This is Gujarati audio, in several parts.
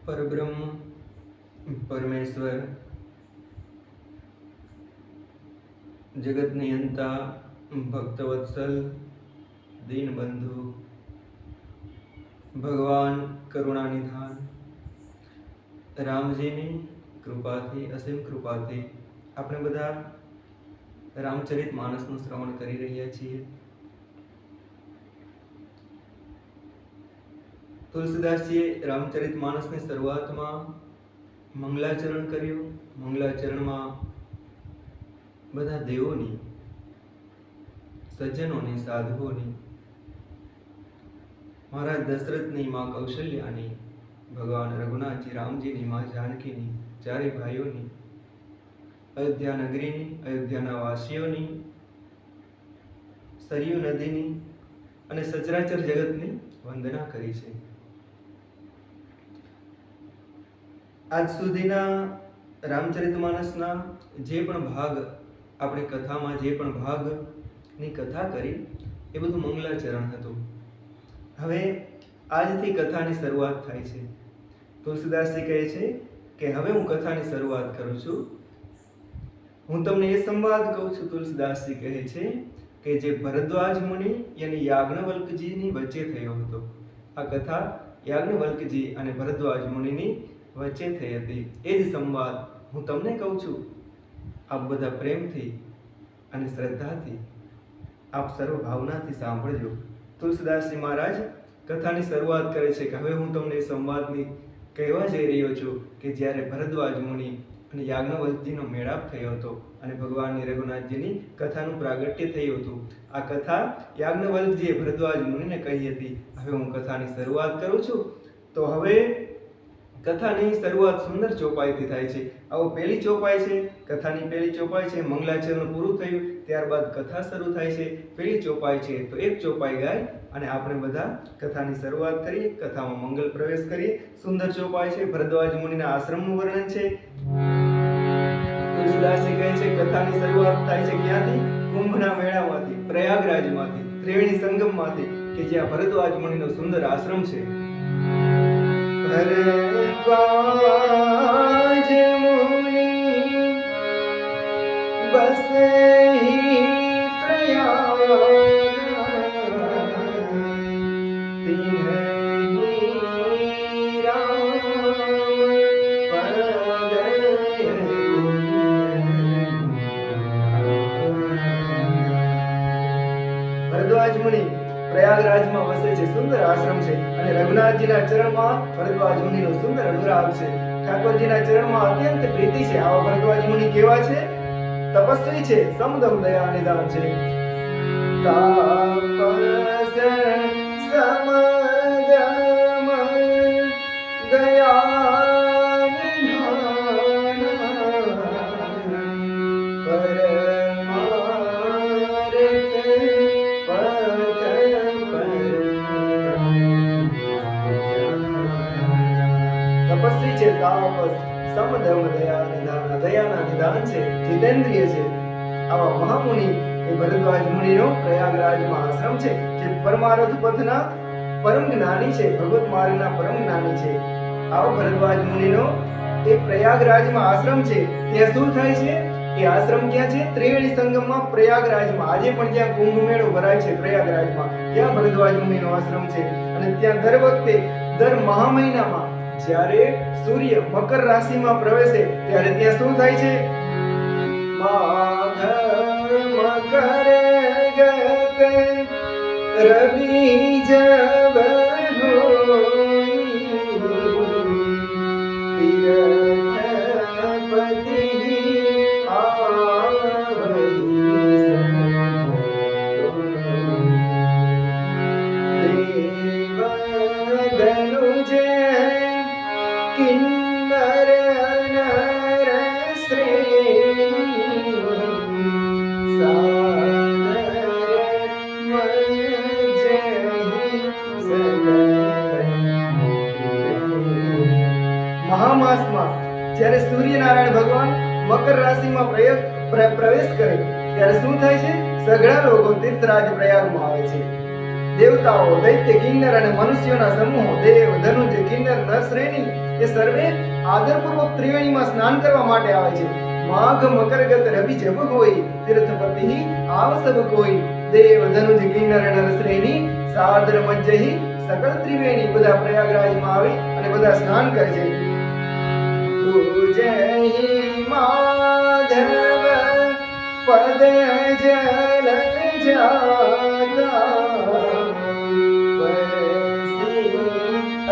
परब्रह्म परमेश्वर जगत नियंता भक्तवत्सल दीनबंधु भगवान करुणानिधान रामजीनी કૃપાથી અસીમ કૃપાથી આપણે બધા રામચરિત માનસનું શ્રવણ કરી રહ્યા છીએ। તુલસીદાસજીએ રામચરિત માનસની શરૂઆતમાં મંગલાચરણ કર્યું। મંગલાચરણમાં બધા દેવોની, સજ્જનોની, સાધુઓની, મહારાજ દશરથની, માં કૌશલ્યાની, ભગવાન રઘુનાથજી રામજીની, માં જાનકીની, ચારે ભાઈઓની, અયોધ્યા નગરીની, અયોધ્યાના વાસીઓની, સરયુ નદીની અને સચરાચર જગતની વંદના કરી છે। આજ સુધીના રામચરિતમાનસના જે પણ ભાગ આપણે કથામાં જે પણ ભાગની કથા કરી એ બધું મંગલાચરણ હતું। હવે આજથી કથાની શરૂઆત થાય છે। તુલસીદાસજી કહે છે કે હવે હું કથાની શરૂઆત કરું છું। હું તમને એ સંવાદ કહું છું। તુલસીદાસજી કહે છે કે જે ભરદ્વાજ મુનિ યાની યાજ્ઞવલ્કજીની વચ્ચે થયો હતો। આ કથા યાજ્ઞવલ્કજી અને ભરદ્વાજ મુનિની વચ્ચે થઈ હતી। એ જ સંવાદ હું તમને કહું છું। આપ બધા પ્રેમથી અને શ્રદ્ધાથી, આપ સર્વ ભાવનાથી સાંભળજો। તુલસીદાસજી મહારાજ કથાની શરૂઆત કરે છે કે હવે હું તમને સંવાદની કહેવા જઈ રહ્યો છું કે જ્યારે ભરદ્વાજ મુનિ અને યાજ્ઞવલ્કજીનો મેળાપ થયો હતો અને ભગવાનની રઘુનાથજીની કથાનું પ્રાગટ્ય થયું હતું। આ કથા યાજ્ઞવલ્કજીએ ભરદ્વાજ મુનિને કહી હતી। હવે હું કથાની શરૂઆત કરું છું। તો હવે કથાની શરૂઆત સુંદર ચોપાઈથી થાય છે। આવો પહેલી ચોપાઈ છે, કથાની પહેલી ચોપાઈ છે। મંગલાચરણ પૂરું થયું ત્યારબાદ કથા શરૂ થાય છે। પહેલી ચોપાઈ છે તો એક ચોપાઈ ગાય અને આપણે બધા કથાની શરૂઆત કરીએ, કથામાં મંગલ પ્રવેશ કરીએ। સુંદર ચોપાઈ છે, ભરદ્વાજ મુનિના આશ્રમનું વર્ણન છે। તુલસીદાસજી કહે છે કથાની શરૂઆત થાય છે ક્યાંથી? કુંભના મેળામાંથી, પ્રયાગરાજમાંથી, ત્રિવેણી સંગમમાંથી કે જ્યાં ભરદ્વાજ મુનિનો સુંદર આશ્રમ છે। ભરદ્વાજ મુનિ બસે ભરદ્વાજ મુનિ પ્રયાગરાજમાં વસે છે, સુંદર આશ્રમ છે અને રઘુનાથજીના ચરણમાં ભરદ્વાજ મુનિનો સુંદર અનુરાગ છે। ઠાકોરજીના ચરણમાં અત્યંત પ્રીતિ છે। આવા ભરદ્વાજ મુનિ કેવા છે? તપસ્વી છે, સમદમ દયા નિદાન છે। તાપસ સમદમ દયા નિધાન તપસ્વી છે, તાપસ સમદમ દયા નિધાન, દયાના નિધાન છે, જીતેન્દ્રિય છે। આવા મહામુનિ એ ભરદ્વાજ મુનિનો પ્રયાગરાજમાં આશ્રમ છે, જે પરમાર્થ પથના પરમ જ્ઞાની છે, ભગવત માર્ગના પરમ જ્ઞાની છે। આવા ભરદ્વાજ મુનિનો એ પ્રયાગરાજમાં આશ્રમ છે। ત્યાં શું થાય છે? એ આશ્રમ ક્યાં છે? ત્રિવેણી સંગમમાં, પ્રયાગરાજમાં। આજે પણ જ્યાં કુંભ મેળો ભરાય છે પ્રયાગરાજમાં, ત્યાં ભરદ્વાજ મુનિનો આશ્રમ છે। અને ત્યાં દર વખતે દર મહા મહિનામાં જ્યારે સૂર્ય મકર રાશિમાં પ્રવેશે ત્યારે ત્યાં શું થાય છે? માઘ મકર ગતે રવિ જબ તીર્થપતિ કિન્નર નર શ્રેણી મહામાસમાં જ્યારે સૂર્યનારાયણ ભગવાન મકર રાશિમાં પ્રવેશ કરે ત્યારે શું થાય છે? સઘળા લોકો તીર્થરાજ પ્રયાગમાં આવે છે। દેવતાઓ, દૈત્ય, કિન્નર અને મનુષ્યોના સમૂહો, દેવ, ધનુજ, કિન્નર, નર શ્રેણી એ સર્વે આદરપૂર્વક ત્રિવેણીમાં સ્નાન કરવા માટે આવે છે. માઘ મકરગત રવિ જબ હોય તીર્થપતિ આવસબ કોઈ દેવ ધનુજ કિન્નર નરશ્રેણી સાદર મજ્જહી સકલ ત્રિવેણી. બધા પ્રયાગરાજમાં આવી અને બધા સ્નાન કરે છે. પૂજહી માધવ પદ જલ જાતા પરસી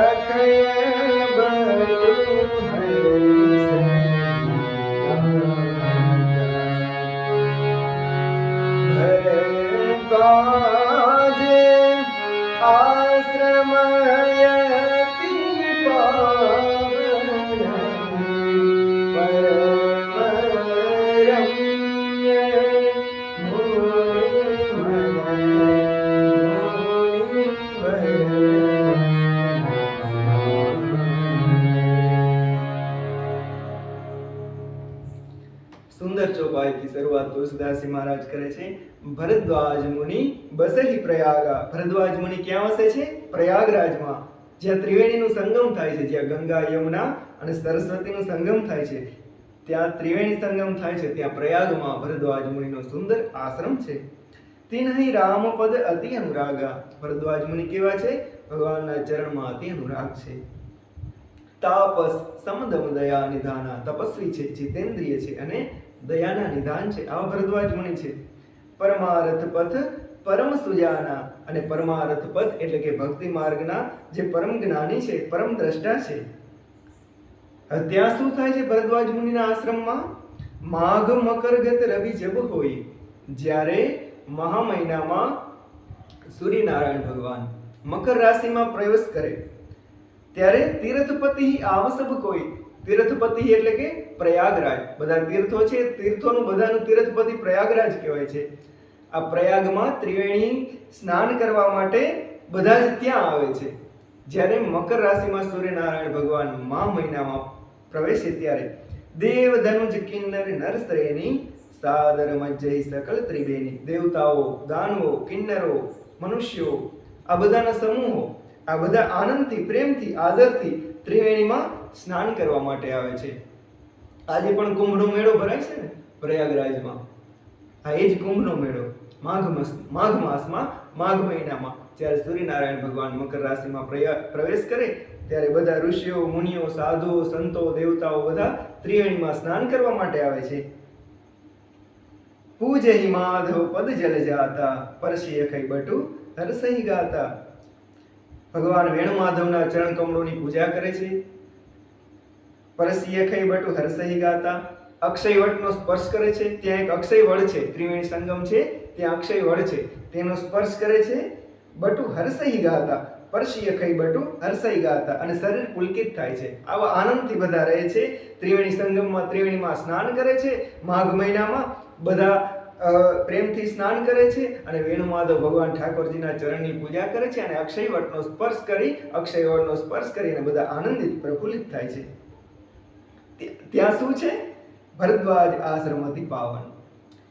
અખય બટુ ભરદ્વાજ આશ્રમયતિ પાવન પરમ રમ્ય સુંદર ચોપાઈથી શરૂઆત તુલસીદાસજી મહારાજ કરે છે. ભરદ્વાજ મુનિ બસહી પ્રયાગા. ભરદ્વાજ મુનિ ક્યાં વસે છે? પ્રયાગરાજમાં, જ્યાં ત્રિવેણીનું સંગમ થાય છે, જ્યાં ગંગા યમુના અને સરસ્વતીનું સંગમ થાય છે, ત્યાં ત્રિવેણી સંગમ થાય છે, ત્યાં પ્રયાગમાં ભરદ્વાજ મુનિનો સુંદર આશ્રમ છે. તિન્હી રામપદ અતિ અનુરાગા. ભરદ્વાજ મુનિ કેવા છે? ભગવાનના ચરણમાં અતિ અનુરાગ છે. તાપસ સમદમ દયા નિધાના. તપસ્વી છે, જીતેન્દ્રિય છે અને દયાના નિધાન છે. આવા ભરદ્વાજ મુનિ છે. પરમાર્થ પથ પરમ સુજાના. અને પરમાર્થ પથ એટલે કે ભક્તિ માર્ગના જે પરમ જ્ઞાની છે, પરમ દ્રષ્ટા છે. ત્યાં શું થાય છે ભરદ્વાજ મુનિના આશ્રમમાં? માઘ મકરગત રવિ જબ હોય, જ્યારે મહા મહિનામાં સૂર્યનારાયણ ભગવાન મકર રાશિમાં પ્રવેશ કરે ત્યારે તીર્થપતિ આવસબ કોઈ. તીર્થપતિ એટલે કે પ્રયાગરાજ. બધા તીર્થો છે, તીર્થોનું બધાનું તીર્થપતિ પ્રયાગરાજ કહેવાય છે. આ પ્રયાગમાં ત્રિવેણી સ્નાન કરવા માટે બધા જ ત્યાં આવે છે. જ્યારે મકર રાશિમાં સૂર્યનારાયણ ભગવાન મહા મહિનામાં પ્રવેશે ત્યારે દેવ ધનુજ કિન્નર નરશ્રેણી સાદર મજ્જહી સકલ ત્રિવેણી. દેવતાઓ, દાનવો, કિન્નરો, મનુષ્યો, આ બધાના સમૂહો, આ બધા આનંદથી, પ્રેમથી, આદરથી ત્રિવેણીમાં સ્નાન કરવા માટે આવે છે. આજે પણ કુંભનો મેળો ભરાય છે ને પ્રયાગરાજમાં. આ એ જ કુંભનો મેળો માઘ માસમાં, માઘ મહિનામાં, જ્યારે સૂર્યનારાયણ ભગવાન મકર રાશિમાં પ્રવેશ કરે ત્યારે બધા ઋષિઓ, મુનિઓ, સાધુઓ, સંતો, દેવતાઓ બધા ત્રિવેણીમાં સ્નાન કરવા માટે આવે છે. પૂજહી માધવ પદ જલ જાતા પરસી અખય બટુ હરસહી ગાતા. ભગવાન વેણુમાધવના ચરણ કમળોની પૂજા કરે છે. પરસી અખય બટુ હરસહી ગાતા. અક્ષય વટનો સ્પર્શ કરે છે. ત્યાં એક અક્ષય વડ છે, ત્રિવેણી સંગમ છે, ત્યાં અક્ષય વડ છે, તેનો સ્પર્શ કરે છે. બટુ હરસહી ગાતા. પરસી અખય બટુ હરસહી ગાતા. અને શરીર પુલકિત થાય છે. આવા આનંદથી બધા રહે છે. ત્રિવેણી સંગમમાં, ત્રિવેણીમાં સ્નાન કરે છે. માઘ મહિનામાં બધા પ્રેમથી સ્નાન કરે છે અને વેણુમાધવ ભગવાન ઠાકોરજીના ચરણની પૂજા કરે છે અને અક્ષય વટનો સ્પર્શ કરી, અક્ષય વડનો સ્પર્શ કરીને બધા આનંદિત, પ્રફુલ્લિત થાય છે. ત્યાં શું છે? ભરદ્વાજ આશ્રમ અતિ પાવન.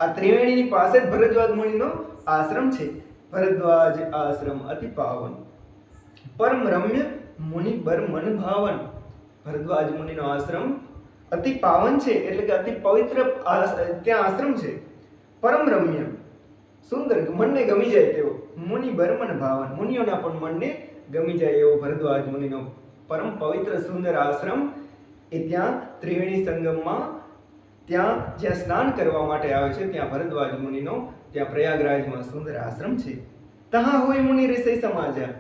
આ ત્રિવેણીની પાસે જ ભરદ્વાજ મુનિનો આશ્રમ છે. ભરદ્વાજ આશ્રમ અતિ પાવન. પરમ રમ્ય મુનિ બર મન ભાવન. ભરદ્વાજ મુનિનો આશ્રમ અતિ પાવન છે, એટલે કે અતિ પવિત્ર ત્યાં આશ્રમ છે. પરમ રમ્ય, સુંદર, મનને ગમી જાય તેવો. મુનિ બર મન ભાવન. મુનિઓના પણ મનને ગમી જાય એવો ભરદ્વાજ મુનિનો પરમ પવિત્ર સુંદર આશ્રમ એ ત્યાં ત્રિવેણી સંગમમાં, ત્યાં જ્યાં સ્નાન કરવા માટે આવે છે, ત્યાં ભરદ્વાજ મુનિનો, ત્યાં પ્રયાગરાજમાં સુંદર આશ્રમ છે. તહા હોય મુનિ ઋષિ સમાજા.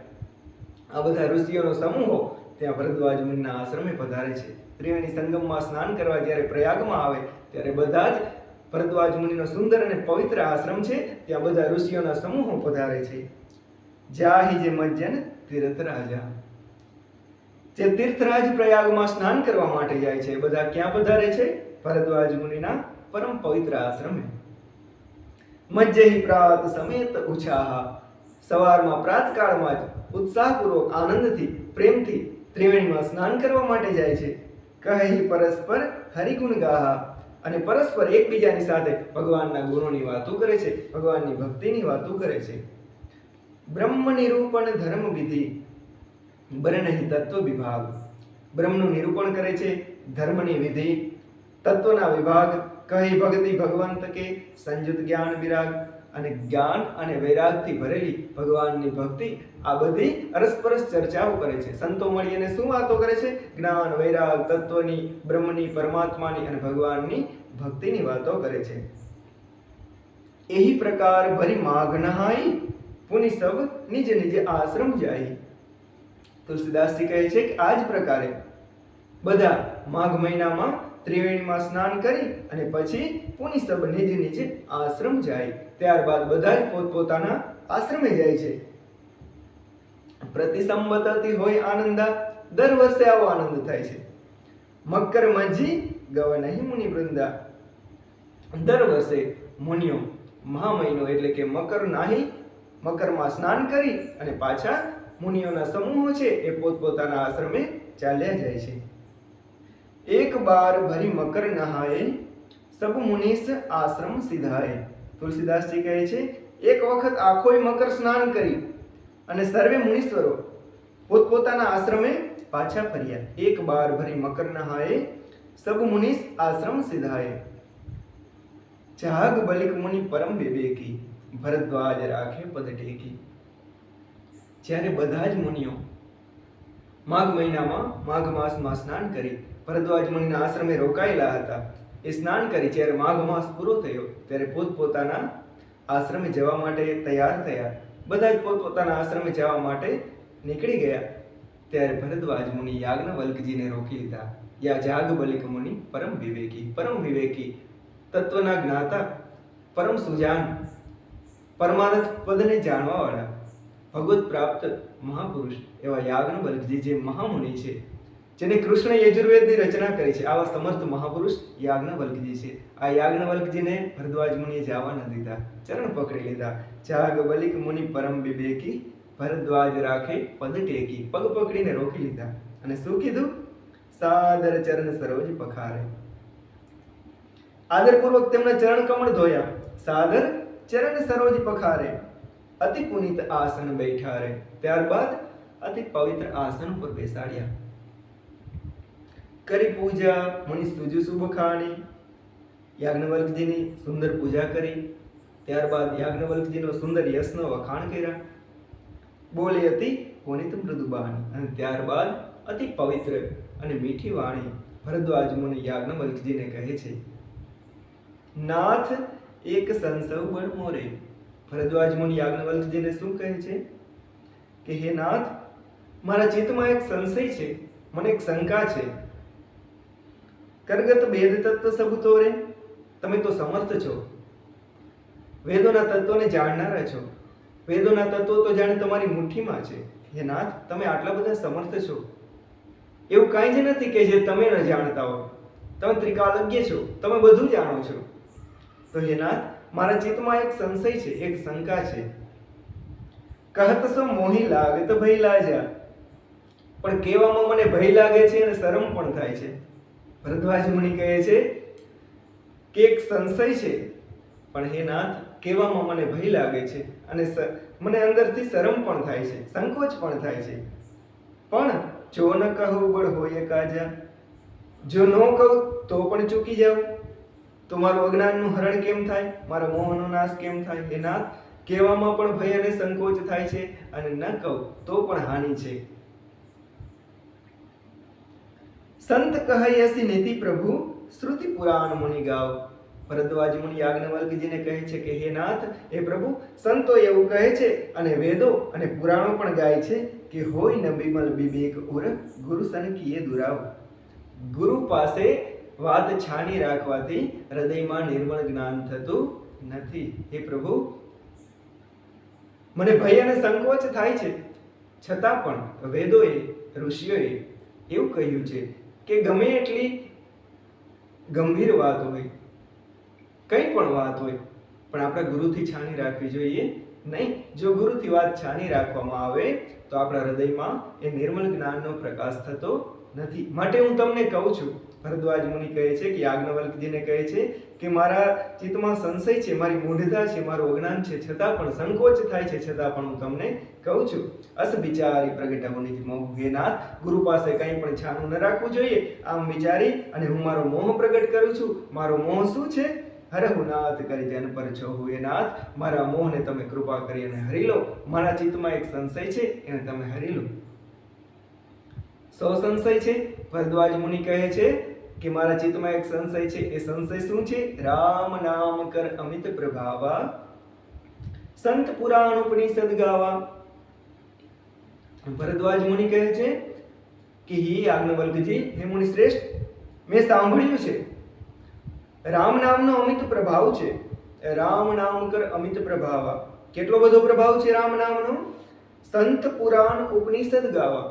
આ બધા ઋષિઓનો સમૂહો ત્યાં ભરદ્વાજ મુનિના આશ્રમે પધારે છે. ત્રિવેણી સંગમમાં સ્નાન કરવા જ્યારે પ્રયાગમાં આવે ત્યારે બધા જ ભરદ્વાજ મુનિનો સુંદર અને પવિત્ર આશ્રમ છે, ત્યાં બધા ઋષિઓના સમૂહો પધારે છે. જાહી જે મજ્જન તીર્થ રાજા. જે તીર્થરાજ પ્રયાગમાં સ્નાન કરવા માટે જાય છે, બધા ક્યાં પધારે છે? ભરદ્વાજ મુનિના પરમ પવિત્ર આશ્રમે. મજ્જહી પ્રાત સમેત ઉછાહા. સવારમાં પ્રાતકાળમાં જ ઉત્સાહપૂર્વક, આનંદથી, પ્રેમથી ત્રિવેણીમાં સ્નાન કરવા માટે જાય છે. કહી પરસ્પર હરિગુણ ગાહા. અને પરસ્પર એકબીજાની સાથે ભગવાનના ગુણોની વાતો કરે છે, ભગવાનની ભક્તિની વાતો કરે છે. બ્રહ્મ નિરૂપણ ધર્મ વિધિ બરનહી તત્વ વિભાગ. બ્રહ્મનું નિરૂપણ કરે છે, ધર્મની વિધિ, તત્વના વિભાગ, કહી ભક્તિ ભગવંત કે સંયુત જ્ઞાન વિરાગ, અને જ્ઞાન અને વૈરાગથી ભરેલી ભગવાનની ભક્તિ, આ બધી અરસપરસ ચર્ચાઓ કરે છે. સંતો મળીને શું વાતો કરે છે? જ્ઞાન, વૈરાગ, તત્વની, બ્રહ્મની, પરમાત્માની અને ભગવાનની ભક્તિની વાતો કરે છે. એહી પ્રકાર ભરી માઘ નહાઈ, પુનિ સબ નિજ નિજ આશ્રમ જાય. તુલસીદાસજી કહે છે કે આ જ પ્રકારે બધા માઘ મહિનામાં ત્રિવેણીમાં સ્નાન કરી અને પછી પુનિ સબ નિજ નિજ આશ્રમ જાય. ત્યારબાદ બધા જ પોતપોતાના આશ્રમે જાય છે. પ્રતિ સંવતથી હોય આનંદા, દર વર્ષે આવો આનંદ થાય છે. મકર મજી ગવ નહીં મુનિ વૃંદા, દર વર્ષે મુનિઓ મહા મહિનો એટલે કે મકર નાહી, મકરમાં સ્નાન કરી અને પાછા મુનિઓના સમૂહો છે એ પોતપોતાના આશ્રમે ચાલ્યા જાય છે. એક બાર ભરી મકર નહાય, સબ મુનિસ આશ્રમ સિધાય. તુલસીદાસજી કહે છે એક વખત આખોય મકર સ્નાન કરી અને સર્વે મુનીશ્વરો પોતપોતાના આશ્રમે પાછા ફર્યા. એક બાર ભરી મકર નહાય, સબ મુનિસ આશ્રમ સિધાય. જાગ બલિક મુનિ પરમ વિવેકી, ભરદ્વાજ રાખે પદ ટેકી. જ્યારે બધા જ મુનિઓ માઘ મહિનામાં માઘ માસમાં સ્નાન કરી ભરદ્વાજ મુનિના આશ્રમે રોકાયેલા હતા, એ સ્નાન કરી જ્યારે માઘ માસ પૂરો થયો ત્યારે પોતપોતાના આશ્રમે જવા માટે તૈયાર થયા. બધા જ પોતપોતાના આશ્રમે જવા માટે નીકળી ગયા. ત્યારે ભરદ્વાજ મુનિ યાજ્ઞવલ્ક્યજીને રોકી લીધા. યા જાગ બલિક મુનિ પરમ વિવેકી, પરમ વિવેકી, તત્વના જ્ઞાતા, પરમ સુજાન, પરમાર્થ પદને જાણવા વાળા, ભગવત પ્રાપ્ત મહાપુરુષ એવા યાજ્ઞવલ્ક્યજી જે મહામુનિ છે, જેને કૃષ્ણ યજુર્વેદની રચના કરી છે, આવા સમર્થ મહાપુરુષ યાજ્ઞવલ્ક્યજી છે. આ યાજ્ઞવલ્ક્યજીને ભરદ્વાજ મુનિએ જવા ન દીધા, ચરણ પકડી લીધા. જાગ બલિક મુનિ પરમ વિવેકી, ભરદ્વાજ રાખે પદ ટેકી. પગ પકડીને રોકી લીધા અને શું કીધું? સાદર ચરણ સરોજ પખારે. આદરપૂર્વક તેમના ચરણ કમળ ધોયા. સાદર ચરણ સરોજ પખારે, અતિ પુનિત આસન બેઠા રે. ત્યારબાદ અતિ પવિત્ર આસન પર બેસાડ્યા. કરી પૂજા મુનિ સુજુ સુબખાણી. યાજ્ઞવલ્ક્યજીની સુંદર પૂજા કરી. ત્યારબાદ યાજ્ઞવલ્ક્યજીનો સુંદર યશનો વખાણ કર્યા. બોલે અતિ પુનિત મૃદુ બાણી. અને ત્યારબાદ અતિ પવિત્ર અને મીઠી વાણી ભરદ્વાજ મુનિ યાજ્ઞવલ્ક્યજીને કહે છે, નાથ એક સંસવ બળ મોરે. ભરદ્વાજ મુનિ યાજ્ઞવલ્ક્યજીને શું કહે છે કે હે નાથ, મારા ચિત્તમાં એક સંશય છે, મને એક શંકા છે. કરગત ભેદ તત્વ સબ તોરે. તમે તો સમર્થ છો, વેદોના તત્વને જાણનારા છો, વેદોના તત્વો તો જાણે તમારી મુઠ્ઠીમાં છે. હે નાથ, તમે આટલા બધા સમર્થ છો, એવું કાંઈ જ નથી કે જે તમે ન જાણતા હો. તમે ત્રિકાલજ્ઞ છો, તમે બધું જાણો છો. તો હે નાથ, મારા ચિત્તમાં એક સંશય છે, એક શંકા છે. કહત સો મોહી લાગત ભય લાજા. પણ કહેવામાં મને ભય લાગે છે અને શરમ પણ થાય છે. ભરદ્વાજ મુનિ કહે છે કે એક સંશય છે, પણ હે નાથ, કહેવામાં મને ભય લાગે છે અને મને અંદરથી શરમ પણ થાય છે, સંકોચ પણ થાય છે. પણ જો ન કહું બળ હોય કાજા. જો ન કહું તો પણ ચૂકી જાઉં તો મારું અજ્ઞાનનું હરણ કેમ થાય, મારા મોહનો નાશ કેમ થાય? હે નાથ, કહેવામાં પણ ભય અને સંકોચ થાય છે અને ન કહું તો પણ હાનિ છે. સંત કહે એસી નીતિ પ્રભુ, શ્રુતિ પુરાણ મુનિ ગાવ. ભરદ્વાજ મુનિ યાજ્ઞવલ્ક્યજીને કહે છે કે હે નાથ, હે પ્રભુ, સંતો એવું કહે છે અને વેદો અને પુરાણો પણ ગાય છે કે હોય ન બિમલ વિવેક ઉર, ગુરુ સન કિયે દુરાવ. ગુરુ પાસે વાત છાની રાખવાથી હૃદયમાં નિર્મળ જ્ઞાન થતું નથી. હે પ્રભુ, મને ભય અને સંકોચ થાય છે, છતાં પણ વેદોએ, ઋષિઓએ એવું કહ્યું છે કે ગમે એટલી ગંભીર વાત હોય, કંઈ પણ વાત હોય, પણ આપણા ગુરુથી છાની રાખવી જોઈએ નહીં. જો ગુરુથી વાત છાની રાખવામાં આવે તો આપણા હૃદયમાં એ નિર્મળ જ્ઞાનનો પ્રકાશ થતો નથી. માટે હું તમને કહું છું, ભરદ્વાજ મુનિ કહે છે કે યાજ્ઞવલ્ક્યજીને કહે છે કે મારા ચિત્તમાં સંશય છે, મારી મૂઢતા છે, મારું અજ્ઞાન છે, છતાં પણ સંકોચ થાય છે, છતાં પણ હું તમને કહું છું. અસ વિચારી પ્રગટ મુનિ મોહ. હે નાથ, ગુરુ પાસે કંઈ પણ છાનું ન રાખવું જોઈએ. આમ વિચારી અને હું મારો મોહ પ્રગટ કરું છું. મારો મોહ શું છે? હરહુ નાથ કરી જન પર છો. હે નાથ, મારા મોહને તમે કૃપા કરી અને હરી લો. મારા ચિત્તમાં એક સંશય છે, એને તમે હરી લો. સો સંશય છે. ભરદ્વાજ મુનિ કહે છે કે મારા ચિત્તમાં એક સંશય છે. એ સંશય શું છે? રામ નામ કર અમિત પ્રભાવા, સંત પુરાણ ઉપનિષદ ગાવા. ભરદ્વાજ મુનિ કહે છે કે હે યાજ્ઞવલ્ક્યજી, હે મુનિ શ્રેષ્ઠ, મેં સાંભળ્યું છે રામ નામનો અમિત પ્રભાવ છે. રામ નામ કર અમિત પ્રભાવા. કેટલો બધો પ્રભાવ છે રામ નામનો? સંત પુરાણ ઉપનિષદ ગાવા.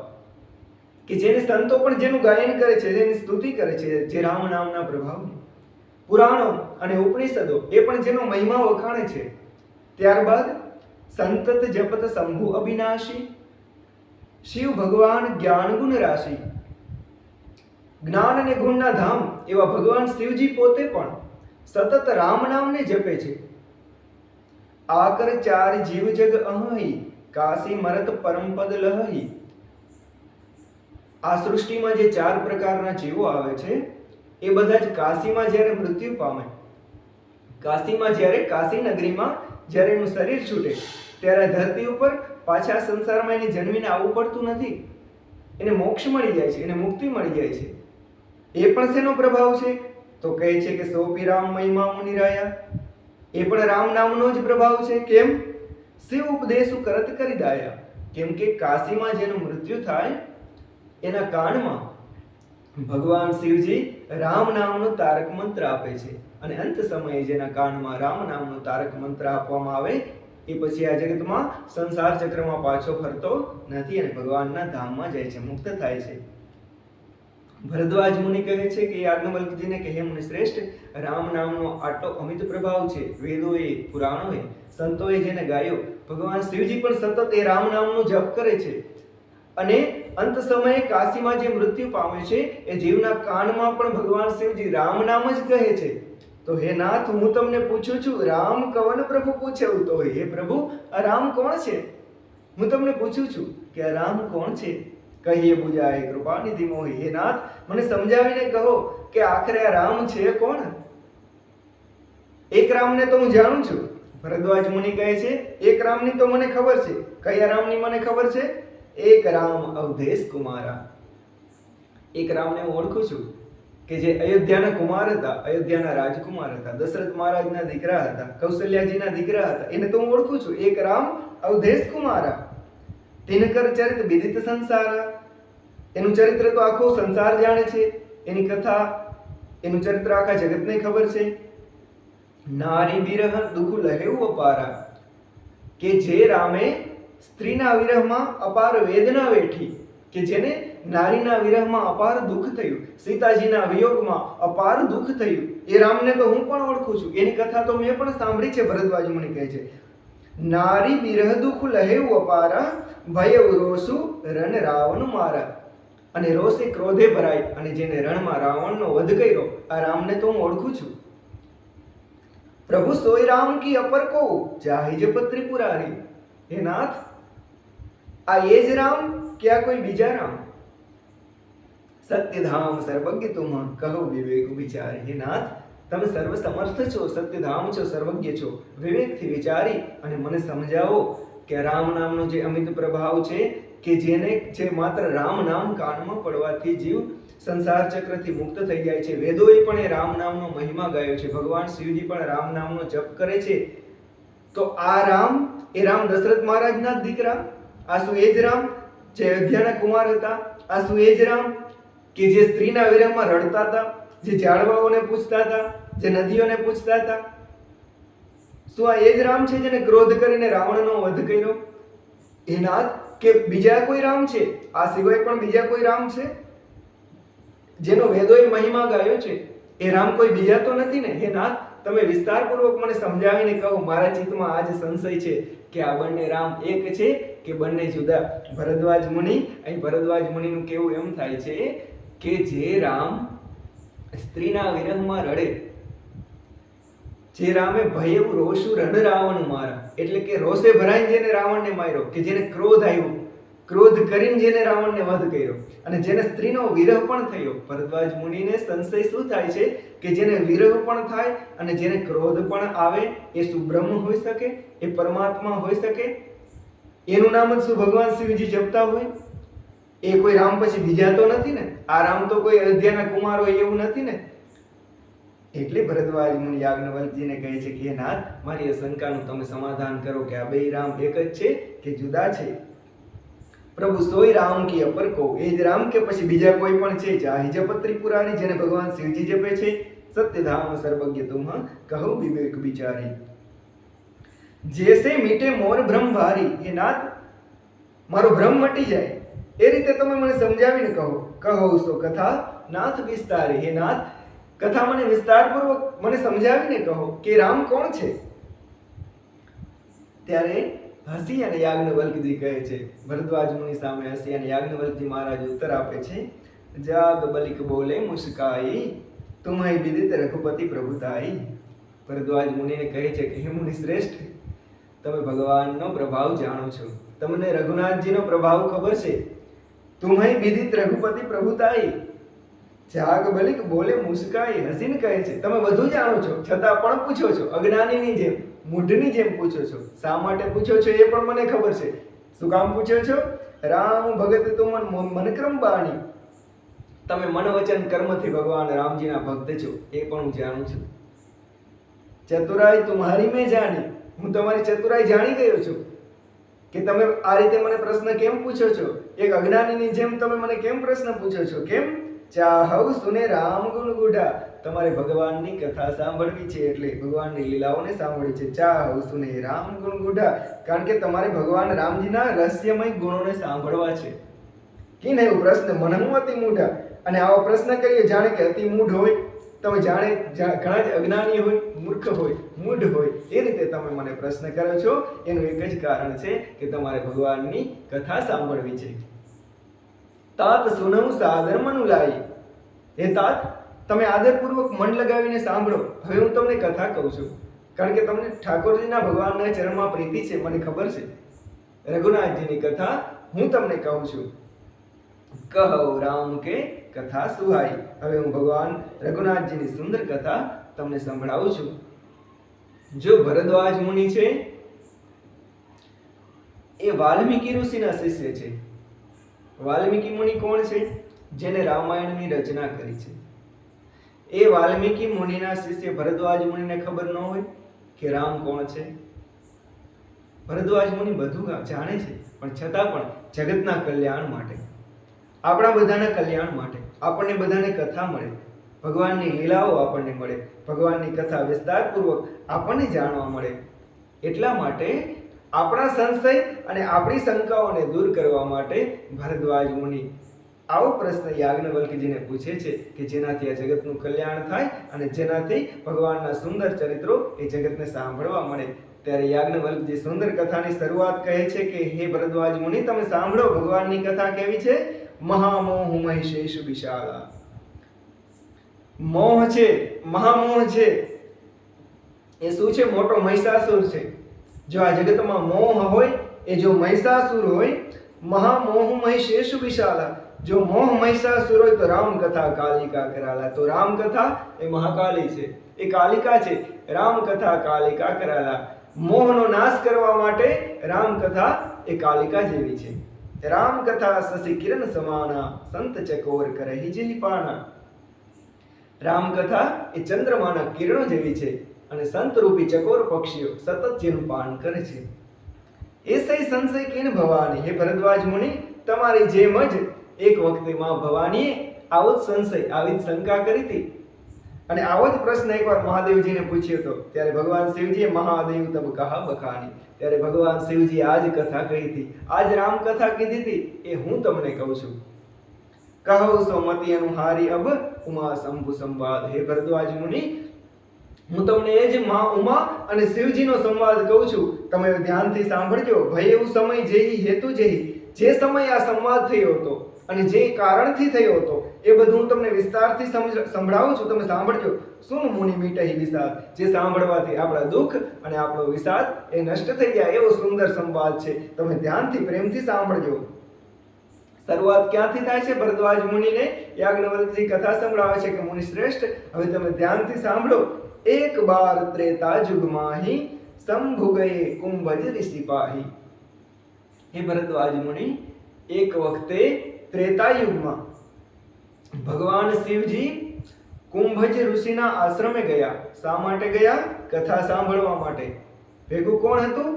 કે જેને સંતો પણ જેનું ગાયન કરે છે, જેની સ્તુતિ કરે છે, જે રામ નામના પ્રભાવની. પુરાણો અને ઉપનિષદો એ પણ જેનો મહિમા વખાણે છે. ત્યારબાદ સંતત જપત શંભુ અવિનાશી, શિવ ભગવાન જ્ઞાન ગુણ રાશિ. જ્ઞાન અને ગુણના ધામ એવા ભગવાન શિવજી પોતે પણ સતત રામ નામને જપે છે. આકર ચાર જીવ જગ અહી, કાશી મરત પરમપદ લહી. આ સૃષ્ટિમાં જે ચાર પ્રકારના જીવો આવે છે, એ બધા જ કાશીમાં જ્યારે મૃત્યુ પામે, કાશીમાં જ્યારે કાશી નગરીમાં જ્યારે એનું શરીર છૂટે, ત્યારે ધરતી ઉપર પાછા સંસારમાં એને જન્મીને આવવું પડતું નથી. એને મોક્ષ મળી જાય છે, એને મુક્તિ મળી જાય છે. એ પણ શેનો પ્રભાવ છે? તો કહે છે કે સોપી રામ મહિમા મુનિરાયા. એ પણ રામ નામનો જ પ્રભાવ છે. કેમ? શિવ ઉપદેશુ કરત કરી દાયા. કેમ કે કાશીમાં જેનું મૃત્યુ થાય એના કાનમાં ભગવાન શિવજી રામ નામનો તારક મંત્ર આપે છે. અને અંત સમયે જેના કાનમાં રામ નામનો તારક મંત્ર આપવામાં આવે, એ પછી આ જગતમાં સંસાર ચક્રમાં પાછો ફરતો નથી અને ભગવાનના ધામમાં જાય છે, મુક્ત થાય છે. ભરદ્વાજ મુનિ કહે છે કે યાજ્ઞવલ્ક્યજીને કે હે મુનિ શ્રેષ્ઠ, રામ નામનો આટલો અમિત પ્રભાવ છે. વેદોએ, પુરાણોએ, સંતોએ જેને ગાયો, ભગવાન શિવજી પણ સતત એ રામ નામનો જપ કરે છે. અને અંત સમયે કાશીમાં જે મૃત્યુ પામે છે, એ જીવના કાનમાં પણ ભગવાન શિવજી રામ નામ જ કહે છે. તો હે નાથ, હું તમને પૂછું છું, રામ કવન પ્રભુ પૂછ્યું? તો હે પ્રભુ, આ રામ કોણ છે? હું તમને પૂછું છું કે આ રામ કોણ છે? કહીએ બુજાય કૃપાનિધિ મોહી. હે નાથ, મને સમજાવીને કહો કે આખરે આ રામ છે કોણ? એક રામને તો હું જાણું છું. ભરદ્વાજ મુનિ કહે છે એક રામની તો મને ખબર છે. કયા રામની મને ખબર છે? એક રામ અવધેશ કુમારા. એક રામને હું ઓળખું છું કે જે અયોધ્યાના કુમાર હતા, અયોધ્યાના રાજકુમાર હતા, દશરથ મહારાજના દીકરા હતા, કૌશલ્યાજીના દીકરા હતા. એને તો હું ઓળખું છું. એક રામ અવધેશ કુમારા. દિનકર ચરિત વિદિત સંસારા. એનું ચરિત્ર તો આખો સંસાર જાણે છે. એની કથા, એનું ચરિત્ર આખા જગતને ખબર છે. નારી વિરહ દુઃખ લહેવું અપારા. કે જે રામે સ્ત્રીના વિરહમાં અપાર વેદના વેઠી, કે જેને નારીના વિરહમાં અપાર દુઃખ થયું, સીતાજીના વિયોગમાં અપાર દુઃખ થયું, એ રામને તો હું પણ ઓળખું છું. એની કથા તો મેં પણ સાંભળી છે. ભરદ્વાજ મુનિ કહે છે નારી વિરહ દુઃખ લહેવું અપારા, ભય રોષુ રણ રાવણ મારા. અને રોષે ક્રોધે ભરાય અને જેને રણમાં રાવણનો વધ કર્યો, આ રામને તો હું ઓળખું છું. પ્રભુ સોય રામ કી અપર કો જાહી જપત ત્રિપુરારી. હે નાથ, આ એ જ રામ કે આ કોઈ બીજા રામ? સત્યધામ સર્વજ્ઞ તુમ કહો વિવેક વિચાર. હે નાથ, તમે સર્વ સમર્થ છો, સત્યધામ છો, સર્વજ્ઞ છો. વિવેકથી વિચારી અને મને સમજાવો કે રામ નામનો જે અમિત પ્રભાવ છે, કે જેને જે માત્ર રામ નામ કાનમાં પડવાથી જીવ સંસાર ચક્રથી મુક્ત થઈ જાય છે. વેદોએ પણ એ રામ નામનો મહિમા ગાયો છે. ભગવાન શિવજી પણ રામ નામનો જપ કરે છે. તો આ રામ, એ રામ દશરથ મહારાજના જ દીકરા? આ શું એ જ રામ જે અયોધ્યાના કુમાર હતા? આ શું એ જ રામ કે જે સ્ત્રીના વિરહમાં રડતા હતા, જે ઝાડવાઓને પૂછતા હતા, જે નદીઓને પૂછતા હતા? શું આ એ જ રામ છે જેને ક્રોધ કરીને રાવણનો વધ કર્યો? એ નાથ, કે બીજા કોઈ રામ છે? આ સિવાય પણ બીજા કોઈ રામ છે જેનો વેદોએ મહિમા ગાયો છે? એ રામ કોઈ બીજા તો નથી ને? હે નાથ, તમે વિસ્તારપૂર્વક મને સમજાવીને કહો. મારા ચિત્તમાં આ જ સંશય છે કે આ બંને રામ એક છે કે બંને જુદા. ભરદ્વાજ મુનિ, અહીં ભરદ્વાજ મુનિનું કેવું એમ થાય છે કે જે રામ સ્ત્રીના વિરહમાં રડે, જે રામે ભયવું રોષું રણ રાવણ મારા, એટલે કે રોષે ભરાઈને જેને રાવણને માર્યો, કે જેને ક્રોધ આવ્યો, ક્રોધ કરીને જેને રાવણને વધ કર્યો, અને જેને સ્ત્રીનો વિરહ પણ થયો. ભરદ્વાજ મુનિને સંશય શું થાય છે કે જેને વિરહ પણ થાય અને જેને ક્રોધ પણ આવે, એ સુબ્રહ્મ હોઈ શકે, એ પરમાત્મા હોઈ શકે, એનું નામ જ શું ભગવાન શિવજી જપતા હોય? એ કોઈ રામ પછી બીજા તો નથી ને? આ રામ તો કોઈ અયોધ્યાના કુમાર હોય એવું નથી ને? એટલે ભરદ્વાજ મુનિ યાજ્ઞવલ્ક્યજીને કહે છે કે નાથ, મારી આ શંકાનું તમે સમાધાન કરો કે આ બે રામ એક જ છે કે જુદા છે? પ્રભુ સોય રામ કી અપર કો, એ જ રામ કે પછી બીજા કોઈ પણ છે? ચાહી જપત્રી પુરારી, જેને ભગવાન શિવજી જપે છે. સત્યધામ સર્વજ્ઞ તુમ કહો વિવેક વિચારી, જૈસે મીટે મોર ભ્રમ ભારી. હે નાથ, મારો ભ્રમ મટી જાય એ રીતે તમે મને સમજાવીને કહો. કહો સો કથા નાથ વિસ્તારી, હે નાથ, કથા મને વિસ્તારપૂર્વક મને સમજાવીને કહો કે રામ કોણ છે? ત્યારે હસી અને યાજ્ઞવલ્ક્યજી કહે છે, ભરદ્વાજ મુનિ સામે હસી અને યાજ્ઞવલ્ક્યજી મહારાજ ઉત્તર આપે છે, જાગ બલિક બોલે મુસ્કાઈ, તુમ્હૈ વિદિત રઘુપતિ પ્રભુતાઈ. ભરદ્વાજ મુનિને કહે છે કે હે મુનિ શ્રેષ્ઠ, તમે ભગવાનનો પ્રભાવ જાણો છો, તમને રઘુનાથજીનો પ્રભાવ ખબર છે. તુમ્હૈ વિદિત રઘુપતિ પ્રભુતાઈ, જાગ બલિક બોલે મુસ્કાઈ, હસીને કહે છે તમે બધું જાણો છો છતાં પણ પૂછો છો, અજ્ઞાનીની જેમ, મૂઢની જેમ પૂછો છો. શા માટે પૂછો છો એ પણ મને ખબર છે. શું કામ પૂછો છો? રામ ભગત તુમ મનક્રમ બાણી, તમે મન વચન કર્મથી ભગવાન રામજીના ભક્ત છો એ પણ હું જાણું છું. ચતુરાઈ તુમ્હારી મેં જાણી, હું તમારી ચતુરાઈ જાણી ગયો છું. કે તમે આ રીતે મને પ્રશ્ન કેમ પૂછો છો? એક અજ્ઞાનીની જેમ તમે મને કેમ પ્રશ્ન પૂછો છો? કેમ? ચાહવ સુને રામ ગુણ ગુઢા, તમારે ભગવાનની કથા સાંભળવી છે, એટલે ભગવાનની લીલાઓને સાંભળવી છે. ચાહવ સુને રામ ગુણ ગુઢા, કારણ કે તમારે ભગવાન રામજીના રહસ્યમય ગુણોને સાંભળવા છે. કે નહીં? પ્રશ્ન મનહુ અતિ મૂઢા, અને આવો પ્રશ્ન કરીએ જાણે કે અતિ મૂઢ હોય, તમે જાણે ઘણા જ અજ્ઞાની હોય, મૂર્ખ હોય, મૂઢ હોય, એ રીતે તમે મને પ્રશ્ન કરો છો. એનું એક જ કારણ છે કે તમારે ભગવાનની કથા સાંભળવી છે. તાત સુનહુ સાદર મનુ લાઈ, હે તાત, તમે આદરપૂર્વક મન લગાવીને સાંભળો. હવે હું તમને કથા કહું છું, કારણ કે તમને ઠાકોરજીના ભગવાનના ચરણમાં પ્રીતિ છે, મને ખબર છે. રઘુનાથજીની કથા હું તમને કહું છું. કહો રામ કે કથા સુહાઈ, હવે હું ભગવાન રઘુનાથજીની સુંદર કથા તમને સંભળાવું છું. જો ભરદ્વાજ મુનિ છે એ વાલ્મીકી ઋષિના શિષ્ય છે. વાલ્મીકી મુનિ કોણ છે? જેને રામાયણની રચના કરી છે. એ વાલ્મીકી મુનિના શિષ્ય ભરદ્વાજ મુનિને ખબર ન હોય કે રામ કોણ છે? ભરદ્વાજ મુનિ બધું જાણે છે, પણ છતાં પણ જગતના કલ્યાણ માટે, આપણા બધાના કલ્યાણ માટે, આપણને બધાને કથા મળે, ભગવાનની લીલાઓ આપણને મળે, ભગવાનની કથા વિસ્તારપૂર્વક આપણને જાણવા મળે, એટલા માટે આપણા સંશય અને આપણી શંકાઓને દૂર કરવા માટે ભરદ્વાજ મુનિ આવો પ્રશ્ન યાજ્ઞવલ્ક્યજીને પૂછે છે કે જેનાથી આ જગતનું કલ્યાણ થાય અને જેનાથી ભગવાનના સુંદર ચરિત્રો એ જગતને સાંભળવા મળે. ત્યારે યાજ્ઞવલ્ક્યજી સુંદર કથાની શરૂઆત કહે છે કે હે ભરદ્વાજ મુનિ, તમે સાંભળો, ભગવાનની કથા કેવી છે? મહામોહ મહિષેશ વિશાળા, મોહ છે, મહામોહ છે, એ શું છે? મોટો મહિષાસુર છે. જો આ જગતમાં મોહ હોય, એ જો મહિષાસુર હોય, મહામોહ મહિષેશ વિશાલા, જો મોહ મહિષાસુર હોય તો રામ કથા કાલિકા કરાલા, તો રામ કથા એ મહાકાલી છે, એ કાલિકા છે. રામ કથા કાલિકા કરાલા, મોહનો નાશ કરવા માટે રામ કથા એ કાલિકા જેવી છે. રામ કથા શશી કિરણ સમાના, સંત ચકોર કરહી જેહી પાના. રામ કથા એ ચંદ્રમાના કિરણો જેવી છે અને સંત રૂપી ચકોર પક્ષીઓ સતત જેનું પાન કરે છે. એસૈ સંશય કિન ભવાની, હે ભરદ્વાજ મુનિ, તમારી જેમ જ એક વખતે માં ભવાનીએ આવો જ સંશય, આવી જ શંકા કરી હતી, અને આવો જ પ્રશ્ન એકવાર મહાદેવજીને પૂછ્યો હતો. ત્યારે ભગવાન શિવજીએ મહાદેવ તબ કહા બખાની, ત્યારે ભગવાન શિવજી આ જ કથા કહી હતી, આ જ રામ કથા કીધી હતી, એ હું તમને કહું છું. કહો સો મતિ અનુહારી અબ ઉમા શંભુ સંવાદ, હે ભરદ્વાજ મુનિ, હું તમને એ જ માં ઉમા અને શિવજીનો સંવાદ કહું છું. તમે ધ્યાનથી સાંભળજો. ભય એવું સમય જેહી હેતુ જેહી, જે સમય આ સંવાદ થયો હતો અને જે કારણથી થયો હતો એ બધું હું તમને વિસ્તારથી સંભળાવું છું, તમે સાંભળજો. સુન મુનિ મીટહી વિષાદ, જે સાંભળવાથી આપણા દુઃખ અને આપણો વિષાદ એ નષ્ટ થઈ જાય એવો સુંદર સંવાદ છે. તમે ધ્યાનથી પ્રેમથી સાંભળજો. શરૂઆત ક્યાંથી થાય છે? ભરદ્વાજ મુનિને યાજ્ઞવલ્કજી કથા સંભળાવે છે કે મુનિ શ્રેષ્ઠ, હવે તમે ધ્યાનથી સાંભળો. એક બાર ત્રેતા યુગ માહી શંભુ ગયે કુંભજ ઋષિ પાહી. હે ભરદ્વાજ મુનિ, એક વખતે ત્રેતા યુગમાં ભગવાન શિવજી કુંભજ ઋષિના આશ્રમે ગયા. શા માટે ગયા? કથા સાંભળવા માટે. ભેગું કોણ હતું?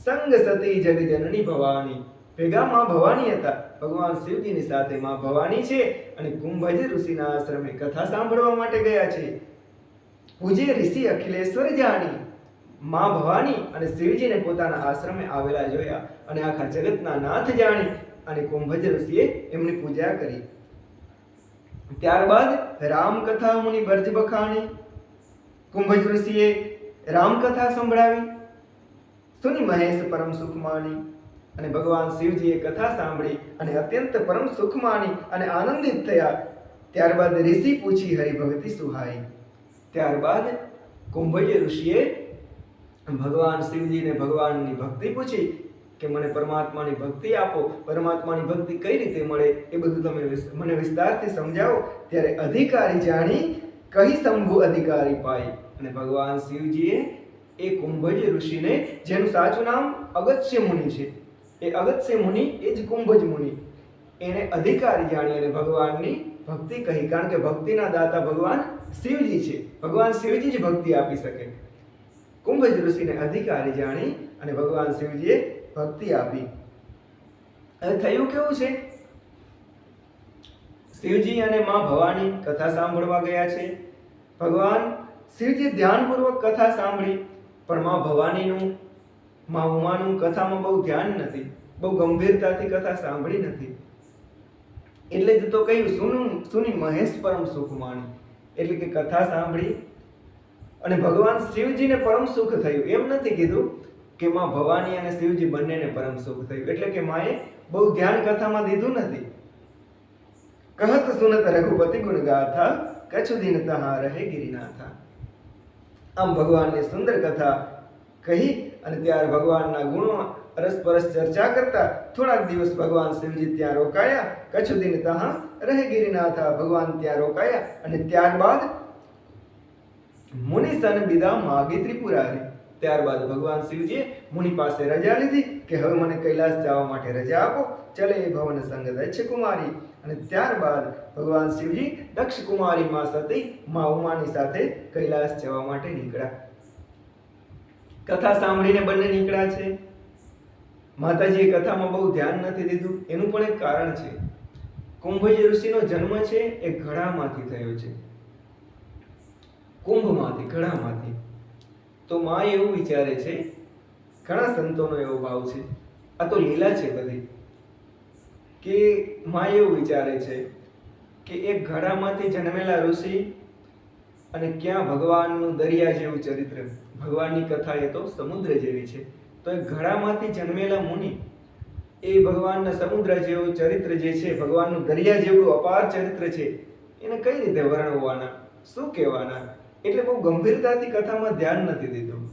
સંગ સતી જગજનની ભવાની. ભેગા માં ભવાની હતા. ભગવાન શિવજીની સાથે માં ભવાની છે અને કુંભજ ઋષિના આશ્રમે કથા સાંભળવા માટે ગયા છે. પૂજ્ય ઋષિ અખિલેશ્વર જાણી માં ભવાની અને શિવજીને પોતાના આશ્રમે આવેલા જોયા અને આખા જગતના નાથ જાણી અને કુંભજ ઋષિએ એમની પૂજા કરી. ત્યારબાદ રામકથા મુનિ બરજ બખાણી. કુંભજ ઋષિએ રામકથા સંભળાવી. સુની મહેશ પરમ સુખ માની. અને ભગવાન શિવજીએ કથા સાંભળી અને અત્યંત પરમ સુખ માની અને આનંદિત થયા. ત્યારબાદ ઋષિ પૂછી હરિભક્તિ સુહાઈ. ત્યારબાદ કુંભજ ઋષિએ ભગવાન શિવજીને ભગવાનની ભક્તિ પૂછી કે મને પરમાત્માની ભક્તિ આપો. પરમાત્માની ભક્તિ કઈ રીતે મળે એ બધું તમે મને વિસ્તારથી સમજાવો. ત્યારે અધિકારી જાણી કહી શંભુ અધિકારી પાઈ. અને ભગવાન શિવજીએ એ કુંભજ ઋષિને, જેનું સાચું નામ અગસ્ત્ય મુનિ છે, એ અગસ્ત્ય મુનિ એ જ કુંભજ મુનિ, એને અધિકારી જાણી અને ભગવાનની ભક્તિ કહી. કારણ કે ભક્તિના દાતા ભગવાન શિવજી છે. ભગવાન શિવજી જ ભક્તિ આપી શકે. કુંભજ ઋષિને અધિકારી જાણી અને ભગવાન શિવજીએ ભક્તિ આપી. હવે થયું કેવું છે? શિવજી અને માં ભવાની કથા સાંભળવા ગયા છે. ભગવાન શિવજી ધ્યાનપૂર્વક કથા સાંભળી, પણ માં ભવાનીનું, માં ઉમાનું કથામાં બહુ ધ્યાન નથી, બહુ ગંભીરતાથી કથા સાંભળી નથી. એટલે જ તો કહ્યું સુની મહેશ પરમ સુખ માણી. એટલે કે કથા સાંભળી અને ભગવાન શિવજીને પરમ સુખ થયું. એમ નથી કીધું કે માં ભવાની અને શિવજી બંનેને પરમ સુખ થયું. એટલે કે માએ બહુ ધ્યાન કથામાં દીધું નથી. કહત સુનત રઘુપતિ ગુણ ગાથા, કછુ દિન તહા રહે ગિરિનાથા. આમ ભગવાનની સુંદર કથા કહી અને ત્યાર ભગવાનના ગુણો અરસપરસ ચર્ચા કરતા થોડાક દિવસ ભગવાન શિવજી ત્યાં રોકાયા. કછુ દિન તહા રહે ગિરિનાથા. ભગવાન ત્યાં રોકાયા અને ત્યારબાદ મુનિ સન બિદા માગી ત્રિપુરારી. ત્યારબાદ ભગવાન શિવજીએ મુનિ પાસે રજા લીધી કે હવે મને કૈલાસ જવા માટે રજા આપો. ચલે ભવન સંગ દક્ષ કુમારી. અને ત્યારબાદ ભગવાન શિવજી દક્ષ કુમારી માં સતી માં ઉમાની સાથે કૈલાસ જવા માટે નીકળ્યા. કથા સાંભળીને બંને નીકળ્યા છે. માતાજીએ કથામાં બહુ ધ્યાન નથી દીધું. એનું પણ એક કારણ છે. કુંભજ ઋષિનો જન્મ છે એ ઘડામાંથી થયો છે, કુંભમાંથી, ઘડામાંથી. તો માં એવું વિચારે છે, ઘણા સંતોનો એવો ભાવ છે, આ તો લીલા છે બધી, કે માં એવું વિચારે છે કે એક ઘડામાંથી જન્મેલા ઋષિ અને ક્યાં ભગવાનનું દરિયા જેવું ચરિત્ર, ભગવાનની કથા એ તો સમુદ્ર જેવી છે, તો એક ઘડામાંથી જન્મેલા મુનિ એ ભગવાનના સમુદ્ર જેવું ચરિત્ર જે છે, ભગવાનનું દરિયા જેવું અપાર ચરિત્ર છે, એને કઈ રીતે વર્ણવવાના, શું કહેવાના? એટલે બહુ ગંભીરતાથી કથામાં ધ્યાન નથી દીધું.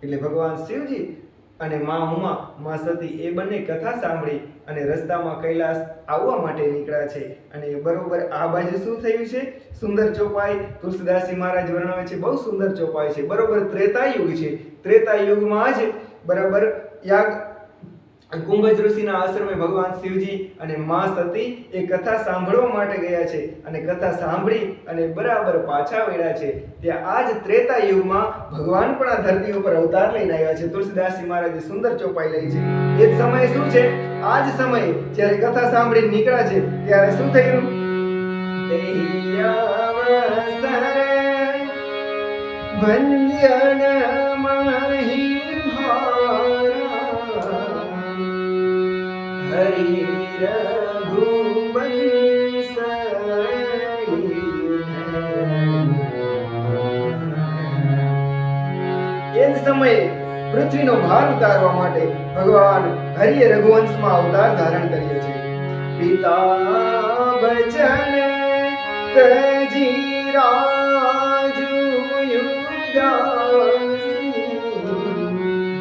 એટલે ભગવાન શિવજી અને માં ઉમા, માં સતી એ બંને કથા સાંભળી અને રસ્તામાં કૈલાસ આવવા માટે નીકળ્યા છે. અને બરોબર આ બાજુ શું થયું છે? સુંદર ચોપાઈ તુલસીદાસજી મહારાજ વર્ણવે છે, બહુ સુંદર ચોપાઈ છે. બરોબર ત્રેતા યુગ છે. ત્રેતા યુગમાં જ બરાબર કુંભજ ઋષિના આશ્રમે ભગવાન શિવજી અને માં સતી એ કથા સાંભળવા માટે ગયા છે અને કથા સાંભળી અને બરાબર પાછા વળ્યા છે. ત્યાં આ જ ત્રેતા યુગમાં ભગવાન પણ આ ધરતી ઉપર અવતાર લઈને આવ્યા છે. તુલસીદાસજી મહારાજે સુંદર ચોપાઈ લઈ છે. એ જ સમયે શું છે? આ જ સમયે જ્યારે કથા સાંભળીને નીકળ્યા છે ત્યારે શું થયું? ભંજન મહી હરિ રઘુવંશ એ જ સમયે પૃથ્વીનો ભાર ઉતારવા માટે ભગવાન હરિએ રઘુવંશમાં અવતાર ધારણ કર્યો છે. પિતા વચન તજી રાજુ યુદાસી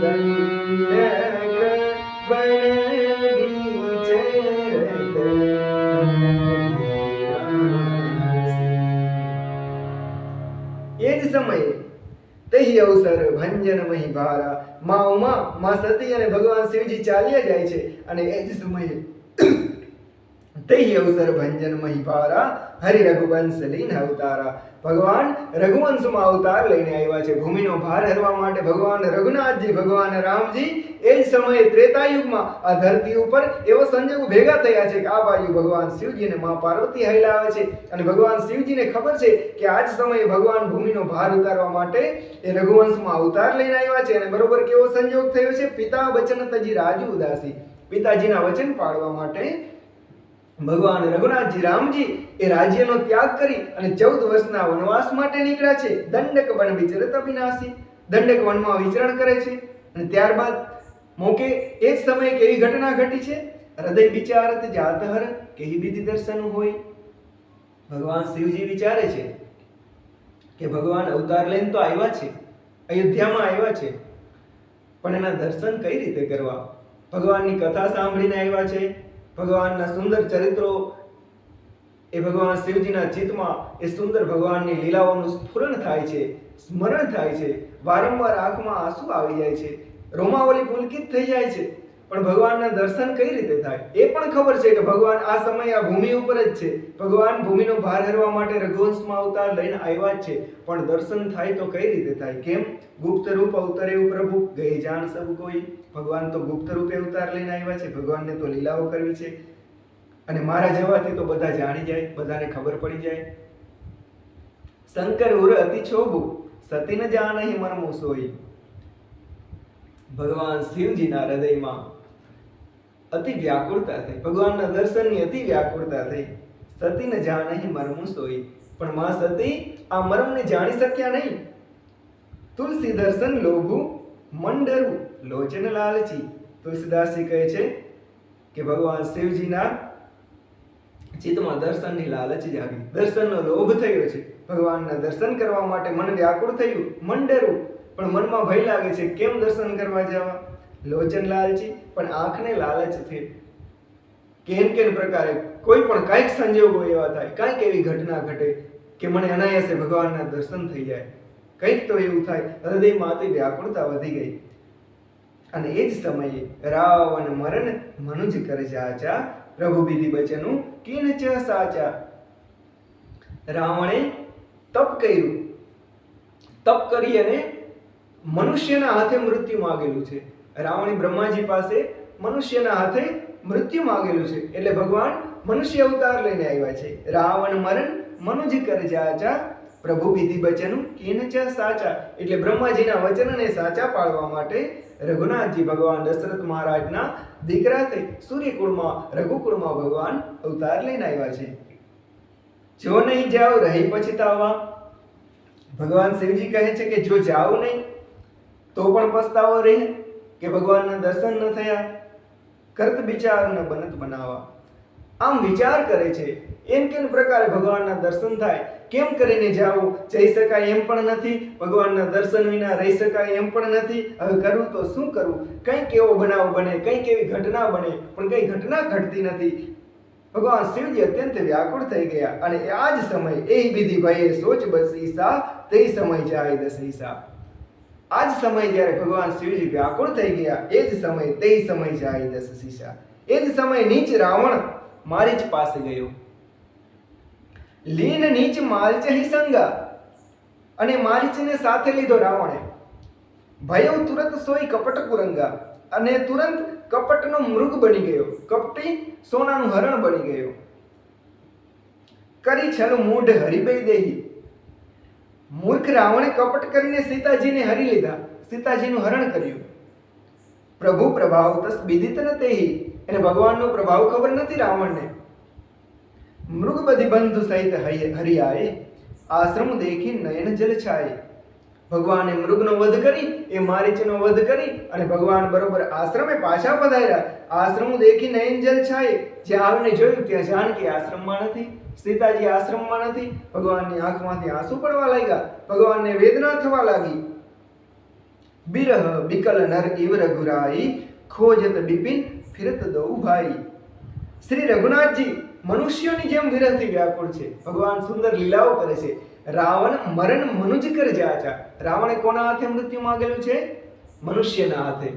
દંડક બન વિચરત એ જ સમયે તેહી અવસર ભંજન મહી ભારા મા ઉમા મા સતી અને ભગવાન શિવજી ચાલ્યા જાય છે અને એ જ સમયે તેહી અવસર ભંજન મહી ભારા હરિ રઘુવંશ લીન અવતારા ભગવાન રઘુવંશમાં અવતાર લઈને આવ્યા છે. ભૂમિનો ભાર હરવા માટે ભગવાન રઘુનાથજી ભગવાન રામજી એ જ સમયે ત્રેતાયુગમાં આ ધરતી ઉપર એવો સંજોગ ભેગા થયા છે કે આ બાજુ ભગવાન શિવજી અને મા પાર્વતી હાલ્યા આવે છે અને ભગવાન શિવજીને ખબર છે કે આ જ સમયે ભગવાન ભૂમિનો ભાર ઉતારવા માટે એ રઘુવંશમાં અવતાર લઈને આવ્યા છે. અને બરોબર કેવો સંજોગ થયો છે, પિતા વચન તજી રાજુ ઉદાસી, પિતાજીના વચન પાળવા માટે ભગવાન રઘુનાથજી રામજી એ રાજ્યનો ત્યાગ કરી અને 14 વર્ષના વનવાસ માટે નીકળ્યા છે. દંડક વન વિચરત અવિનાશી, દંડક વનમાં વિચરણ કરે છે. અને ત્યારબાદ મોકે એ જ સમયે કેવી ઘટના ઘટી છે, હૃદય વિચારત જાતહર કેહી વિધિ દર્શન હોય. ભગવાન શિવજી વિચારે છે કે ભગવાન અવતાર લઈને તો આવ્યા છે, અયોધ્યામાં આવ્યા છે, પણ એના દર્શન કઈ રીતે કરવા? ભગવાનની કથા સાંભળીને આવ્યા છે, ભગવાનના સુંદર ચરિત્રો એ ભગવાન શિવજીના ચિત્તમાં એ સુંદર ભગવાનની લીલાઓનું સ્ફુરણ થાય છે, સ્મરણ થાય છે, વારંવાર આંખમાં આંસુ આવી જાય છે, રોમાવલી પુલકિત થઈ જાય છે. પણ ભગવાનના દર્શન કઈ રીતે થાય? એ પણ ખબર છે કે ભગવાન આ સમયે આ ભૂમિ ઉપર જ છે, ભગવાન ભૂમિનો ભાર હરવા માટે રઘુવંશમાં અવતાર લઈને આવ્યા જ છે, પણ દર્શન થાય તો કઈ રીતે થાય? કેમ? ગુપ્ત રૂપ અવતરે પ્રભુ ગઈ જાન સબ કોઈ. ભગવાન તો ગુપ્ત રૂપે અવતાર લઈને આવ્યા છે, ભગવાનને તો લીલાઓ કરવી છે અને મારા જવાથી તો બધા જાણી જાય, બધાને ખબર પડી જાય. શંકર ઉર અતિ છોભુ સતી ન જાનહી મરમુ સોઈ. ભગવાન શિવજીના હૃદયમાં અતિ વ્યાકુળતા થઈ, ભગવાનના દર્શનની અતિ વ્યાકુળતા થઈ. સતી ન જાનહી મરમુ સોઈ, પણ માં સતી આ મરમને જાણી શક્યા નહીં. તુલસી દર્શન લોભુ મન ડરું લોચન લાલચી. તુલસીદાસજી કહે છે કે ભગવાન શિવજીના ચિત્તમાં દર્શનની લાલચ જાગી, દર્શનનો લોભ થયો છે. ભગવાનના દર્શન કરવા માટે મન વ્યાકુળ થયું, મન ડરું, પણ મનમાં ભય લાગે છે, કેમ દર્શન કરવા જવા? લોચન લાલચી, પણ આંખને લાલચ થઈ. કેમ કેમ પ્રકારે કોઈ પણ કાંઈક સંજોગો એવા થાય, કાંઈક એવી ઘટના ઘટે કે મને અનાયાસે ભગવાનના દર્શન થઈ જાય, કંઈક તો એવું થાય. હૃદયમાં અતિ વ્યાકુળતા વધી ગઈ. અને એ જ સમયે રાવણ મરણ મનુજ કર જાચા પ્રભુ વિધિ બચનું કિન ચ સાચા. રાવણે તપ કર્યું, તપ કરી અને મનુષ્યના હાથે મૃત્યુ માંગેલું છે. રાવણે બ્રહ્માજી પાસે મનુષ્યના હાથે મૃત્યુ માંગેલું છે, એટલે ભગવાન મનુષ્ય અવતાર લઈને આવ્યા છે. રાવણ મરણ મનુજ કર જાચા પ્રભુ વિધિ બચનું કિન ચ સાચા, એટલે બ્રહ્માજીના વચનને સાચા પાડવા માટે રઘુનાથજી ભગવાન દશરથ મહારાજના દીકરા થઈ સૂર્યકુળમાં રઘુકુળમાં ભગવાન અવતાર લઈને આવ્યા છે. જો નહીં જાઓ રહી પછતાવા. ભગવાન શિવજી કહે છે કે જો જાઓ નહીં તો પણ પસ્તાવો રહે કે ભગવાનના દર્શન ન થયા. કરત વિચાર ન બનત બનાવા. આમ વિચાર કરે છે એમ કેમ પ્રકારે ભગવાનના દર્શન થાય, કેમ કરીને જાવું? જઈ શકાય એમ પણ નથી, ભગવાનના દર્શન વિના રહી શકાય એમ પણ નથી. હવે કરું તો શું કરું? કંઈક એવો બનાવ બને, કંઈક એવી ઘટના બને, પણ કઈ ઘટના ઘટતી નથી. ભગવાન શિવજી અત્યંત વ્યાકુળ થઈ ગયા અને આ જ સમય એ વિધિ ભયે સોચ બસીસા તે સમય જાય દસીસા. આ જ સમય જ્યારે ભગવાન શિવજી વ્યાકુળ થઈ ગયા, એ જ સમય તે સમય જાય દસીસા. એ જ સમય નીચ રાવણ મારીચ પાસે ગયો. લીન નીચ મારીચ હિસંગા, અને મારીચને સાથે લીધો રાવણે. ભયો તુરંત સોઈ કપટ કુરંગા, અને તુરંત કપટનો મૃગ બની ગયો, કપટી સોનાનું હરણ બની ગયો. કરી છલ મૂઢ હરિબઈ દેહી. મૂર્ખ રાવણે કપટ કરીને સીતાજીને હરી લીધા, સીતાજીનું હરણ કર્યું. પ્રભુ પ્રભાવ તસ વિદિત ન તેહી, એને ભગવાનનો પ્રભાવ ખબર નથી રાવણને. મૃગ બધી બંધુ સહિત હરિયાએ, આશ્રમ દેખી નયન જલ છાય. ભગવાને મૃગનો વધ કરી, એ મારીચનો વધ કરી અને ભગવાન બરોબર આશ્રમે પાછા પધાર્યા. આશ્રમ દેખી નયન જલ છાય. જ્યાં આવીને જોયું ત્યાં જાનકી આશ્રમમાં નથી, સીતાજી આશ્રમમાં નથી, ભગવાનની આંખમાંથી આંસુ પડવા લાગ્યા, ભગવાનને વેદના થવા લાગી. બિરહ બિકલ નર ઇવ રઘુરાઈ, ખોજત બિપિન ફિરત દઉ ભાઈ. શ્રી રઘુનાથજી મનુષ્યોની જેમ વિરહથી વ્યાકુળ છે. ભગવાન સુંદર લીલાઓ કરે છે. રાવણ મરણ મનુજ કર જાચા. રાવણે કોના હાથે મૃત્યુ માંગેલું છે? મનુષ્યના હાથે.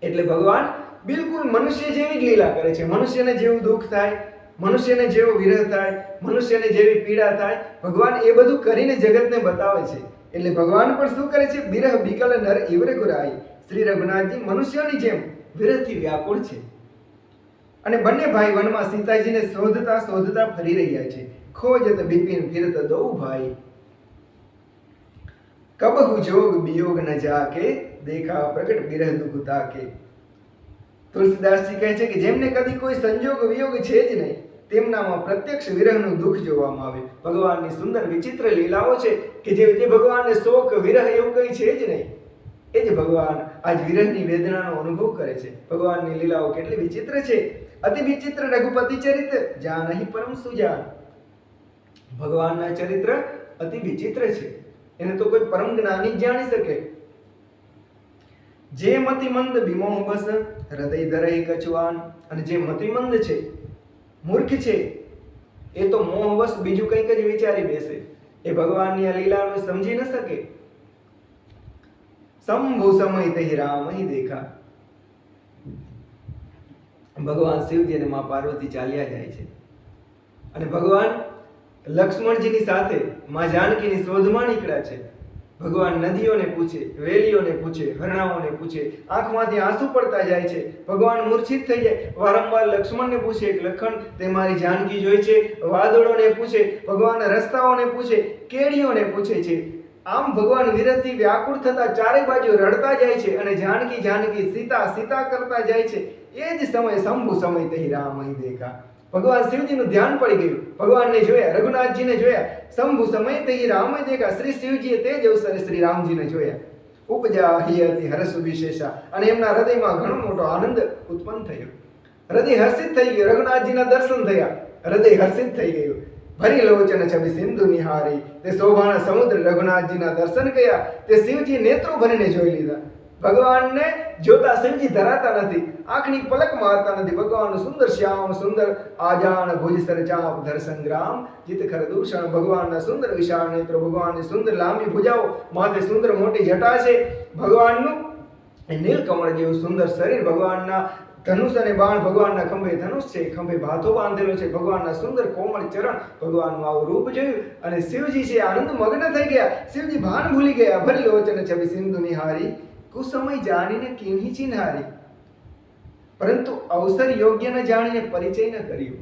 એટલે ભગવાન બિલકુલ મનુષ્ય જેવી જ લીલા કરે છે. મનુષ્યને જેવું દુઃખ થાય, મનુષ્યને જેવો વિરહ થાય, મનુષ્યને જેવી પીડા થાય, ભગવાન એ બધું કરીને જગતને બતાવે છે. એટલે ભગવાન પણ શું કરે છે? બિરહ બિકલ નર ઇવ રઘુરાઈ. શ્રી રઘુનાથજી મનુષ્યોની જેમ વિરહથી વ્યાકુળ છે. અને બંને ભાઈ વનમાં સીતાજીને શોધતા શોધતા ફરી રહ્યા છે. ખોજત બિપિન ફિરત દઉ ભાઈ. કબહુ જોગ વિયોગ ન જાકે, દેખા પ્રગટ બિરહ દુઃખ તાકે. તુલસીદાસજી કહે છે કે જેમને કદી કોઈ સંજોગ વિયોગ છે જ નહીં, તેમનામાં પ્રત્યક્ષ વિરહનું દુઃખ જોવામાં આવે. ભગવાનની સુંદર વિચિત્ર લીલાઓ છે કે જે ભગવાનને શોક વિરહ એવું કંઈ છે જ નહીં. એ જ ભગવાન આજ વિરહની વેદનાનો અનુભવ કરે છે. ભગવાનની લીલાઓ કેટલી વિચિત્ર છે. અતિ વિચિત્ર રઘુપતિ ચરિત્ર જાનહી પરમ સુજાન. ભગવાનના ચરિત્ર અતિ વિચિત્ર છે. એને તો કોઈ પરમ જ્ઞાની જ જાણી શકે. જે મતિમંદ બિમોહ બસ, હૃદય ધરઈ કચવાન. અને જે મતિમંદ છે, મૂર્ખ છે, એ તો મોહવશ બીજું કંઈક જ વિચારી બેસે. એ ભગવાનની આ લીલાને સમજી ન શકે. શંભુ સમય તહી રામ અહીં દેખા. ભગવાન શિવજી અને મા પાર્વતી ચાલ્યા જાય છે અને ભગવાન લક્ષ્મણજીની સાથે મા જાનકીની શોધમાં નીકળ્યા છે. ભગવાન નદીઓને પૂછે, વેલીઓને પૂછે, હરણાઓને પૂછે, આંખમાંથી આંસુ પડતા જાય છે. ભગવાન મૂર્છિત થઈ જાય. વારંવાર લક્ષ્મણને પૂછે કે લખન તે મારી જાનકી જોઈ છે. વાદળોને પૂછે, ભગવાન રસ્તાઓને પૂછે, કેડીઓને પૂછે છે. આમ ભગવાન વિરહથી વ્યાકુળ થતા ચારે બાજુ રડતા જાય છે અને જાનકી જાનકી સીતા સીતા કરતા જાય છે. એ જ સમય શંભુ સમય તહી રામ અહીં દેખા. ભગવાન શિવજીનું ધ્યાન પડી ગયું. ભગવાનને જોયા, રઘુનાથજીને જોયા. શંભુ સમય તહી રામ અહીં દેખા. શ્રી શિવજીએ તે જ અવસરે શ્રી રામજીને જોયા. ઉપજા હિયતિ હરસ વિશેષા. અને એમના હૃદયમાં ઘણો મોટો આનંદ ઉત્પન્ન થયો. હૃદય હર્ષિત થઈ ગયું. રઘુનાથજીના દર્શન થયા, હૃદય હર્ષિત થઈ ગયું. ભરી લોચન છબી સિંધુ નિહારી. તે શોભાના સમુદ્ર રઘુનાથજીના દર્શન કર્યા. તે શિવજી નેત્રો ભરીને જોઈ લીધા. ભગવાનને જોતા શિવજી ધરાતા નથી, આંખની પલક મારતા નથી. ભગવાનનું સુંદર શ્યામ સુંદર આજાન ભુજ સર ચાપ ધર સંગ્રામ જીત ખર દૂષણ. ભગવાનના સુંદર વિશાળ નેત્રો, ભગવાનની સુંદર લાંબી ભુજાઓ, માથે સુંદર મોટી જટા છે. ભગવાનનું નીલકમળ જેવું સુંદર શરીર, ભગવાનના ધનુષ અને બાણ, ભગવાનના ખંભે ધનુષ છે, ખંભે ભાથો બાંધેલો છે. ભગવાનના સુંદર કોમળ ચરણ, ભગવાનનું આવું રૂપ જોયું અને શિવજી છે આનંદ મગ્ન થઈ ગયા. શિવજી ભાન ભૂલી ગયા. ભરી લોચન છબી સિંધુ નિહારી, કુસમય જાણીને કિન્હી ચિન્હારી. પરંતુ અવસર યોગ્ય ન જાણીને પરિચય ન કર્યો.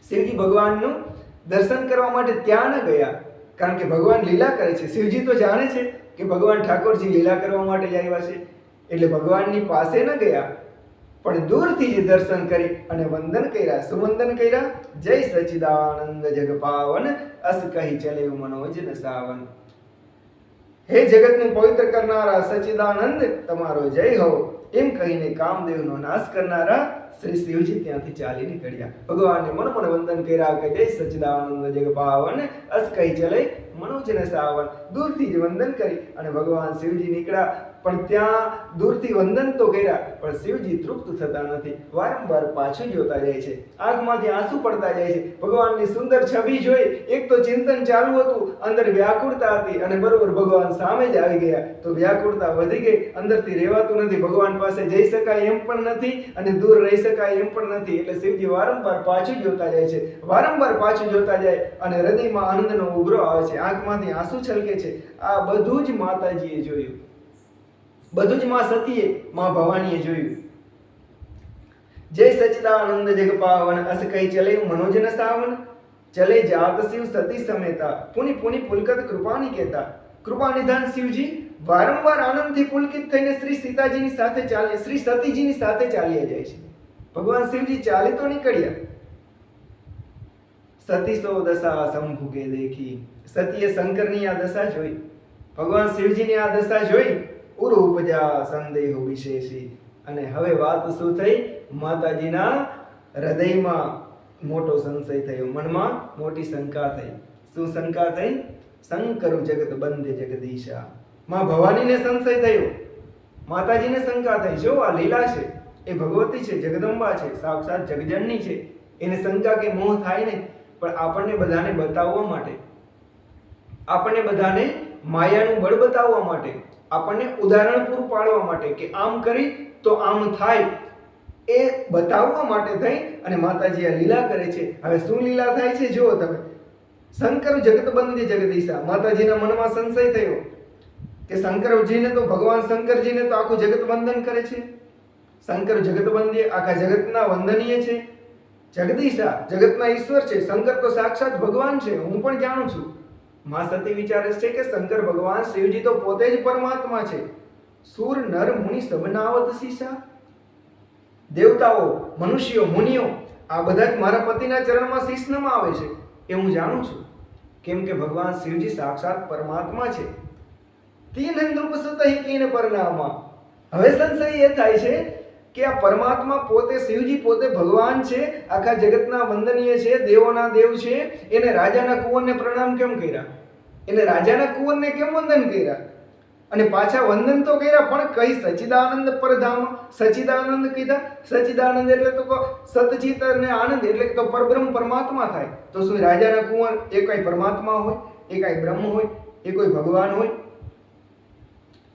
શિવજી ભગવાનનું દર્શન કરવા માટે ત્યાં ન ગયા, કારણ કે ભગવાન લીલા કરે છે. શિવજી તો જાણે છે કે ભગવાન ઠાકોરજી લીલા કરવા માટે જ આવ્યા છે, એટલે ભગવાનની પાસે ન ગયા, પણ દૂરથી જ દર્શન કરી અને વંદન કર્યા. સુવંદન કર્યા. જય સચિદાનંદ જગ પાવન, અસ કહી ચલે મનોજ ન સાવન. હે જગતનું પવિત્ર કરનારા સચિદાનંદ, તમારો જય હો, એમ કહીને કામદેવનો નાશ કરનારા શ્રી શિવજી ત્યાંથી ચાલી નીકળ્યા. ભગવાનને મન વંદન કર્યા કે જય સચિદાનંદ જગ પાવન, અસ કહી ચલે મનોજ ન સાવન. દૂરથી જ વંદન કરી અને ભગવાન શિવજી નીકળ્યા. પણ ત્યાં દૂરથી વંદન તો કર્યા, પણ શિવજી તૃપ્ત થતા નથી. વારંવાર પાછું જોતા જાય છે, આંખમાંથી આંસુ પડતા જાય છે. ભગવાનની સુંદર છબી જોઈ એક તો ચિંતન ચાલુ હતું, અંદર વ્યાકુળતા હતી અને બરોબર ભગવાન સામે જ આવી ગયા તો વ્યાકુળતા વધી ગઈ. અંદરથી રહેવાતું નથી. ભગવાન પાસે જઈ શકાય એમ પણ નથી અને દૂર રહી શકાય એમ પણ નથી. એટલે શિવજી વારંવાર પાછું જોતા જાય છે, વારંવાર પાછું જોતા જાય અને હૃદયમાં આનંદનો ઉભરો આવે છે, આંખમાંથી આંસુ છલકે છે. આ બધું જ માતાજીએ જોયું, બધું જ માં સતીએ, માં ભવાનીએ જોયું. જય સચિદાનંદ જગ પાવન, અસ કહી ચલે મનોજ ન સાવન. ચલે જાત શિવ સતી સમેતા, પુનિ પુનિ પુલકત કૃપાની કહેતા. કૃપા નિધાન શિવજી વારંવાર આનંદથી પુલકિત થઈને શ્રી સીતાજીની સાથે ચાલે, શ્રી સતીજીની સાથે ચાલ્યા જાય છે. ભગવાન શિવજી ચાલી તો નીકળ્યા. સતી સો દશા શંભુ કે દેખી. સતીએ શંકરની આ દશા જોઈ, ભગવાન શિવજીની આ દશા જોઈ. ઉર ઉપજા સંદેહો વિશેષી. અને હવે વાત શું થઈ? માતાજીના હૃદયમાં મોટો સંશય થયો, મનમાં મોટી શંકા થઈ. શું શંકા થઈ? શંકરુ જગત બંધે જગદીશા. માં ભવાનીને સંશય થયો, માતાજીને શંકા થઈ. જો આ લીલા છે, એ ભગવતી છે, જગદંબા છે, સાક્ષાત જગજનની છે. એને શંકા કે મોહ થાય ને, પણ આપણને બધાને બતાવવા માટે, આપણને બધાને માયાનું બળ બતાવવા માટે, આપણને ઉદાહરણ પૂરું પાડવા માટે કે આમ કરી તો આમ થાય, એ બતાવવા માટે થઈ અને માતાજી આ લીલા કરે છે. હવે શું લીલા થાય છે જુઓ તમે. શંકર જગત બંધે જગદીશા. માતાજીના મનમાં સંશય થયો કે શંકરજીને તો, ભગવાન શંકરજીને તો આખું જગત વંદન કરે છે. શંકર જગત બંધે, આખા જગતના વંદનીય છે. જગદીશા, જગતના ઈશ્વર છે. શંકર તો સાક્ષાત ભગવાન છે, હું પણ જાણું છું. માં સતી વિચારે છે કે શંકર ભગવાન શિવજી તો પોતે જ પરમાત્મા છે. સુર નર મુનિ સબનાવત શીશા. દેવતાઓ, મનુષ્યો, મુનિઓ આ બધા જ મારા પતિના ચરણમાં શીશ નમાવે છે, એ હું જાણું છું. કેમ કે ભગવાન શિવજી સાક્ષાત પરમાત્મા છે. તીન નૃપ સુતહિ કીન પરનામા. હવે સંશય એ થાય છે કે આ પરમાત્મા પોતે, શિવજી પોતે ભગવાન છે, આખા જગતના વંદનીય છે, દેવોના દેવ છે. એને રાજાના કુંવરને પ્રણામ કેમ કર્યા? એને રાજાના કુંવરને કેમ વંદન કર્યા? અને પાછા વંદન તો કર્યા, પણ કઈ સચ્ચિદાનંદ પરધામ. સચ્ચિદાનંદ કીધા. સચ્ચિદાનંદ એટલે તો સતચિત અને આનંદ એટલે તો પરબ્રહ્મ પરમાત્મા થાય. તો શું રાજાના કુંવર એ કઈ પરમાત્મા હોય? એ કઈ બ્રહ્મ હોય? એ કોઈ ભગવાન હોય?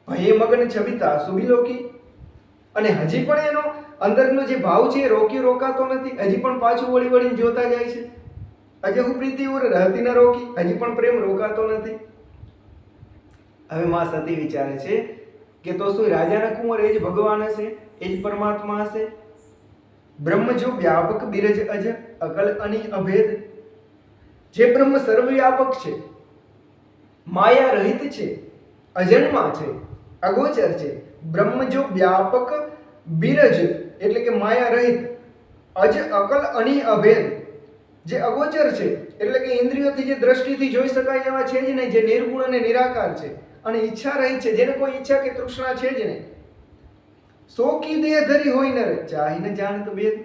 ભયે મગન છબિતા સુબિલોકી. અને હજી પણ એનો અંદરનો જે ભાવ છે એ રોકાતો નથી. હજી પણ પાછું વળી વળીને જોતા જાય છે. અજહુ પ્રીતિ ઉર રહતી ન રોકી. હજી પણ પ્રેમ રોકાતો નથી. હવે માં સતી વિચારે છે કે તો શું રાજાના કુંવર એ જ ભગવાન હશે? એ જ પરમાત્મા હશે? બ્રહ્મ જો વ્યાપક બિરજ અજ અકલ અનિ અભેદ. જે બ્રહ્મ સર્વવ્યાપક છે, માયા રહિત છે, અજન્મા છે, અગોચર છે. બ્રહ્મ જો વ્યાપક બિરજ એટલે કે માયા રહિત, અજ અકલ અનિ અભેદ જે અગોચર છે એટલે કે ઇન્દ્રિયોથી જે દ્રષ્ટિથી જોઈ શકાય એવા છે જ નહીં, જે નિર્ગુણ અને નિરાકાર છે, અને ઈચ્છા રહિત છે, જેને કોઈ ઈચ્છા કે તૃષ્ણા છે જ નહીં. સો કી દેહ ધરી હોય નર ચાહીને જાણત વેદ.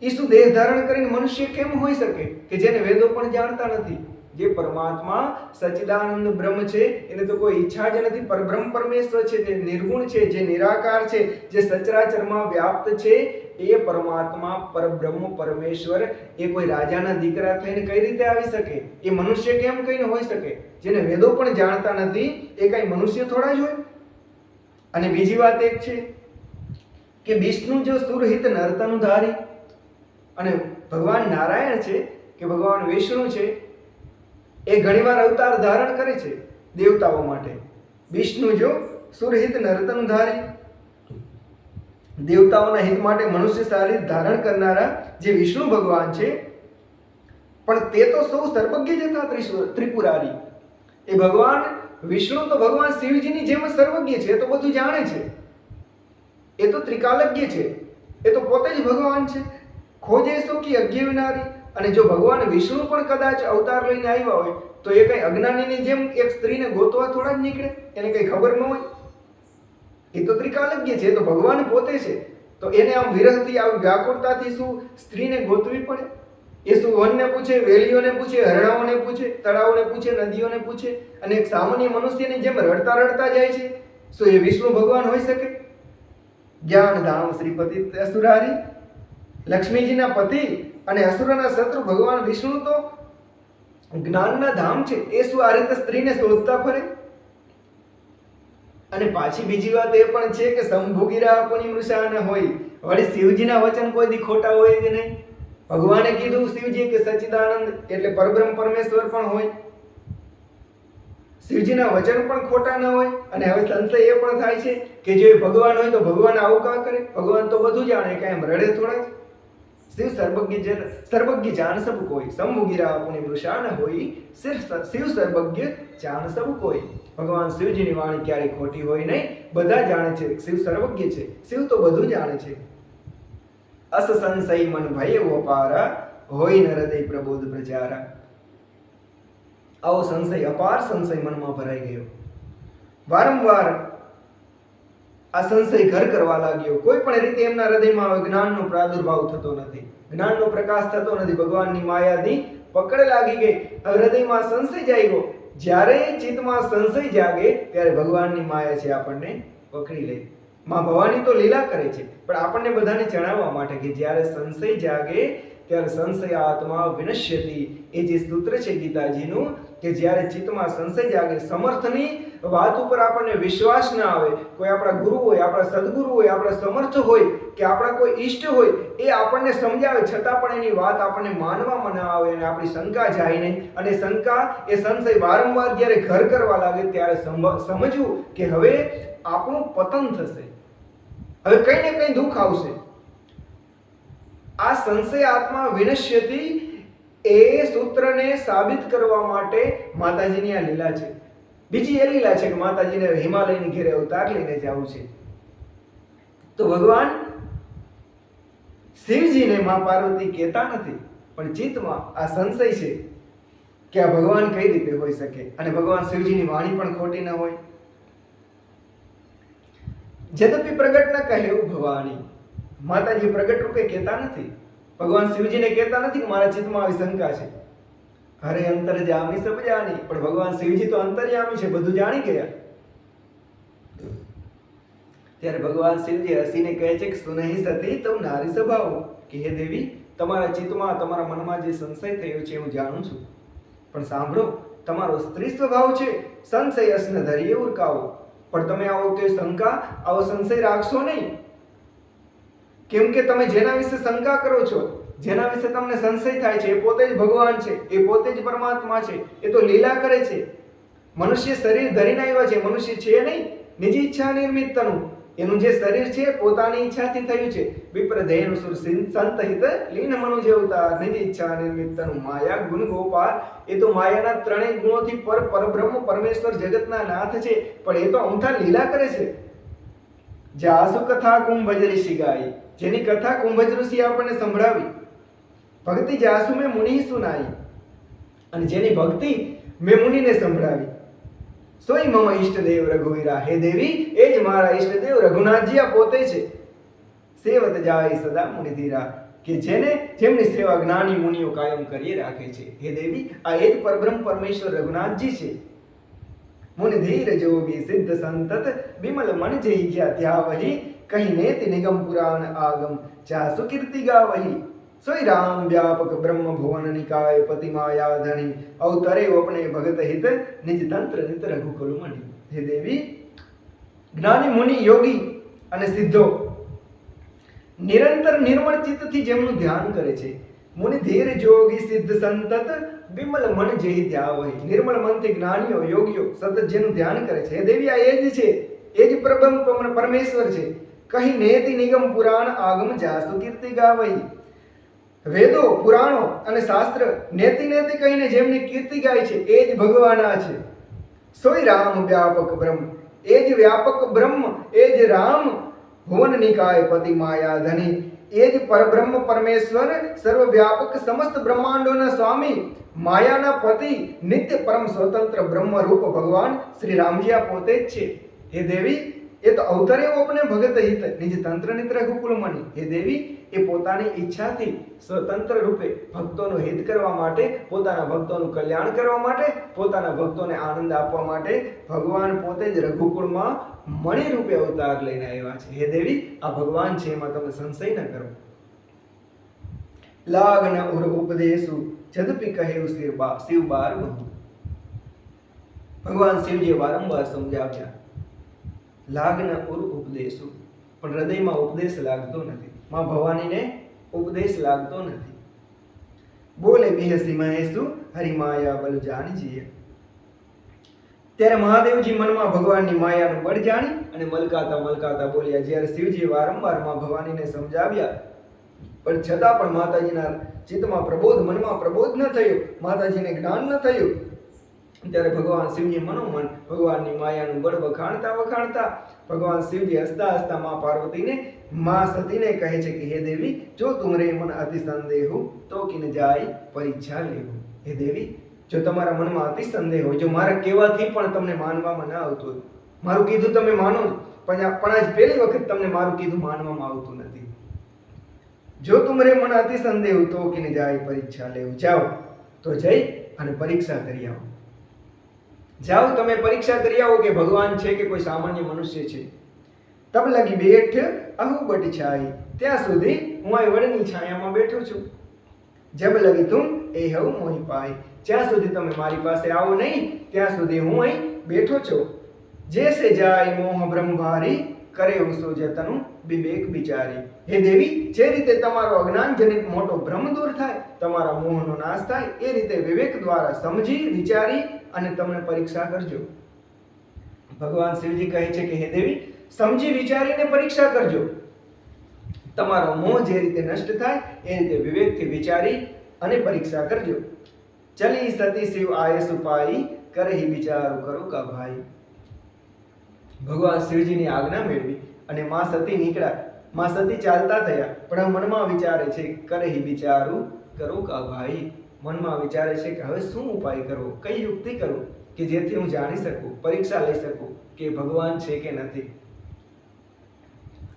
ઈસુ દેહ ધારણ કરીને મનુષ્ય કેમ હોઈ શકે કે જેને વેદો પણ જાણતા નથી? જે પરમાત્મા સચ્ચિદાનંદ બ્રહ્મ છે, એને તો કોઈ ઈચ્છા જ નથી. પરબ્રહ્મ પરમેશ્વર છે, જે નિર્ગુણ છે, જે નિરાકાર છે, જે સચરાચરમાં વ્યાપ્ત છે, એ પરમાત્મા પરબ્રહ્મ પરમેશ્વર એ કોઈ રાજાના દીકરા થઈને કઈ રીતે આવી શકે? એ મનુષ્ય કેમ કઈને હોઈ શકે? જેને વેદો પણ જાણતા નથી એ કઈ મનુષ્ય થોડા જ હોય? અને બીજી વાત એક છે કે વિષ્ણુ જો સુરહિત નર્તન ધારી. અને ભગવાન નારાયણ છે કે ભગવાન વિષ્ણુ છે, એ ઘણીવાર અવતાર ધારણ કરે છે દેવતાઓ માટે. વિષ્ણુ જો સુરહિત નર્તન ધારી, દેવતાઓના હિત માટે મનુષ્ય શરીર ધારણ કરનારા જે વિષ્ણુ ભગવાન છે, પણ તે તો સૌ સર્વજ્ઞ જ હતા. ત્રિપુરારી એ ભગવાન વિષ્ણુ તો ભગવાન શિવજીની જેમ સર્વજ્ઞ છે, એ તો બધું જાણે છે, એ તો ત્રિકાલજ્ઞ છે, એ તો પોતે જ ભગવાન છે. ખોજે સો કી અજ્ઞ વિનારી. અને જો ભગવાન વિષ્ણુ પણ કદાચ અવતાર લઈને આવ્યા હોય તો એ કઈ અજ્ઞાનીની જેમ એક સ્ત્રીને ગોતવા થોડા જ નીકળે? એને કઈ ખબર ન હોય? એ તો ત્રિકાલજ્ઞ છે, એ તો ભગવાન પોતે છે. તો એને આમ વિરહથી, આવી વ્યાકુળતાથી શું સ્ત્રીને ગોતવી પડે? એ શું વનને પૂછે, વેલીઓને પૂછે, હરણાઓને પૂછે, તળાવોને પૂછે, નદીઓને પૂછે, અને એક સામાન્ય મનુષ્યની જેમ રડતા રડતા જાય છે? શું એ વિષ્ણુ ભગવાન હોઈ શકે? જ્ઞાન ધામ શ્રીપતિ અસુરારી. લક્ષ્મીજીના પતિ અને અસુરોના શત્રુ ભગવાન વિષ્ણુ તો જ્ઞાનના ધામ છે. એ શું આ રીતે સ્ત્રીને શોધતા ફરે? અને પાછી બીજી વાત એ પણ છે કે સંભોગીરા આપણી મૃષા ન હોય. વળી શિવજીના વચન કોઈ દી ખોટા હોય કે નહીં? ભગવાને કીધું શિવજી કે સચ્ચિદાનંદ એટલે પરબ્રહ્મ પરમેશ્વર પણ હોય. શિવજીના વચન પણ ખોટા ન હોય. અને હવે સંશય એ પણ થાય છે કે જો એ ભગવાન હોય તો ભગવાન આવું કાં કરે? ભગવાન તો બધું જાણે, કાંઈ એમ રડે થોડા જ? શિવ સર્વજ્ઞ જાણ સબ કોઈ. સંભોગીરા આપણી મૃષા ન હોય. શિવ સર્વજ્ઞ જાણ સબ કોઈ. ભગવાન શિવજીની વાણી ક્યારેય ખોટી હોય નહીં. બધા જાણે છે, શિવ સર્વજ્ઞ છે, શિવ તો બધું જાણે છે. અસ સંશય મન ભય અપારા હોય ન હૃદય પ્રબોધ પ્રચારા. આવો સંશય, અપાર સંશય મનમાં ભરાઈ ગયો. વારંવાર આ સંશય ઘર કરવા લાગ્યો. કોઈ પણ રીતે એમના હૃદયમાં જ્ઞાનનો પ્રાદુર્ભાવ થતો નથી. જ્ઞાનનો પ્રકાશ થતો નથી, ભગવાનની માયાની પકડ લાગી ગઈ, હૃદયમાં સંશય જાગ્યો. જ્યારે ચિત્તમાં સંશય જાગે ત્યારે ભગવાનની માયા છે આપણને પકડી લે. માં ભવાની તો લીલા કરે છે, પણ આપણને બધાને જણાવવા માટે કે જ્યારે સંશય જાગે ત્યારે સંશય આત્મા વિનશ્યતિ, એ જે સૂત્ર છે ગીતાજીનું, કે જ્યારે ચિત્તમાં સંશય જાગે, સમર્થની વાત ઉપર આપણને વિશ્વાસ ના આવે, કોઈ આપણા ગુરુ હોય, આપણા સદગુરુ હોય, આપણા સમર્થ હોય કે આપણા કોઈ ઈષ્ટ હોય, એ આપણને સમજાવે છતાં પણ એની વાત આપણને માનવામાં ના આવે અને આપણી શંકા જાય નહીં, અને શંકા એ સંશય વારંવાર જ્યારે ઘર કરવા લાગે ત્યારે સમજવું કે હવે આપણું પતન થશે, હવે કંઈ ને કંઈ દુઃખ આવશે. આ સંશય આત્મા વિનશ્યતિ એ સૂત્રને સાબિત કરવા માટે માતાજીની આ લીલા છે. બીજી એ લીલા છે કે માતાજીને હિમાલયની ઘેરે અવતાર લઈને જવું છે. તો ભગવાન શિવજીને માં પાર્વતી કહેતા નથી, પણ ચિત્તમાં આ સંશય છે કે આ ભગવાન કઈ રીતે હોઈ શકે, અને ભગવાન શિવજીની વાણી પણ ખોટી ન હોય. જદપી પ્રગટ ન કહ્યું ભવાની, માતાજી પ્રગટ રૂપે કહેતા નથી, ભગવાન શિવજીને કહેતા નથી કે મારા ચિત્તમાં આવી શંકા છે. અરે અંતર્યામી સબ જાણી, પણ ભગવાન શિવજી તો અંતર્યામી છે, બધું જાણી ગયા. ત્યારે ભગવાન શિવજી હસીને કહે છે કે સુનહી સતી તમ નારી સ્વભાવ, કે હે દેવી, તમારા ચિત્તમાં તમારા મનમાં જે સંશય થયો છે હું જાણું છું, પણ સાંભળો, તમારો સ્ત્રી સ્વભાવ છે, સંશય અસન ધરીએ ઉરકાવો, પણ તમે આવો કે શંકા, આવો સંશય રાખશો નહીં. કેમ કે તમે જેના વિશે શંકા કરો છો, જેના વિશે તમને સંશય થાય છે, એ પોતે જ ભગવાન છે, એ પોતે જ પરમાત્મા છે, એ તો લીલા કરે છે. મનુષ્ય શરીર ધરીને આવ્યા છે, મનુષ્ય છે નહીં, નિજ ઈચ્છા નિર્મિતનું, એનું જે શરીર છે પોતાની ઈચ્છાથી થયું છે. વિપ્રધેયનું સુર સંતહિત લીન મનુજ અવતાર, નિજ ઈચ્છા નિર્મિતનું માયા ગુણ ગોપાલ, એ તો માયાના ત્રણેય ગુણોથી પરબ્રહ્મ પરમેશ્વર જગતના નાથ છે, પણ એ તો અમથા લીલા કરે છે. જાસુ કથા કુંભજ ઋષિ ગાઈ, જેની કથા કુંભજ ઋષિ આપણને સંભળાવી, ભક્તિ જાસુ મેં મુનિ સુનાઈ, અને જેની ભક્તિ મેં મુનિને સંભળાવી. સોઈ મમ ઈષ્ટદેવ રઘુવીરા, હે દેવી, એ જ મારા ઈષ્ટદેવ રઘુનાથજી આ પોતે છે. સેવત જાય સદા મુનિધીરા, કે જેમની સેવા જ્ઞાની મુનિઓ કાયમ કરી રાખે છે. હે દેવી, આ એ જ પરબ્રહ્મ પરમેશ્વર રઘુનાથજી છે. મુનિધીર જોગી સિદ્ધ સંતત બિમલ મન જઈ ગયા ત્યાં વહી, કહી નેતિ નિગમ પુરાણ આગમ ચાસુ કીર્તિ ગા વહી. સોઈ રામ વ્યાપક બ્રહ્મ ભુવન નિકાય પતિ માયા ધણી, અવતરે ઓપણે ભગત હિત નિજ તંત્ર નિત રઘુકુલ મણી. હે દેવી, જ્ઞાની મુનિ યોગી અને સિદ્ધો નિરંતર નિર્મળ ચિત્તથી જેમનું ધ્યાન કરે છે, મુનિ ધીર જોગી સિદ્ધ સંતત બિમલ મન જેહી ધ્યાવ હોય, નિર્મળ મનથી જ્ઞાનીઓ યોગીઓ સતત જેનું ધ્યાન કરે છે. હે દેવી, આ એ જ છે, એ જ પરબ્રહ્મ પરમેશ્વર છે. કહી નેતિ નિગમ પુરાણ આગમ જાસુ કીર્તિ ગાવહી, વેદો પુરાણો અને શાસ્ત્ર નેતિ નેતિ કહીને જેમની કીર્તિ ગાય છે, એ જ ભગવાન છે. સોઈ રામ વ્યાપક બ્રહ્મ, એ જ વ્યાપક બ્રહ્મ, એ જ રામ ભુવન નિકાય પતિ માયા ધની, એ જ પરબ્રહ્મ પરમેશ્વર સર્વવ્યાપક સમસ્ત બ્રહ્માંડોના સ્વામી, માયાના પતિ, નિત્ય પરમ સ્વતંત્ર બ્રહ્મ રૂપ ભગવાન શ્રી રામજી આ પોતે જ છે. હે દેવી, એ તો અવતરે ઓપને ભગત હિત નિજ તંત્ર નિત રઘુકુલ મણી. હે દેવી, એ પોતાની ઈચ્છાથી સ્વતંત્ર રૂપે ભક્તોનું હિત કરવા માટે, પોતાના ભક્તોનું કલ્યાણ કરવા માટે, પોતાના ભક્તોને આનંદ આપવા માટે ભગવાન પોતે જ રઘુકુળમાં મણી રૂપે અવતાર લઈને આવ્યા છે. હે દેવી, આ ભગવાન છે, એમાં તમે સંશય ન કરો. લાગન ઉર ઉપદેશુ જદપી કહે શિવ બાર બહુ, ભગવાન શિવજીએ વારંવાર સમજાવ્યા. લાગન ઉર ઉપદેશુ, પણ હૃદયમાં ઉપદેશ લાગતો નથી, માં ભવાનીને ઉપદેશ લાગતો નથી. બોલે બિહસી મહેશુ હરિમાયા બલ જાણી જઈએ. ત્યારે મહાદેવજી મનમાં ભગવાનની માયાનું બળ જાણી અને મલકાતા મલકાતા બોલ્યા. જ્યારે શિવજી વારંવાર માં ભવાનીને સમજાવ્યા, પણ છતાં પણ માતાજીના ચિત્તમાં પ્રબોધ, મનમાં પ્રબોધ ન થયો, માતાજીને જ્ઞાન ન થયું. ત્યારે ભગવાન શિવજી મનોમન ભગવાનની માયાનું બળ વખાણતા વખાણતા ભગવાન શિવજી હસતા હસતા માં પાર્વતીને, માં સતીને કહે છે કે હે દેવી, જો તુમરે મન અતિ સંદેહુ તો કિન જાય પરીક્ષા લેવું. હે દેવી, જો તમારા મનમાં અતિ સંદેહ હોય, જો મારા કહેવાથી પણ તમને માનવામાં ના આવતું હોય, મારું કીધું તમે માનો પણ આજ પહેલી વખત તમને મારું કીધું માનવામાં આવતું નથી, જો તુમરે મન અતિ સંદેહ તો કે ન જાય પરીક્ષા લેવું, જાઓ તો જઈ અને પરીક્ષા કરી આવો. જાઓ તમે પરીક્ષા કરી આવો કે ભગવાન છે કે કોઈ સામાન્ય મનુષ્ય છે. તબ લગી બેઠ અહુ બટ છાઈ, ત્યાં સુધી હું આ વડની છાયામાં બેઠો છું. જબ લગી તુમ એ હવ મોહી પાઈ, જ્યાં સુધી તમે મારી પાસે આવો નહીં ત્યાં સુધી હું અહીં બેઠો છું. જૈસે જાય મોહ બ્રહ્મ ભારી, કરે ઉસો જતનું વિવેક વિચારી. હે દેવી, જે રીતે તમારો અજ્ઞાન જનિત મોટો ભ્રમ દૂર થાય, તમારા મોહનો નાશ થાય, એ રીતે વિવેક દ્વારા સમજી વિચારી અને તમને પરીક્ષા કરજો. ભગવાન શિવજી કહે છે કે હે દેવી, સમજી વિચારીને પરીક્ષા કરજો. તમારો મોહ જે રીતે નષ્ટ થાય એ રીતે વિવેકથી વિચારી અને પરીક્ષા કરજો. ચલી સતી શિવ આયસ ઉપાઈ, કરહી વિચારું કરું કા ભાઈ. ભગવાન શિવજીની આજ્ઞા મેળવી અને માં સતી નીકળ્યા. માં સતી ચાલતા થયા, પણ મનમાં વિચારે છે કરહી વિચારું કરું કા ભાઈ. મનમાં વિચારે છે કે હવે શું ઉપાય કરવો, કઈ યુક્તિ કરું કે જેથી હું જાણી શકું, પરીક્ષા લઈ શકું કે ભગવાન છે કે નથી.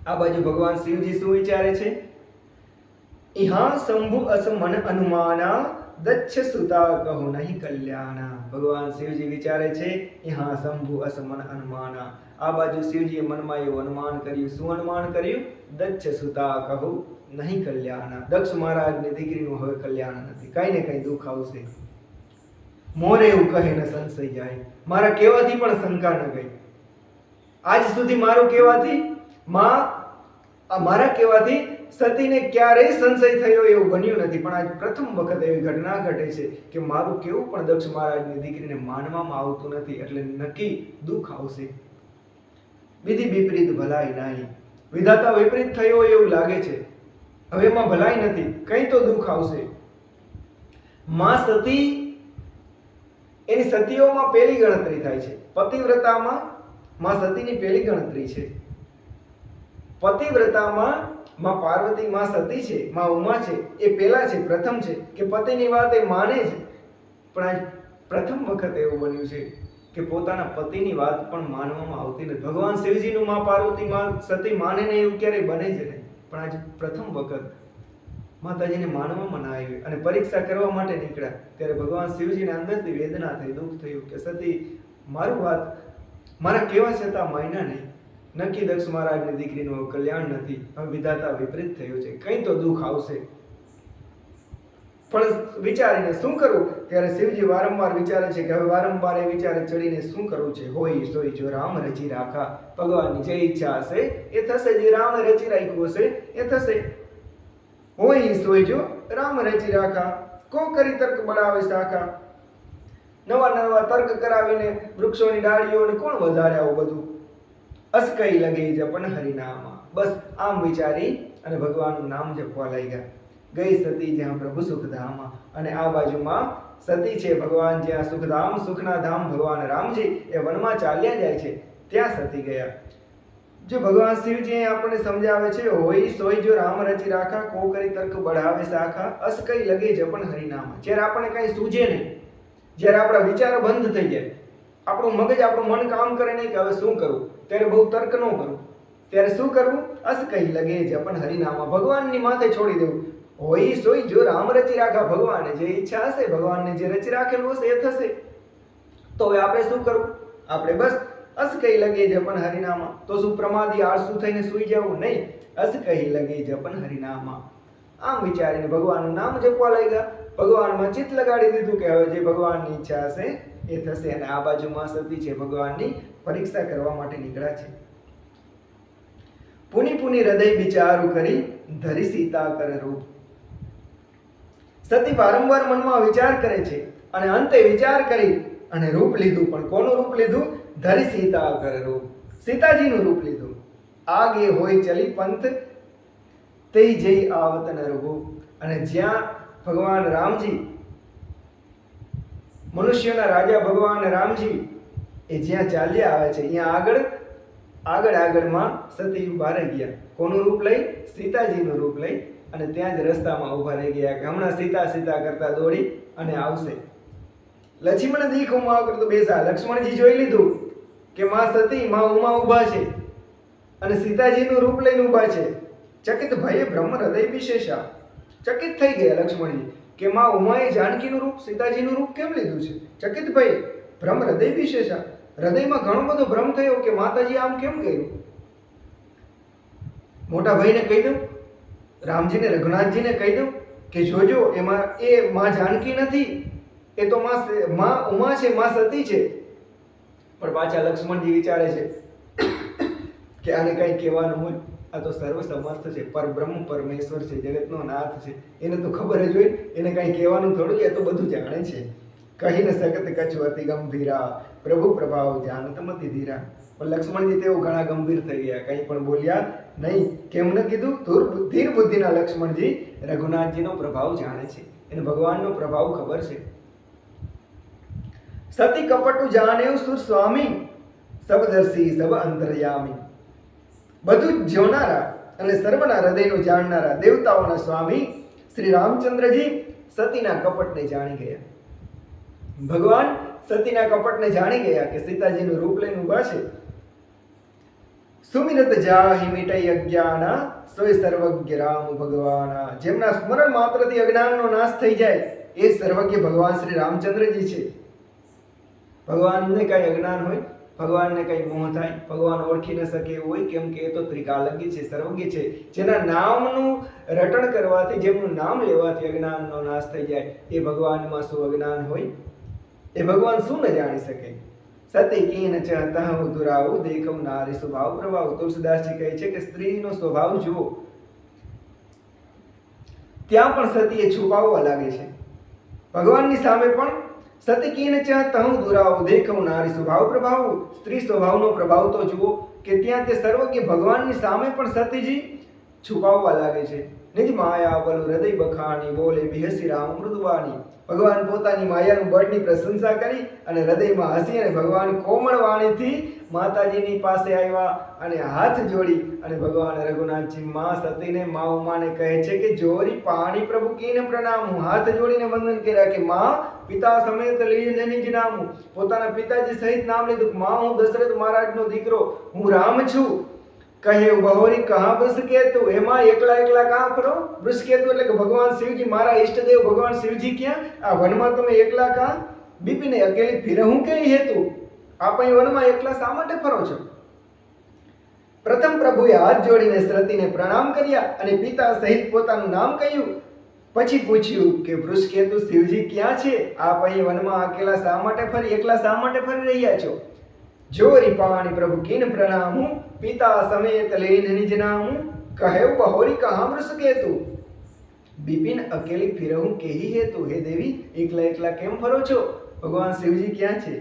આ બાજુ ભગવાન શિવજી શું વિચારે છે? ઇહા શંભુ અસ મન અનુમાના, દચ્છ સુતા કહો નહીં કલ્યાણા. ભગવાન શિવજી વિચારે છે ઇહા શંભુ અસ મન અનુમાના. આ બાજુ શિવજીએ મનમાં એવું અનુમાન કર્યું. શું અનુમાન કર્યું? દચ્છ સુતા કહો નહીં કલ્યાણા. દક્ષ મહારાજની દીકરીનું હવે કલ્યાણ નથી, કઈ ને કઈ દુઃખ આવશે. મોરે એવું કહે ને સંશય જાય. મારા કહેવાથી પણ શંકા ન ગઈ. આજ સુધી મારું કહેવાથી મારા કહેવાથી સતીને ક્યારેય સંશય થયો એવું બન્યું નથી, પણ આજ પ્રથમ વખત એવી ઘટના ઘટે છે કે મારું કેવું પણ દક્ષ મહારાજની દીકરીને માનવામાં આવતું નથી, એટલે નક્કી દુઃખ આવશે. વિધિ વિપરીત ભલાઈ નહીં. વિધાતા વિપરીત થયો એવું લાગે છે. હવે એમાં ભલાઈ નથી, કઈ તો દુઃખ આવશે. માં સતી એની સતીઓમાં પહેલી ગણતરી થાય છે. પતિવ્રતામાં માં સતીની પહેલી ગણતરી છે. પતિવ્રતામાં માં પાર્વતી માં સતી છે, માં ઉમા છે, એ પહેલા છે, પ્રથમ છે કે પતિની વાત એ માને છે. પણ આજ પ્રથમ વખત એવું બન્યું છે કે પોતાના પતિની વાત પણ માનવામાં આવતી નથી. ભગવાન શિવજીનું માં પાર્વતી માં સતી માને નહીં એવું ક્યારેય બને જ નહીં, પણ આજ પ્રથમ વખત માતાજીને માનવામાં ના આવી અને પરીક્ષા કરવા માટે નીકળ્યા. ત્યારે ભગવાન શિવજીને અંદરથી વેદના થઈ, દુઃખ થયું કે સતી મારું વાત મારા કેવા છતાં માન્યા નહીં. નક્કી દક્ષ મહારાજની દીકરીનું કલ્યાણ નથી, હવે વિધાતા વિપરીત થયું છે, કંઈ તો દુઃખ આવશે. પણ વિચારીને શું કરવું? ત્યારે શિવજી વારંવાર વિચારે છે કે હવે વારંવાર એ વિચારે ચડીને શું કરવું છે. હોય સોય જો રામ રચી રાખા, ભગવાનની જે ઈચ્છા હશે એ થશે, જે રામે રચી રાખ્યું હશે એ થશે. હોય સોય જો રામ રચી રાખા, કો કરી તર્ક બળાવે શાખા. નવા નવા તર્ક કરાવીને વૃક્ષોની ડાળીઓને કોણ વધારે આવું બધું. અસ કઈ લગે જપન હરિનામા. બસ આમ વિચારી અને ભગવાનનું નામ જપવા લઈ ગયા. ગઈ સતી જ્યાં પ્રભુ સુખધામા. અને આ બાજુમાં સતી છે ભગવાન જ્યાં સુખધામ, સુખના ધામ ભગવાન રામજી એ વનમાં ચાલ્યા જાય છે, ત્યાં સતી ગયા. જો ભગવાન શિવજી આપણને સમજાવે છે હોય સોય જો રામ રચી રાખા, કો કરી તર્ક બઢાવે શાખા, અસ કઈ લગે જપન હરિનામા. જ્યારે આપણને કઈ સૂજે નહીં, જ્યારે આપણા વિચારો બંધ થઈ જાય, આપણું મગજ આપણું મન કામ કરે નહીં કે હવે શું કરવું, ત્યારે બહુ તર્ક ન કરવું. ત્યારે શું કરવું? અસ કઈ લગે જપન હરિનામા. ભગવાનની માથે છોડી દેવું. હોય સોય જો રામ રચી રાખા, ભગવાને જે ઈચ્છા હશે, ભગવાનને જે રચી રાખેલું હશે એ થશે. તો હવે આપણે શું કરવું? આપણે બસ અસ કઈ લગે જપન હરિનામા. તો શું પ્રમાદી આળસુ થઈને સૂઈ જવું? નહીં. અસ કઈ લગે જપન હરિનામા. આમ વિચારીને ભગવાનનું નામ જપવા લાગ્યા. ભગવાનમાં ચિત્ત લગાડી દીધું કે હવે જે ભગવાનની ઈચ્છા હશે એ થશે. અને આ બાજુમાં સતી છે ભગવાનની પરીક્ષા કરવા માટે નીકળ્યા છે. પુની પુની હૃદય વિચારું કરી, ધરી સીતા કર રૂપ. સતી વારંવાર મનમાં વિચાર કરે છે અને અંતે વિચાર કરી અને રૂપ લીધું. પણ કોનું રૂપ લીધું? ધરી સીતા કર રૂપ. સીતાજીનું રૂપ લીધું. આગે હોય ચલી પંથ, તે જઈ આવત નરભુ. અને જ્યાં ભગવાન રામજી, મનુષ્યના રાજા ભગવાન રામજી એ જ્યાં ચાલ્યા આવે છે, અહીંયા આગળમાં સતી ઉભા રહી ગયા. કોનું રૂપ લઈ? સીતાજીનું રૂપ લઈ. અને ત્યાં જ રસ્તામાં ઉભા રહી ગયા કે હમણાં સીતા સીતા કરતા દોડી અને આવશે. લક્ષ્મણ દીખ ઉમા કરતો બેસા. લક્ષ્મણજી જોઈ લીધું કે માં સતી માં ઉમા ઉભા છે અને સીતાજીનું રૂપ લઈને ઉભા છે. ચકિત ભયે બ્રહ્મ હૃદય વિશેષા. ચકિત થઈ ગયા લક્ષ્મણજી કે માં ઉમાએ જાનકીનું રૂપ સીતાજીનું રૂપ કેમ લીધું છે. ચકિત ભયે બ્રહ્મ હૃદય વિશેષા. હૃદયમાં ઘણો બધો ભ્રમ થયો કે માતાજી આમ કેમ કર્યું. મોટા ભાઈને કહી દઉં, રામજીને રઘુનાથજીને કહી દઉં કે જોજો એમાં એ માં જાનકી નથી, એ તો માં ઉમા છે, માં સતી છે. પણ પાછા લક્ષ્મણજી વિચારે છે કે આને કઈ કહેવાનું હોય, આ તો સર્વ સમર્થ છે, પરબ્રહ્મ પરમેશ્વર છે, જગતનો નાથ છે, એને તો ખબર જ હોય, એને કઈ કહેવાનું થોડું, એ તો બધું જાણે છે. કહીને સકત કચ્છ અતિ ગંભીરા, પ્રભુ પ્રભાવ જાનત મતિ ધીરા. પણ લક્ષ્મણજી તેઓ ઘણા ગંભીર થઈ ગયા, કંઈ પણ બોલ્યા નહીં. કેમ ન કીધું? ધીર બુદ્ધિના લક્ષ્મણજી રઘુનાથજીનો પ્રભાવ જાણે છે, એને ભગવાનનો પ્રભાવ ખબર છે. સતી કપટુ જાનેવ સુર સ્વામી, સબદર્શી સબ અંતર્યામી. બધું જ જોનારા અને સર્વના હૃદયનું જાણનારા દેવતાઓના સ્વામી શ્રી રામચંદ્રજી સતીના કપટને જાણી ગયા. ભગવાન સતીના કપટને જાણી ગયા કે સીતાજીનું રૂપ લઈને ઊભા છે. સુમિરત જાહિ મિટઈ અજ્ઞાના, સોય સર્વજ્ઞ રામ ભગવાના. જેમના સ્મરણ માત્રથી અજ્ઞાનનો નાશ થઈ જાય એ સર્વજ્ઞ ભગવાન શ્રી રામચંદ્રજી છે. ભગવાનને કઈ અજ્ઞાન હોય, ભગવાનને કઈ મોહ થાય, ભગવાન ઓળખી ન શકે એવું હોય, કેમ કે એ તો ત્રિકાલજ્ઞ છે, સર્વજ્ઞ છે. જેના નામનું રટણ કરવાથી, જેમનું નામ લેવાથી અજ્ઞાનનો નાશ થઈ જાય, એ ભગવાનમાં શું અજ્ઞાન હોય? એ ભગવાન શું ન જાણી શકે? સતી કીન ચહતઃ દુરાઉ દેખવ નારી સ્વભાવ પ્રભાવ. તુલસીદાસજી કહે છે કે સ્ત્રીનો સ્વભાવ જુઓ, ત્યાં પણ સતીએ છુપાવવા લાગે છે. ભગવાનની સામે પણ સતી કીન ચહતઃ દુરાઉ દેખવ નારી સ્વભાવ પ્રભાવ. સ્ત્રી સ્વભાવનો પ્રભાવ તો જુઓ કે ત્યાં તે સર્વજ્ઞ ભગવાનની સામે પણ સતીજી છુપાવવા લાગે છે. નિજ માયા બલ હૃદય બખાણી, બોલે બિહસી રામ મૃદુવાણી. ભગવાન પોતાની માયાનું બળની પ્રશંસા કરી અને હૃદયમાં હસી અને ભગવાન કોમળ વાણીથી માતાજીની પાસે આવ્યા અને હાથ જોડી અને ભગવાન રઘુનાથજી માં સતીને માં ઉમાને કહે છે કે જોરી પાણી પ્રભુ કીને પ્રણામ. હાથ જોડીને વંદન કર્યા કે માં પિતા સમેત લઈને નિજ નામું. પોતાના પિતાજી સહિત નામ લીધું. માં હું દશરથ મહારાજનો દીકરો, હું રામ છું. કહે બહોરી કહા વૃષકેતુ. એમાં એકલા એકલા કાં ફરો? વૃષકેતુ એટલે કે ભગવાન શિવજી, મારા ઈષ્ટદેવ ભગવાન શિવજી ક્યાં? આ વનમાં તમે એકલા કાં? બિપિને અકેલી ફિરહું કે હેતુ? આપ અહીં વનમાં એકલા શા માટે ફરો છો? પ્રથમ પ્રભુએ હાથ જોડીને સતીને પ્રણામ કર્યા અને પિતા સહિત પોતાનું નામ કહ્યું. પછી પૂછ્યું કે વૃષકેતુ શિવજી ક્યાં છે? આપ અહીં વનમાં અકેલા શા માટે ફરી, એકલા શા માટે ફરી રહ્યા છો? જોરી પાણી પ્રભુ કીન પ્રણામું, પિતા સમેત લઈને નિજ નામું. કહે બહોરી કહા વૃષકેતુ, બિપિન અકેલી ફિરહું કેહી હેતુ. હે દેવી, એકલા એકલા કેમ ફરો છો? ભગવાન શિવજી ક્યાં છે?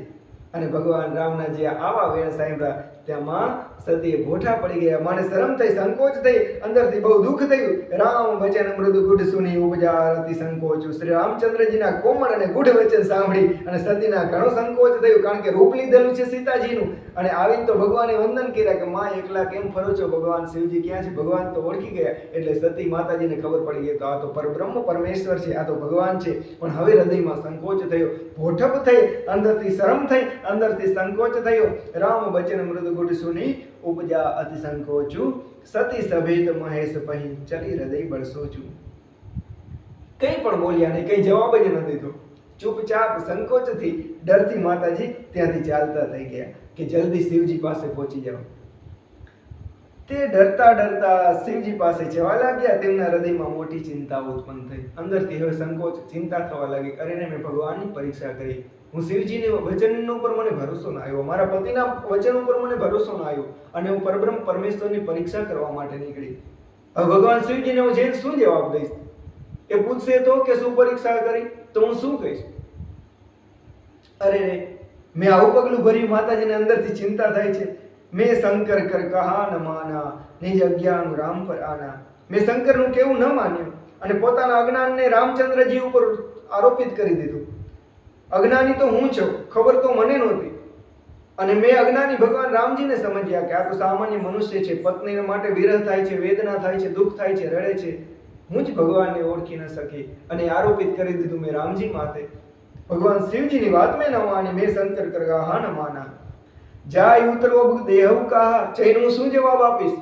અને ભગવાન રામના જે આવા વેણ સાંભળ્યા તેમાં સતીએ ભોઠા પડી ગયા. મને શરમ થઈ, સંકોચ થઈ, અંદરથી બહુ દુઃખ થયું. રામ વચન મૃદુ ગુઢ સુની ઉપજા અતિ સંકોચ. શ્રી રામચંદ્રજીના કોમળ અને ગુઢ વચન સાંભળી અને સતીના ઘણો સંકોચ થયું, કારણ કે રૂપ લીધેલું છે સીતાજીનું. અને આવીને તો ભગવાને વંદન કર્યા કે માં એકલા કેમ ફરો છો? ભગવાન શિવજી ક્યાં છે? ભગવાન તો ઓળખી ગયા. એટલે સતી માતાજીને ખબર પડી ગઈ તો આ તો પરબ્રહ્મ પરમેશ્વર છે, આ તો ભગવાન છે. પણ હવે હૃદયમાં સંકોચ થયો, ભોઠપ થઈ, અંદરથી શરમ થઈ, અંદરથી સંકોચ થયો. રામ વચન મૃદુ ગુઢ સુની ઉપજા અતિ સંકોચું. સતી સભેત મહેશ પહી, ચલી હૃદય બળસોચું. કંઈ પણ બોલ્યા નહીં, કંઈ જવાબ જ ન દીધો. ચૂપચાપ સંકોચથી, ડરથી માતાજી ત્યાંથી ચાલતા થઈ ગયા કે જલ્દી શિવજી પાસે પહોંચી જાઓ. તે ડરતા ડરતા શિવજી પાસે જવા લાગ્યા. તેમના હૃદયમાં મોટી ચિંતા ઉત્પન્ન થઈ. અંદરથી હવે સંકોચ, ચિંતા થવા લાગી. અરે મેં ભગવાનની પરીક્ષા કરી, હું શિવજીના વચન ઉપર મને ભરોસો ના આવ્યો, મારા પતિના વચન ઉપર મને ભરોસો ના આવ્યો અને હું પરબ્રહ્મ પરમેશ્વરની પરીક્ષા કરવા માટે નીકળી. હવે ભગવાન શિવજીને હું જઈને શું જવાબ દઈશ? એ પૂછશે તો કે શું પરીક્ષા કરી, તો હું શું કહીશ? અરે મેં આવું પગલું ભર્યું. માતાજીને અંદરથી ચિંતા થાય છે. મેં શંકર કર કહા ન માના, નિજ અજ્ઞાન રામ પર આના. મેં શંકરનું કેવું ન માન્યું અને પોતાના અજ્ઞાનને રામચંદ્રજી ઉપર આરોપિત કરી દીધું. અજ્ઞાની તો હું છું, ખબર તો મને નહોતી. અને મેં અજ્ઞાની ભગવાન રામજીને સમજ્યા કે આ તો સામાન્ય મનુષ્ય છે, પત્નીને માટે વિરહ થાય છે, વેદના થાય છે, દુઃખ થાય છે, રડે છે. હું જ ભગવાનને ઓળખી ન શકી અને આરોપિત કરી દીધું મેં રામજી માથે. ભગવાન શિવજીની વાત મેં ન માની. મેં શંકર કર કહા ન માના, જાય ઉતરો દેહવ કહા. જઈને હું શું જવાબ આપીશ?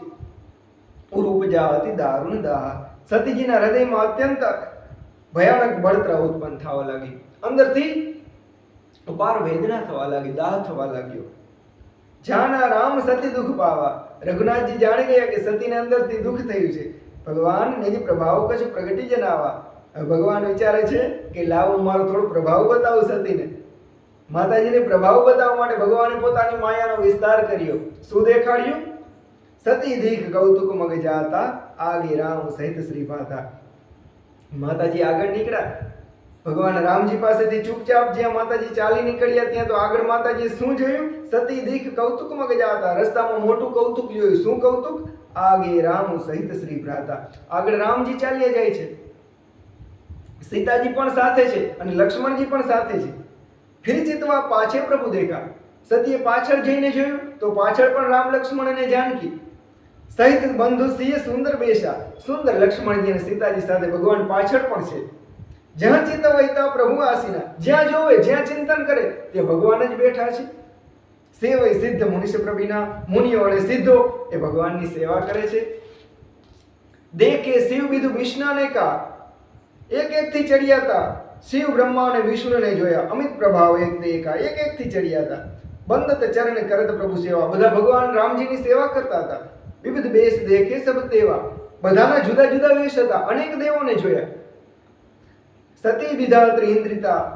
ઉરુપજા અતિ દારૂણ દાહ. સતીજીના હૃદયમાં અત્યંત ભયાનક બળતરા ઉત્પન્ન થવા લાગી. અંદરથી અપાર વેદના થવા લાગી, દાહ થવા લાગ્યો. જાના રામ સતી દુઃખ પાવા. રઘુનાથજી જાણી ગયા કે સતીને અંદરથી દુઃખ થયું છે. ભગવાન નિજ પ્રભાવ કશું પ્રગટી જનાવા. ભગવાન વિચારે છે કે લાવ હું મારો થોડો પ્રભાવ બતાવું સતીને. માતાજીને પ્રભાવ બતાવવા માટે ભગવાને પોતાની માયાનો વિસ્તાર કર્યો. શું દેખાડ્યું? સતી દીખ કૌતુક મગ જાતા, આગે રામ સહિત શ્રી ભાતા. માતાજી આગળ નીકળ્યા. ભગવાન રામજી પાસેથી ચૂપચાપ જ્યાં માતાજી ચાલી નીકળ્યા ત્યાં તો આગળ માતાજીએ શું જોયું? સતી દીખ કૌતુક મગ જાતા. રસ્તામાં મોટું કૌતુક જોયું. શું કૌતુક? આગે રામ સહિત શ્રી ભ્રાતા. આગળ રામજી ચાલ્યા જાય છે, સીતાજી પણ સાથે છે અને લક્ષ્મણજી પણ સાથે છે. ફિર ચિતવા પાછે પ્રભુ દેખા. સતીએ પાછળ જઈને જોયું તો પાછળ પણ રામ લક્ષ્મણ અને જાનકી સહિત બંધુ સિંહ સુંદર બેસા. સુંદર લક્ષ્મણજી અને સીતાજી સાથે ભગવાન પાછળ પણ છે. જ્યાં ચિત્ત વૈતા પ્રભુ આસીના. જ્યાં જોવે, જ્યાં ચિંતન કરે તે ભગવાન જ બેઠા છે. સેવય સિદ્ધ મુનિષ પ્રભિના. મુનિઓ અને સિદ્ધો એ ભગવાનની સેવા કરે છે. દેખે શિવ વિદુ વિષ્ણુને કા. એક એકથી ચડ્યા હતા. શિવ બ્રહ્મા અને વિષ્ણુને જોયા. અમિત પ્રભાવ એક એકા. એક એકથી ચડ્યા હતા. બંદત ચરણ કરત પ્રભુ સેવા. બધા ભગવાન રામજીની સેવા કરતા હતા. વિવિધ વેશ દેખે સબ દેવા. બધાના જુદા જુદા વેશ હતા. અનેક દેવોને જોયા. સતી વિધાત્રી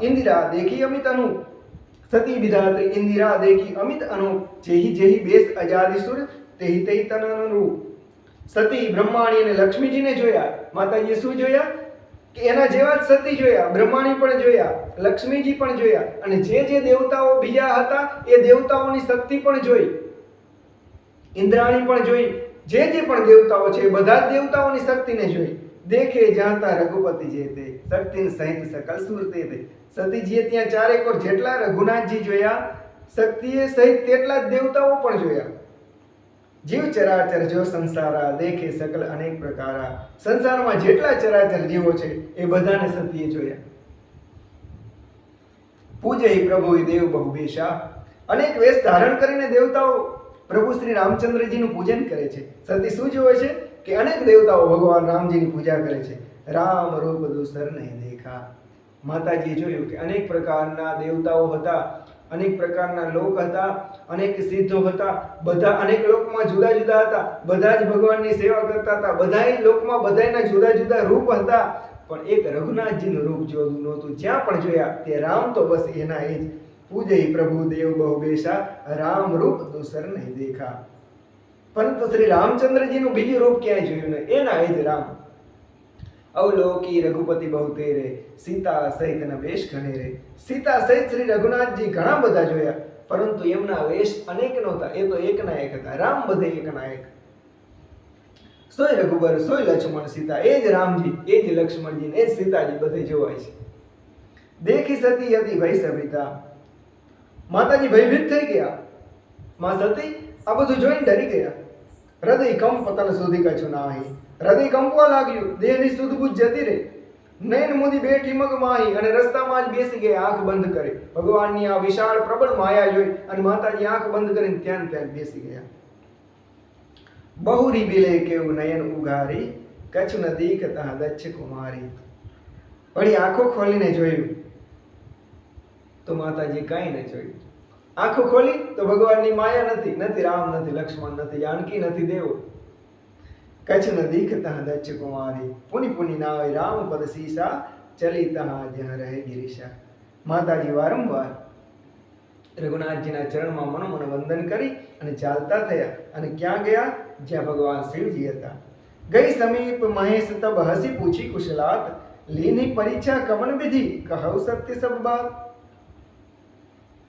ઇન્દિરા દેખી અમિત અનુપ. સતી વિધાત્રી ઇન્દિરા દેખી અમિત અનુપ. જેહી જેહી બેસ અજાદી સુર તેહી તેહી તન અનુરૂપ. સતી બ્રહ્માણી અને લક્ષ્મીજીને જોયા. માતાજીએ શું જોયા? કે એના જેવા જ સતી જોયા, બ્રહ્માણી પણ જોયા, લક્ષ્મીજી પણ જોયા અને જે જે દેવતાઓ બીજા હતા એ દેવતાઓની શક્તિ પણ જોઈ. ઇન્દ્રાણી પણ જોઈ. જે જે પણ દેવતાઓ છે બધા જ દેવતાઓની શક્તિને જોઈ. દેખે જાતા રઘુપતિ જે તે શક્તિન સહિત સકલ સુરતે તે. સતીજીએ ત્યાં ચારેક ઓર જેટલા રઘુનાથજી જોયા, શક્તિએ સહિત તેટલા જ દેવતાઓ પણ જોયા. જીવ ચરાચર જો સંસારા દેખે સકલ અનેક પ્રકારા. સંસારમાં જેટલા ચરાચર જીવો છે એ બધાને સતીએ જોયા. પૂજય પ્રભુ દેવ બહુ બેશા. અનેક વેશ ધારણ કરીને દેવતાઓ પ્રભુ શ્રી રામચંદ્રજીનું પૂજન કરે છે. સતી શું જોવે છે? કે અનેક દેવતાઓ ભગવાન રામજીની પૂજા કરે છે. રામ રૂપ દૂસર નહીં દેખા. માતાજીએ જોયું કે અનેક પ્રકારના દેવતાઓ હતા, અનેક પ્રકારના લોક હતા, અનેક સિદ્ધો હતા. બધા અનેક લોકમાં જુદા જુદા હતા. બધા જ ભગવાનની સેવા કરતા હતા. બધાય લોકમાં બધાયના જુદા જુદા રૂપ હતા. પણ એક રઘુનાથજીનું રૂપ જોયું નહોતું. જ્યાં પણ જોયા તે રામ તો બસ એના એ જ. પૂજય પ્રભુ દેવ બહુ બેશા. રામ રૂપ દૂસર નહીં દેખા. પરંતુ શ્રી રામચંદ્રજીનું બીજું રૂપ ક્યાંય જોયું નહીં. એના એ જ રામ. અવલોકી રઘુપતિ બહુ તેરે. સીતા સહિત ન વેશ ઘનેરે. સીતા સહિત શ્રી રઘુનાથજી ઘણા બધા જોયા, પરંતુ એમના વેશ અનેક નહોતા. એ તો એકના એક હતા. રામ બધે એકના એક. સોય રઘુબર સોય લક્ષ્મણ સીતા. એ જ રામજી, એ જ લક્ષ્મણજી, એ જ સીતાજી બધે જોવાય છે. દેખી સતી હતી ભય સભિતા. માતાજી ભયભીત થઈ ગયા. માં સતી આ બધું જોઈને ડરી ગયા. હૃદય કંપ પતન સુધી કછું નાહી. હૃદય કંપવા લાગ્યું. દેહની સુધ બુદ્ધ જતી રહી. નયન મુદી બેઠી મગ માહી. અને રસ્તામાં જ બેસી ગયા, આંખ બંધ કરી. ભગવાનની આ વિશાળ પ્રબળ માયા જોઈ અને માતાજી આંખ બંધ કરીને ત્યાં ત્યાં બેસી ગયા. બહુરી બિલે કેવું નયન ઉઘારી. કચ્છ ન દીખતા દચ્છ કુમારી. વળી આંખો ખોલીને જોયું તો માતાજી કાંઈ ન જોયું. આંખો ખોલી તો ભગવાનની માયા નથી. નથી રામ, નથી લક્ષ્મણ, નથી જાનકી, નથી દેવો. કચ્છ ન દીખતા દચ્છ કુમારી. પુની પુની નાવે રામ પદ સીસા. ચલી તહા જ્યાં રહે ગિરિશા. માતાજી વારંવાર રઘુનાથજીના ચરણમાં મનોમન વંદન કરી અને ચાલતા થયા. અને ક્યાં ગયા? જ્યાં ભગવાન શિવજી હતા. ગઈ સમીપ મહેશ તબ હસી પૂછી કુશલાત. લીની પરીક્ષા કમન વિધિ કહું સત્ય સબ બાત.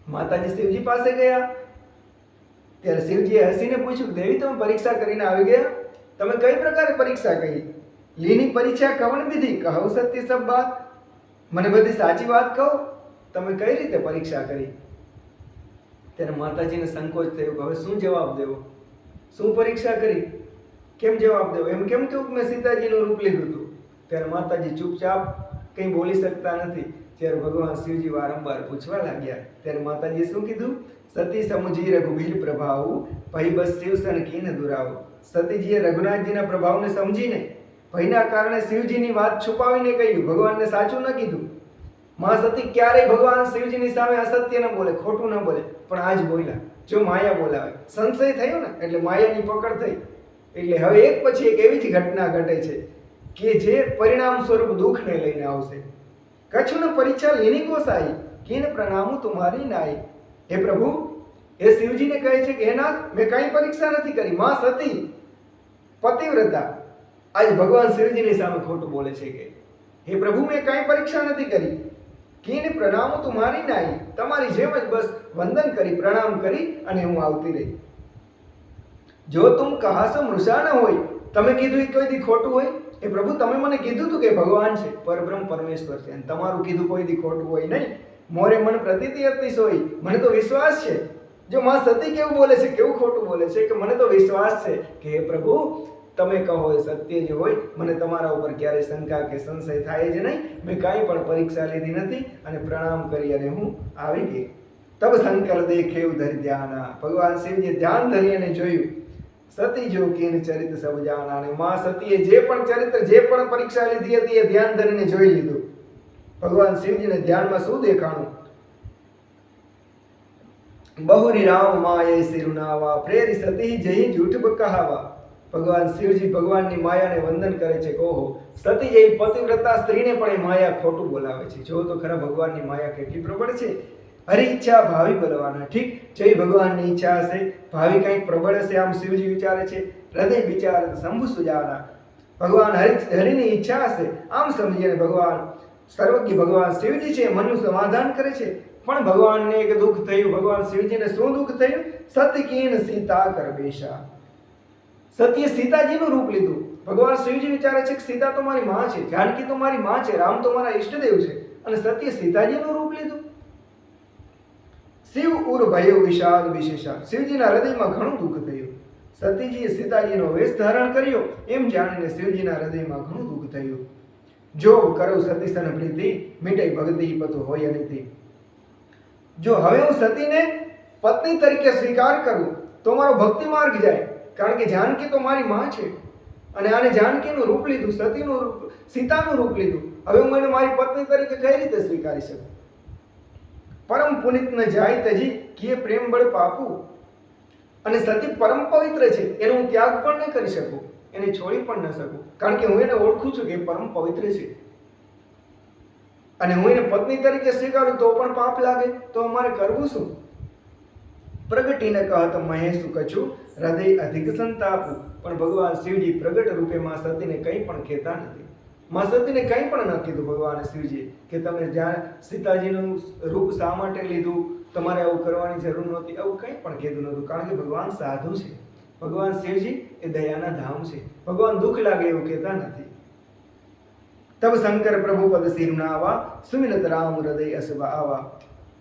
માતાજી શિવજી પાસે ગયા ત્યારે શિવજીએ હસીને પૂછ્યું, દેવી તમે પરીક્ષા કરીને આવી ગયા? તમે કઈ પ્રકારે પરીક્ષા કહી? લીની પરીક્ષા કવન વિધિ કહું સત્ય સબ બાત. મને બધી સાચી વાત કહો, તમે કઈ રીતે પરીક્ષા કરી? ત્યારે માતાજીને સંકોચ થયો કે હવે શું જવાબ દેવો, શું પરીક્ષા કરી, કેમ જવાબ દેવો? એમ કેમ કહ્યું કે મેં સીતાજીનું રૂપ લીધું હતું? ત્યારે માતાજી ચૂપચાપ કંઈ બોલી શકતા નથી. જ્યારે ભગવાન શિવજી વારંવાર પૂછવા લાગ્યા ત્યારે માતાજીએ શું કીધું? સતી સમુજી રઘુબીર પ્રભાવ ભય બસ શિવસન કીન દુરાવ. સતીજીએ રઘુનાથજીના પ્રભાવને સમજીને ભયના કારણે શિવજીની વાત છુપાવીને કહ્યું, ભગવાનને સાચું ન કીધું. માં સતી ક્યારેય ભગવાન શિવજીની સામે અસત્ય ન બોલે, ખોટું ન બોલે, પણ આજ બોલ્યા. જો માયા બોલાવે, સંશય થયો ને એટલે માયાની પકડ થઈ. એટલે હવે એક પછી એક એવી જ ઘટના ઘટે છે કે જે પરિણામ સ્વરૂપ દુઃખને લઈને આવશે. કચ્છનો પરીક્ષા લેની ગોસાઈ કિન પ્રણામું તુમારી નાઈ. હે પ્રભુ, એ શિવજીને કહે છે કે હે નાથ, મેં કઈ પરીક્ષા નથી કરી. માં સતી પતિવ્રતા આજ ભગવાન શિવજીની સામે ખોટું બોલે છે કે હે પ્રભુ, મેં કઈ પરીક્ષા નથી કરી. કિન પ્રણામું તુમારી નાઈ, તમારી જેમ જ બસ વંદન કરી, પ્રણામ કરી અને હું આવતી રહી. જો તુમ કહાસો મૃષા ન હોય, તમે કીધું એ કોઈ દી ખોટું હોય? એ પ્રભુ, તમે મને કીધું તું કે ભગવાન છે, પરબ્રહ્મ પરમેશ્વર છે, અને તમારું કીધું કોઈ દી ખોટું હોય નહીં. મોરે મન પ્રતીતિ અતિશોય, મને તો વિશ્વાસ છે. જો માં સતી કેવું બોલે છે, કેવું ખોટું બોલે છે કે મને તો વિશ્વાસ છે કે હે પ્રભુ, તમે કહો એ સત્ય જ હોય. મને તમારા ઉપર ક્યારેય શંકા કે સંશય થાય જ નહીં. મેં કાંઈ પણ પરીક્ષા લીધી નથી અને પ્રણામ કરી અને હું આવી ગઈ. તબ શંકર દેખેવ ધરી ધ્યાના. ભગવાન શિવજીએ ધ્યાન ધરી અને જોયું, સતી જો કિન ચરિત્ર સબ જાના. અને માં સતીએ જે પણ ચરિત્ર, જે પણ પરીક્ષા લીધી હતી એ ધ્યાન ધરીને જોઈ લીધું. ભગવાન શિવજીને ધ્યાનમાં શું દેખાણું? બહુરી રામ માયે સિરુનાવા પ્રેરી સતી જઈ જૂઠ કહાવા. ભગવાન શિવજી ભગવાનની માયાને વંદન કરે છે. ઓહો, સતી જેવી પતિવ્રતા સ્ત્રીને પણ એ માયા ખોટું બોલાવે છે. જો તો ખરા ભગવાનની માયા કેટલી પ્રબળ છે. હરી ઈચ્છા ભાવિ બલવાના. ઠીક, જેવી ભગવાનની ઈચ્છા હશે, ભાવિ કંઈક પ્રબળ હશે, આમ શિવજી વિચારે છે. હૃદય વિચાર શંભુ સુજાના. ભગવાન હરિની ઈચ્છા હશે, આમ સમજીને ભગવાન સર્વજ્ઞ ભગવાન શિવજી છે, મનનું સમાધાન કરે છે. પણ ભગવાનને એક દુઃખ થયું. ભગવાન શિવજીને શું દુઃખ થયું? સતકીન સીતા કરબેશા. સતીએ સીતાજીનું રૂપ લીધું. ભગવાન શિવજી વિચારે છે કે સીતા તો મારી માં છે, જાનકી તો મારી માં છે, રામ તો મારા ઈષ્ટદેવ છે, અને સતીએ સીતાજીનું રૂપ લીધું. શિવ ઉર ભયો વિષાદ વિશેષા. શિવજીના હૃદયમાં ઘણું દુઃખ થયું. સતીજીએ સીતાજીનો વેશ ધારણ કર્યો એમ જાણીને શિવજીના હૃદયમાં ઘણું દુઃખ થયું. જો કરો સતી સન પ્રીતિ મીટઈ ભક્તિ પતો હોય અનિતિ. જો હવે હું સતીને પત્ની તરીકે સ્વીકાર કરું તો મારો ભક્તિ માર્ગ જાય. કારણ કે જાનકી તો મારી માં છે અને આને જાનકીનું રૂપ લીધું, સતીનું રૂપ, સીતાનું રૂપ લીધું. હવે હું એને મારી પત્ની તરીકે કઈ રીતે સ્વીકારી શકું? પરમ પુનિત ન જાય તજી કિએ પ્રેમ બળ પાપું. અને સતી પરમ પવિત્ર છે, એનો હું ત્યાગ પણ ન કરી શકું, એને છોડી પણ ન શકું. કારણ કે હું એને ઓળખું છું કે એ પરમ પવિત્ર છે. અને હું એને પત્ની તરીકે સ્વીકારું તો પણ પાપ લાગે, તો અમારે કરવું શું? પ્રગટી ન કહત મહેશુ કછું હૃદય અધિક સંતાપું. પણ ભગવાન શિવજી પ્રગટ રૂપે માં સતીને કંઈ પણ કહેતા નથી. માં સતીને કંઈ પણ ન કીધું ભગવાન શિવજી કે તમે જ્યાં સીતાજીનું રૂપ શા માટે લીધું, તમારે આવું કરવાની જરૂર નહોતી, આવું કંઈ પણ કીધું નહોતું. કારણ કે ભગવાન સાધુ છે. ભગવાન શિવજી એ દયાના ધામ છે. ભગવાન દુઃખ લાગે એવું કહેતા નથી. તબ શંકર પ્રભુ પદ સિરુનાવા સુમિરત રામ હૃદય અસવા આવા.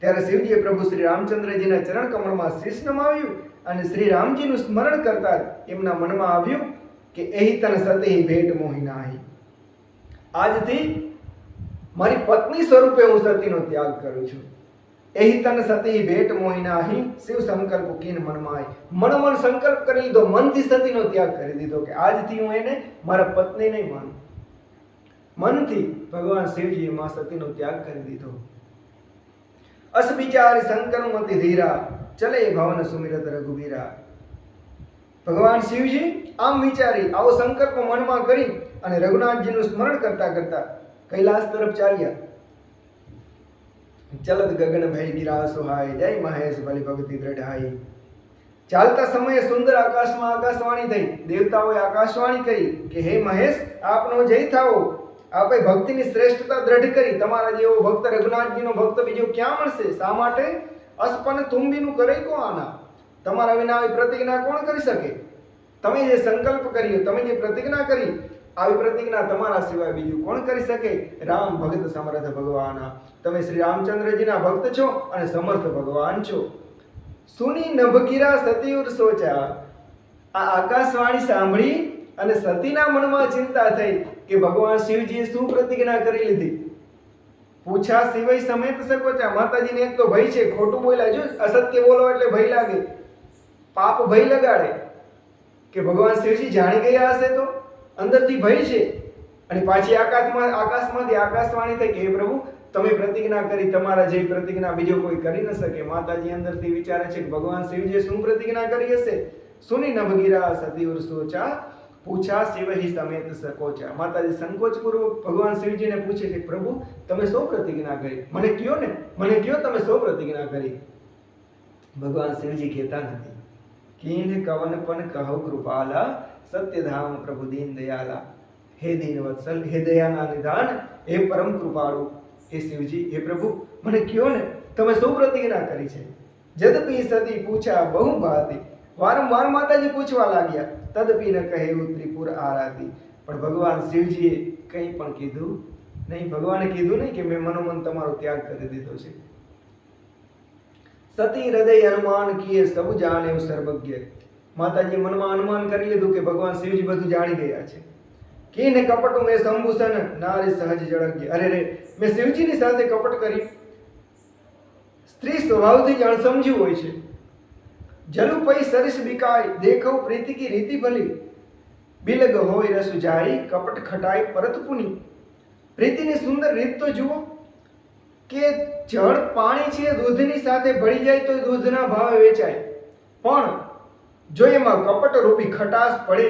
ત્યારે શિવજીએ પ્રભુ શ્રી રામચંદ્રજીના ચરણ કમળમાં શીશ નમાવ્યું અને શ્રી રામજીનું સ્મરણ કરતા એમના મનમાં આવ્યું કે એહી તન સતી ભેટ મોહિનાહી. આજથી મારી પત્ની સ્વરૂપે હું સતીનો ત્યાગ કરું છું. એહી તન સતી ભેટ મોહિનાહી શિવ સંકલ્પ કીન મનમાં. મન સંકલ્પ કરી લીધો, મનથી સતીનો ત્યાગ કરી દીધો કે આજથી હું એને મારા પત્ની નહીં માનું. મનથી ભગવાન શિવજીએ માં સતીનો ત્યાગ કરી દીધો. અસ વિચારી શંકર મતિ ધીરા ચલે ભવન સુમિરત રઘુવીરા. ભગવાન શિવજી આમ વિચારી, આવો સંકલ્પ મનમાં કરી અને રઘુનાથજીનું સ્મરણ કરતા કરતા કૈલાસ તરફ ચાલ્યા. ચલત ગગન ભય ગિરા સુહાય જય મહેશ બલિ ભક્તિ દ્રઢાઈ. ચાલતા સમયે સુંદર આકાશમાં આકાશવાણી થઈ. દેવતાઓએ આકાશવાણી કરી કે હે મહેશ, આપનો જય થાઓ, આપે ભક્તિની શ્રેષ્ઠતા દ્રઢ કરી. તમારા જેવો ભક્ત, રઘુનાથજીનો ભક્ત બીજો ક્યાં મળશે? શા માટે? અસ્પન તુંબીનું કરે કો આના. તમારા વિના આવી પ્રતિજ્ઞા કોણ કરી શકે? તમે જે સંકલ્પ કર્યો, તમે જે પ્રતિજ્ઞા કરી, આવી પ્રતિજ્ઞા તમારા સિવાય બીજું કોણ કરી શકે? રામ ભક્ત સમર્થ ભગવાના. તમે શ્રી રામચંદ્રજીના ભક્ત છો અને સમર્થ ભગવાન છો. સુની નભગીરા સતીયુર સોચા. આ આકાશવાણી સાંભળી અને સતીના મનમાં ચિંતા થઈ કે ભગવાન શિવજીએ શું પ્રતિજ્ઞા કરી લીધી. પૂછા સિવાય સમેત સકોચા. માતાજીને એક તો ભય છે, ખોટું બોલ્યા, જો અસત્ય બોલો એટલે ભય લાગે, પાપ ભય લગાડે કે ભગવાન શિવજી જાણી ગયા હશે તો અંદરથી ભય છે. અને પાછી આકાશમાંથી આકાશવાણી થઈ કે હે પ્રભુ તમે પ્રતિજ્ઞા કરી, તમારા જેવી પ્રતિજ્ઞા બીજો કોઈ કરી ન શકે. માતાજી અંદરથી વિચારે છે કે ભગવાન શિવજીએ શું પ્રતિજ્ઞા કરી હશે. સુની નભગીરા સતી ઉર્સોચા પૂછા શિવહી સમેત સકોચા. માતાજી સંકોચપૂર્વક ભગવાન શિવજીને પૂછે કે પ્રભુ તમે શું પ્રતિજ્ઞા કરી, મને કયો ને, મને કયો તમે શું પ્રતિજ્ઞા કરી. ભગવાન શિવજી કહેતા નથી. કિન કવન પન કહો કૃપાલા સત્યધામ પ્રભુ દીન દયાલા. હે દીન વત્સલ, હે દયાના નિધાન, હે પરમ કૃપાળુ, હે શિવજી, હે પ્રભુ મને કયો ને તમે શું પ્રતિજ્ઞા કરી છે. જદપી સતી પૂછા બહુ ભાતી. વારંવાર માતાજી પૂછવા લાગ્યા. તદપી ન કહે ત્રિપુર આરાતી. પણ ભગવાન શિવજીએ કંઈ પણ કીધું નહીં. ભગવાને કીધું નહીં કે મેં મનોમન તમારો ત્યાગ કરી દીધો છે. સતી હૃદય અનુમાન કિયે સબ જાણે સર્વજ્ઞ. માતાજી મનમાં અનુમાન કરી લીધું કે ભગવાન શિવજી બધું જાણી ગયા છે. કીને કપટ મેં સંભૂષણ નારી સહજ જળજ્ઞ. અરે રે, મેં શિવજીની સાથે કપટ કરી. સ્ત્રી સ્વભાવથી જ અણસમજ્યું હોય છે. જલુ પૈ સરિસ બિકાય દેખવ પ્રીતિ કી રીતિ ભલી. બિલગ હોય રસ જાય કપટ ખટાય પરત પુની. પ્રીતિની સુંદર રીત તો જુઓ કે જળ પાણી છે, દૂધની સાથે ભળી જાય તો દૂધના ભાવે વેચાય, પણ જો એમાં કપટ રૂપી ખટાશ પડે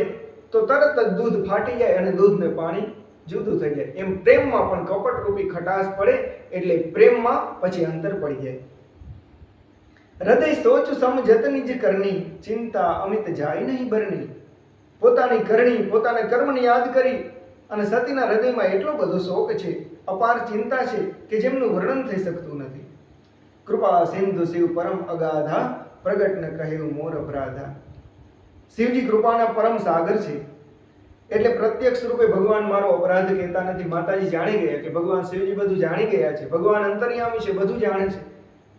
તો તરત જ દૂધ ફાટી જાય અને દૂધ ને પાણી જુદું થઈ જાય. એમ પ્રેમમાં પણ કપટ રૂપી ખટાશ પડે એટલે પ્રેમમાં પછી અંતર પડી જાય. હૃદય સોચ સમજતની જ કરની ચિંતા અમિત જાય નહીં બરની. પોતાની કરણી, પોતાના કર્મને યાદ કરી અને સતીના હૃદયમાં એટલો બધો શોક છે, અપાર ચિંતા છે કે જેમનું વર્ણન થઈ શકતું નથી. કૃપા સિંધુ શિવ પરમ અગાધા પ્રગટ ન કહ્યું મોર અપરાધા. શિવજી કૃપાના પરમ સાગર છે એટલે પ્રત્યક્ષ રૂપે ભગવાન મારો અપરાધ કહેતા નથી. માતાજી જાણી ગયા કે ભગવાન શિવજી બધું જાણી ગયા છે, ભગવાન અંતર્યામી છે, બધું જાણે છે,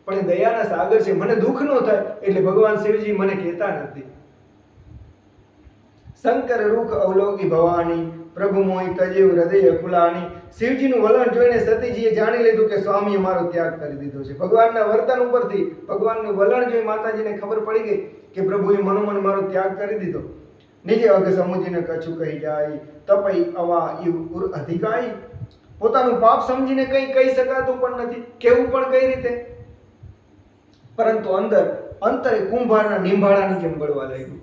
પણ એ દયાના સાગર છે. મને દુઃખ ન થાય એટલે ભગવાન શિવજી મને કહેતા નથી. શંકર રૂખ અવલોકી ભવાની પ્રભુ મોહી તજેવ હૃદય અકુલાની. શિવજીનું વલણ જોઈને સતીજીએ જાણી લીધું કે સ્વામીએ મારો ત્યાગ કરી દીધો છે. ભગવાનના વર્તન ઉપરથી, ભગવાનનું વલણ જોઈ માતાજીને ખબર પડી ગઈ કે પ્રભુએ મનોમન મારો ત્યાગ કરી દીધો. નિજે અગ સમજીને કછું કહી જાય તપઈ અવા ઇવ ઉર અધિકાઈ. પોતાનું પાપ સમજીને કંઈ કહી શકાતું પણ નથી, કેવું પણ કઈ રીતે, પરંતુ અંતરે કુંભારના નિંભાળાની જેમ બળવા લાગ્યું.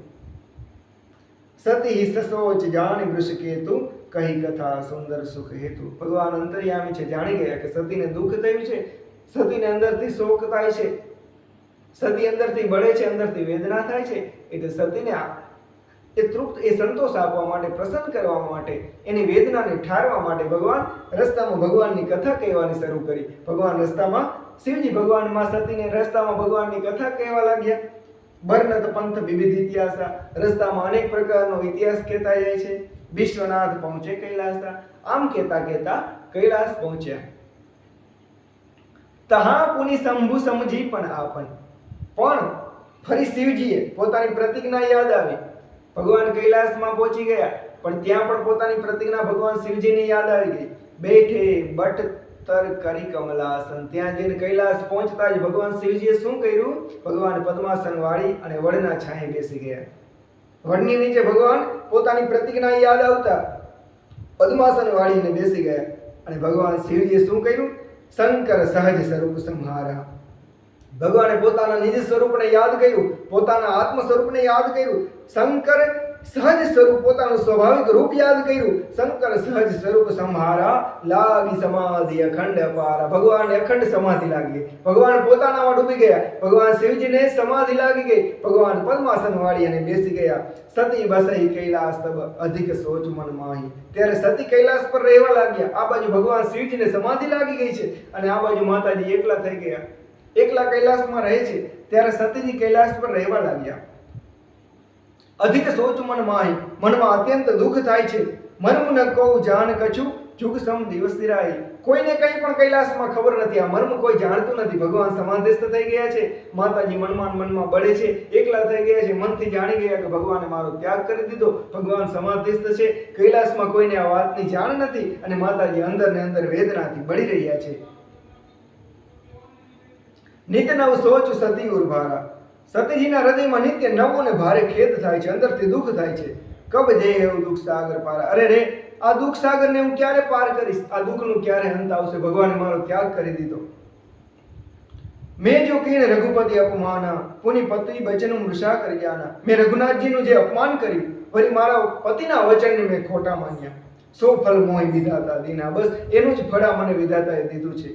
સતી સસોચ જાણી વૃષકેતુ કહી કથા સુંદર સુખ હેતુ. ભગવાન અંતર્યામી છે, જાણી ગયા કે સતીને દુઃખ થયું છે, સતીને અંદરથી શોક થાય છે, સતી અંદરથી બળે છે, અંદરથી વેદના થાય છે. એટલે સતીને એ તૃપ્ત, એ સંતોષ આપવા માટે, પ્રસન્ન કરવા માટે, એની વેદનાને ઠારવા માટે ભગવાન રસ્તામાં ભગવાનની કથા કહેવાની શરૂ કરી. ભગવાન રસ્તામાં, શિવજી ભગવાનમાં સતીને રસ્તામાં ભગવાનની કથા કહેવા લાગ્યા. બર્નત પંથ વિવિધ ઇતિહાસ. રસ્તામાં અનેક પ્રકારનો ઇતિહાસ કહેતા જાય છે. વિશ્વનાથ પહોંચે કૈલાસા. આમ કહેતા કહેતા કૈલાસ પહોંચ્યા. તહા પુની શંભુ સમજી પણ આપન. પણ ફરી શિવજીએ પોતાની પ્રતિજ્ઞા યાદ આવી. ભગવાન કૈલાસમાં પહોંચી ગયા, પણ ત્યાં પણ પોતાની પ્રતિજ્ઞા ભગવાન શિવજીને યાદ આવી ગઈ. બેઠે બટ તર કરી કમલાસન. ત્યાં જઈને કૈલાસ પહોંચતા જ ભગવાન શિવજીએ શું કર્યું? ભગવાન પદ્માસન વાળી અને વડના છાંયે બેસી ગયા. વડની નીચે ભગવાન પોતાની પ્રતિજ્ઞા યાદ આવતા પદ્માસન વાળીને બેસી ગયા. અને ભગવાન શિવજીએ શું કર્યું? શંકર સહજ સ્વરૂપ સંહારા. ભગવાને પોતાના નિજ સ્વરૂપને યાદ કર્યું, પોતાના આત્મ સ્વરૂપને યાદ કર્યું. શંકર સહજ સ્વરૂપ, પોતાનું સ્વાભાવિક રૂપ યાદ કર્યું. શંકર સહજ સ્વરૂપ સંહારા લાગી સમાધિ અખંડ અપારા. ભગવાનને અખંડ સમાધિ લાગી ગઈ. ભગવાન પોતાનામાં ડૂબી ગયા. ભગવાન શિવજીને સમાધિ લાગી ગઈ. ભગવાન પદ્માસન વાળી અને બેસી ગયા. સતી બસઈ કૈલાસ તબ અધિક સોચ મન માહી. ત્યારે સતી કૈલાસ પર રહેવા લાગ્યા. આ બાજુ ભગવાન શિવજીને સમાધિ લાગી ગઈ છે અને આ બાજુ માતાજી એકલા થઈ ગયા. એકલા કૈલાસમાં રહે છે ત્યારે સતીજી કૈલાસ પર રહેવા લાગ્યા. અધિક સોચ મન માહી. મનમાં અત્યંત દુઃખ થાય છે. મર્મ ન કહું જાન કછું જુગ સમ દિવસ રાય. કોઈને કંઈ પણ કૈલાસમાં ખબર નથી. આ મર્મ કોઈ જાણતું નથી. ભગવાન સમાધિસ્થ થઈ ગયા છે. માતાજી મનમાં બળે છે, એકલા થઈ ગયા છે. મનથી જાણી ગયા કે ભગવાને મારો ત્યાગ કરી દીધો. ભગવાન સમાધિસ્થ છે. કૈલાસમાં કોઈને આ વાતની જાણ નથી અને માતાજી અંદર ને અંદર વેદનાથી બળી રહ્યા છે. નિત્ય નવ સોચ સતી ઉર્ભારા. સતીજીના હૃદયમાં નિત્ય નવો ને ભારે ખેદ થાય છે, અંદરથી દુઃખ થાય છે. કબ જે એવું દુઃખ સાગર પારા. અરે રે, આ દુઃખ સાગરને હું ક્યારે પાર કરીશ? આ દુઃખનું ક્યારે અંત આવશે? ભગવાને મારો ત્યાગ કરી દીધો. મેં જો કીને રઘુપતિ અપમાના, પુની પતિ બચનું મૃષા કર્યાના. મેં રઘુનાથજીનું જે અપમાન કર્યું, ફરી મારા પતિના વચનને મેં ખોટા માન્યા. સો ફલ મોય વિધાતા દીના. બસ એનું જ ફળ મને વિધાતાએ દીધું છે.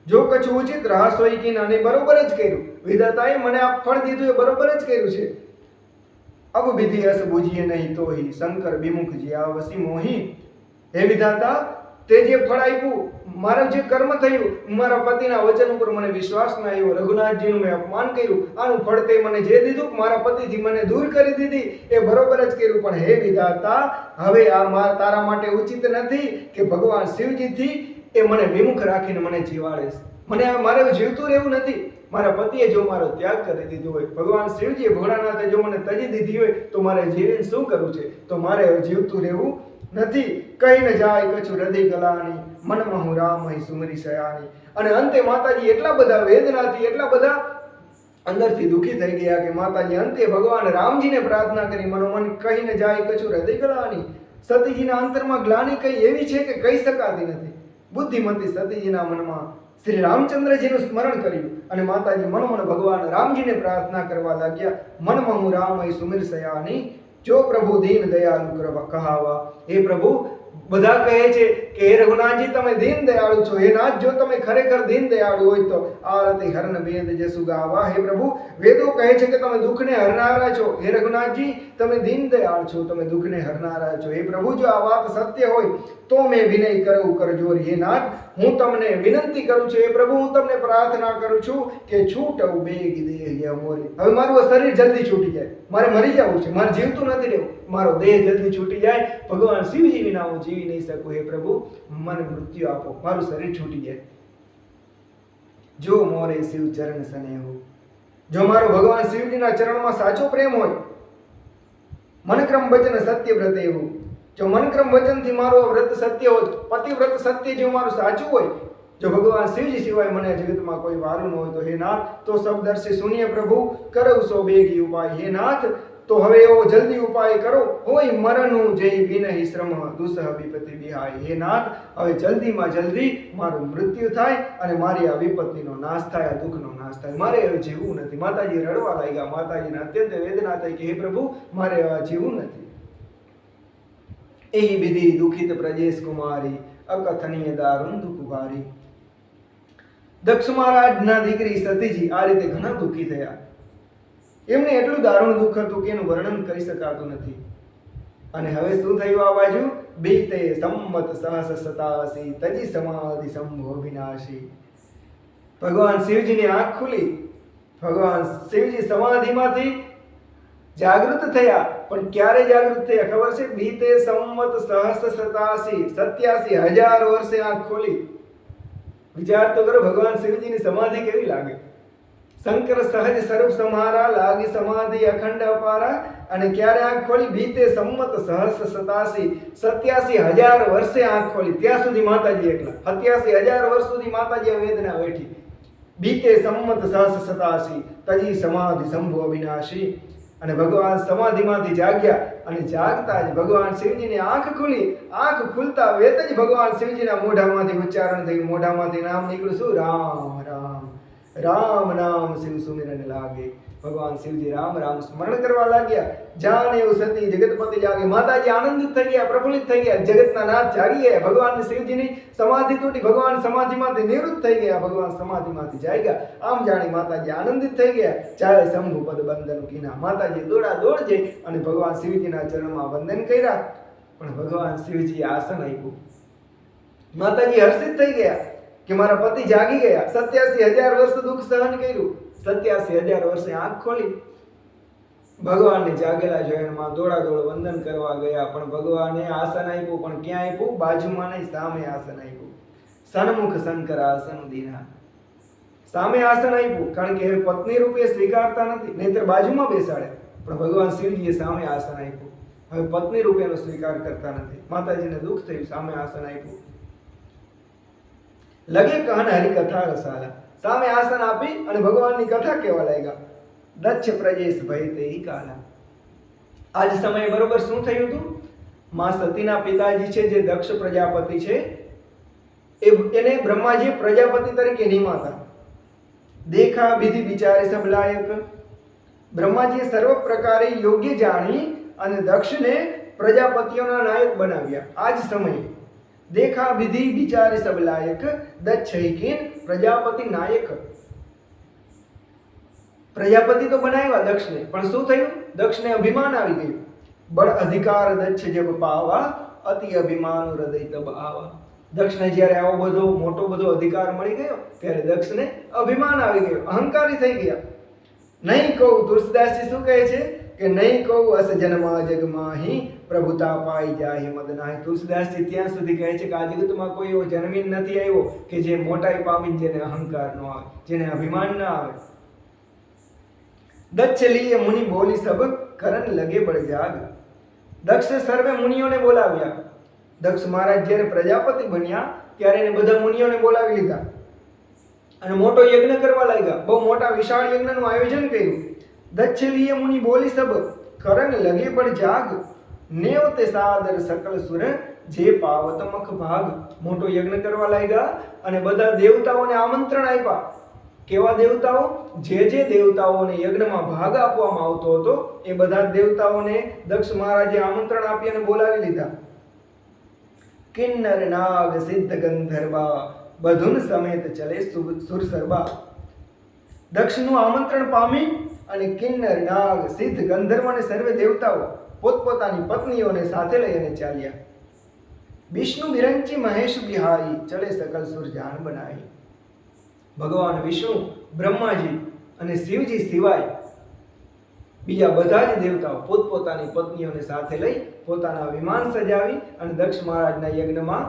જો કછું ઉચિત રાહ સોઈ કીના, ને બરોબર જ કર્યું. વિધાતાએ મને આ ફળ દીધું એ બરોબર જ કર્યું છે. અબ વિધિ અસ બુજીએ નહીં તોહી, શંકર વિમુખ જ્યા વસી મોહી. હે વિધાતા, તે જે ફળ આપ્યું, મારું જે કર્મ થયું, મારા પતિના વચન ઉપર મને વિશ્વાસ ન આવ્યો, રઘુનાથજીનું મેં અપમાન કર્યું, આનું ફળ તે મને જે દીધું, મારા પતિથી મને દૂર કરી દીધી, એ બરોબર જ કર્યું. પણ હે વિધાતા, હવે આ તારા માટે ઉચિત નથી કે ભગવાન શિવજીથી એ મને વિમુખ રાખીને મને જીવાડે. મારે જીવતું રહેવું નથી. મારા પતિએ જો મારો ત્યાગ કરી દીધો હોય, ભગવાન શિવજીએ ભોળાનાથે જો મને તજી દીધી હોય, તો મારે જીવીને શું કરવું છે? તો મારે જીવતું રહેવું નથી. કઈ ન જાય કછું હૃદય ગલાની, મનમાં હું રામ અહીં સુમરી શયાની. અને અંતે માતાજી એટલા બધા વેદનાથી, એટલા બધા અંદરથી દુઃખી થઈ ગયા કે માતાજી અંતે ભગવાન રામજીને પ્રાર્થના કરી, મનોમન કહી ન જાય કછું હૃદય ગલાની. સતીજીના અંતરમાં ગ્લાની કઈ એવી છે કે કહી શકાતી નથી. બુદ્ધિમતી સતીજીના મનમાં શ્રી રામચંદ્રજીનું સ્મરણ કર્યું અને માતાજી મનોમન ભગવાન રામજીને પ્રાર્થના કરવા લાગ્યા. મનમાં હું રામ અહીં સુમિર સયાની, જો પ્રભુ દીન દયાળુ કહાવા. હે પ્રભુ, બધા કહે છે કે હે રઘુનાથજી, તમે દીન દયાળુ છો. હે નાથ, જો તમે ખરેખર દીન દયાળુ હોય તો આરતી હરણ વેદ જસુ ગાવા. હે પ્રભુ, વેદો કહે છે કે તમે દુઃખને હરનારા છો. હે રઘુનાથજી, તમે દીન દયાળ છો, તમે દુઃખને હરનારા છો. હે પ્રભુ, જો આ વાત સત્ય હોય તો મેં વિનય કરું કરજોરી. હે નાથ, હું તમને વિનંતી કરું છું. હે પ્રભુ, હું તમને પ્રાર્થના કરું છું કે છૂટવું બેગ દેહ મોરી. હવે મારું શરીર જલ્દી છૂટી જાય, મારે મરી જવું છે, મારે જીવતું નથી રહેવું, મારો દેહ જલ્દી છૂટી જાય. ભગવાન શિવજી વિના હું જીવી નહીં શકું. હે પ્રભુ, મને મૃત્યુ આપો, મારું શરીર છૂટી જાય. જો મોરે શિવ ચરણ સનેહુ. જો મારો ભગવાન શિવજીના ચરણમાં સાચો પ્રેમ હોય, મનક્રમ વચન સત્ય વ્રત એવું. જો મનક્રમ વચનથી મારું વ્રત સત્ય હોય, પતિવ્રત સત્ય જો મારું સાચું હોય, જો ભગવાન શિવજી સિવાય મને જગતમાં કોઈ વારું ન હોય, તો હે નાથ, તો સબદર્શી શૂન્ય પ્રભુ કરવ સો બેગી ઉપાય. હે નાથ, તો હવે એવો જલ્દી ઉપાય કરો, હોય મરણું જય બિનહિ શ્રમ દુસહ વિપત્તિ બિહાય. હે નાથ, હવે જલ્દીમાં જલ્દી મારું મૃત્યુ થાય અને મારી આ વિપત્તિનો નાશ થાય, આ દુઃખનો નાશ થાય. મારે હવે જીવવું નથી. માતાજી રડવા લાગ્યા. માતાજીને અત્યંત વેદના થઈ કે હે પ્રભુ, મારે હવે જીવવું નથી. એહી વિધિ દુખિત પ્રજેશ કુમારી, અકથનીય દારુણ દુઃખ ભારી. દક્ષ મહારાજના દીકરી સતીજી આ રીતે ઘણા દુઃખી થયા. એમને એટલું દારૂણ દુઃખ હતું કે એનું વર્ણન કરી શકાતું નથી. અને હવે શું થયું? આ બાજુ બીતે સંમત સહસ સતાસી, તજી સમાધિ સંભો વિનાશી. ભગવાન શિવજીની આંખ ખુલી. ભગવાન શિવજી સમાધિમાંથી જાગૃત થયા. પણ ક્યારે જાગૃત થયા ખબર છે? બીતે સંમત સહસ સતાસી, 87,000 વર્ષે આંખ ખોલી. વિચાર તો કરો, ભગવાન શિવજીની સમાધિ કેવી લાગે. શંકર સહજ સ્વરૂપ સમારા, લાગી સમાધિ અખંડ અપારા. અને ક્યારે આંખ ખોલી? બીતે સંમત સહસ સતાસી, 87,000 વર્ષે આંખ ખોલી. ત્યાં સુધી માતાજી એકલા. 87,000 વર્ષ સુધી માતાજી આ વેદના વેઠી. બીતે સંમત સહસ સતાસી, તજી સમાધિ સંભો અવિનાશી. અને ભગવાન સમાધિમાંથી જાગ્યા અને જાગતા જ ભગવાન શિવજીની આંખ ખુલી. આંખ ખુલતા વેત જ ભગવાન શિવજીના મોઢામાંથી ઉચ્ચારણ થયું. મોઢામાંથી નામ નીકળ્યું. શું? રામ રામ. રામ નામ શિવ સુમિરન લાગે. ભગવાન શિવજી રામ રામ સ્મરણ કરવા લાગ્યા. જાણે એવું સતી જગતપતિ જાગે. માતાજી આનંદિત થઈ ગયા, પ્રફુલ્લિત થઈ ગયા. જગતના નાથ જાગી ગયા. ભગવાન શિવજીની સમાધિ તૂટી. ભગવાન સમાધિમાંથી નિવૃત્ત થઈ ગયા. ભગવાન સમાધિમાંથી જાગ્યા. આમ જાણી માતાજી આનંદિત થઈ ગયા. ચાહે શંભુ પદ બંધન કીના. માતાજી દોડા દોડ જઈ અને ભગવાન શિવજીના ચરણમાં વંદન કર્યા. પણ ભગવાન શિવજીએ આસન આપ્યું. માતાજી હર્ષિત થઈ ગયા કે મારા પતિ જાગી ગયા. 87,000 વર્ષ દુઃખ સહન કર્યું. 87,000 વર્ષે આંખ ખોલી. ભગવાનને જાગેલા જોયામાં દોડા દોડ વંદન કરવા ગયા. પણ ભગવાને આસન આપ્યું. પણ ક્યાં આપ્યું? બાજુમાં નહીં, સામે આસન આપ્યું. સન્મુખ શંકર આસન દીના. સામે આસન આપ્યું. કારણ કે પત્ની રૂપે સ્વીકારતા નથી, નહીતર બાજુમાં બેસાડે. પણ ભગવાન શિવજીએ સામે આસન આપ્યું. હવે પત્ની રૂપેનો સ્વીકાર કરતા નથી. માતાજીને દુઃખ થયું. સામે આસન આપ્યું. લગે કહન હરિકથા રસાલા. સામે આસન આપી અને ભગવાનની કથા કહેવા લાગ્યા. દક્ષ પ્રજેશ ભય તે કાલા. આજ સમયે બરોબર શું થયું હતું? માં સતીના પિતાજી છે જે દક્ષ પ્રજાપતિ છે, એને બ્રહ્માજી પ્રજાપતિ તરીકે નિમાતા. દેખા વિધિ વિચારે સબ લાયક. બ્રહ્માજીએ સર્વ પ્રકારે યોગ્ય જાણી અને દક્ષને પ્રજાપતિઓના નાયક બનાવ્યા. આ જ સમયે દેખા વિધિ વિચારે સબ લાયક દક્ષ પ્રજાપતિ નાયક. પ્રજાપતિ તો બનાવ્યા દક્ષને, પણ શું થયું? દક્ષને અભિમાન આવી ગયું. બળ અધિકાર દક્ષ જબ પાવા અતિ અભિમાન હૃદય તબ આવા. દક્ષને જ્યારે આવો બધો મોટો બધો અધિકાર મળી ગયો ત્યારે દક્ષને અભિમાન આવી ગયું, અહંકારી થઈ ગયા. નહીં કહું, તુલસીદાસજી શું કહે છે કે નહીં કહું અસ જન્મા જગમાહી પ્રભુતા પાઈ જાય મદ નાહી. તુલસીદાસજી ત્યાં સુધી કહે છે કે આ જગતમાં કોઈ એવો જન્મી નથી આવ્યો કે જે મોટાઈ પામીને જેને અહંકાર ન આવે, જેને અભિમાન ન આવે. દક્ષ લીએ મુનિ બોલી સબ કરન લગે બળ જાગ. દક્ષ સર્વે મુનિઓને બોલાવ્યા. દક્ષ મહારાજ જ્યારે પ્રજાપતિ બન્યા ત્યારે એને બધા મુનિઓને બોલાવી લીધા અને મોટો યજ્ઞ કરવા લાગ્યા. બહુ મોટા વિશાળ યજ્ઞનું આયોજન કર્યું. દક્ષ લીએ મુનિ બોલી સબ કરન લગે બળ જાગ. નેવ તે સાદર સકલ સુર જે પાવત મખ ભાગ. મોટો યજ્ઞ કરવા લાગ્યા અને બધા દેવતાઓને આમંત્રણ આપ્યા. કેવા દેવતાઓ? જે દેવતાઓને યજ્ઞમાં ભાગ આપવામાં આવતો હતો એ બધા દેવતાઓને દક્ષ મહારાજે આમંત્રણ આપી અને બોલાવી લીધા. કિન્નર નાગ સિદ્ધ ગંધર્વા બધુન સમેત ચલે સુરસરબા. દક્ષનું આમંત્રણ પામી અને કિન્નર નાગ સિદ્ધ ગંધર્વ અને સર્વે દેવતાઓ પોતપોતાની પત્નીઓને સાથે લઈ અને ચાલ્યા. વિષ્ણુ વિરંચી મહેશ બિહારી ચલે સકલ સુર જાન બનાવી. ભગવાન વિષ્ણુ, બ્રહ્માજી અને શિવજી સિવાય બીજા બધા જ દેવતાઓ પોતપોતાની પત્નીઓને સાથે લઈ પોતાના વિમાન સજાવી અને દક્ષ મહારાજના યજ્ઞમાં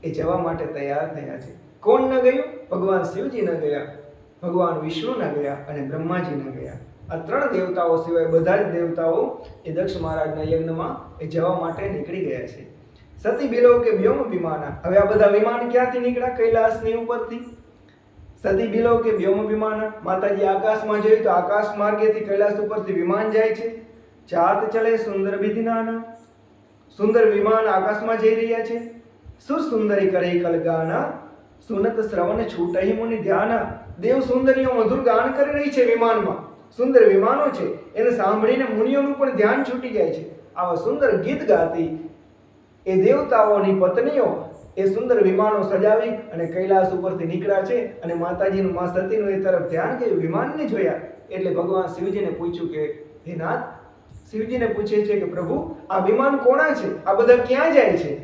એ જવા માટે તૈયાર થયા છે. કોણ ન ગયું? ભગવાન શિવજી ન ગયા, ભગવાન વિષ્ણુ ન ગયા અને બ્રહ્માજી ન ગયા. આ ત્રણ દેવતાઓ સિવાય બધા જ દેવતાઓ એ દક્ષ મહારાજના યજ્ઞમાં એ જવા માટે નીકળી ગયા છે. સતી બિલો કે વ્યોમ વિમાના. હવે આ બધા વિમાન ક્યાંથી નીકળ્યા? કૈલાસની ઉપરથી. સતી બિલો કે વ્યોમ વિમાન. માતાજી આકાશમાં જોયું તો આકાશ માર્ગેથી કૈલાસ ઉપરથી વિમાન જાય છે. ચાત ચલે સુંદર વિધિનાના. સુંદર વિમાન આકાશમાં જઈ રહ્યા છે. સુર સુંદરી કરે કલગાના સુનત શ્રવણ છૂટહી મુનિ ધ્યાના. દેવ સુંદરીઓ મધુર ગાન કરી રહી છે વિમાનમાં. સુંદર વિમાનો છે, એને સાંભળીને મુનિઓનું પણ ધ્યાન છૂટી જાય છે. આવા સુંદર ગીત ગાતી એ દેવતાઓની પત્નીઓ એ સુંદર વિમાનો સજાવી અને કૈલાસ ઉપરથી નીકળ્યા છે અને માતાજીનું માં સતીનું એ તરફ ધ્યાન ગયું. વિમાનને જોયા એટલે ભગવાન શિવજીને પૂછ્યું કે હે નાથ, શિવજીને પૂછે છે કે પ્રભુ આ વિમાન કોના છે? આ બધા ક્યાં જાય છે?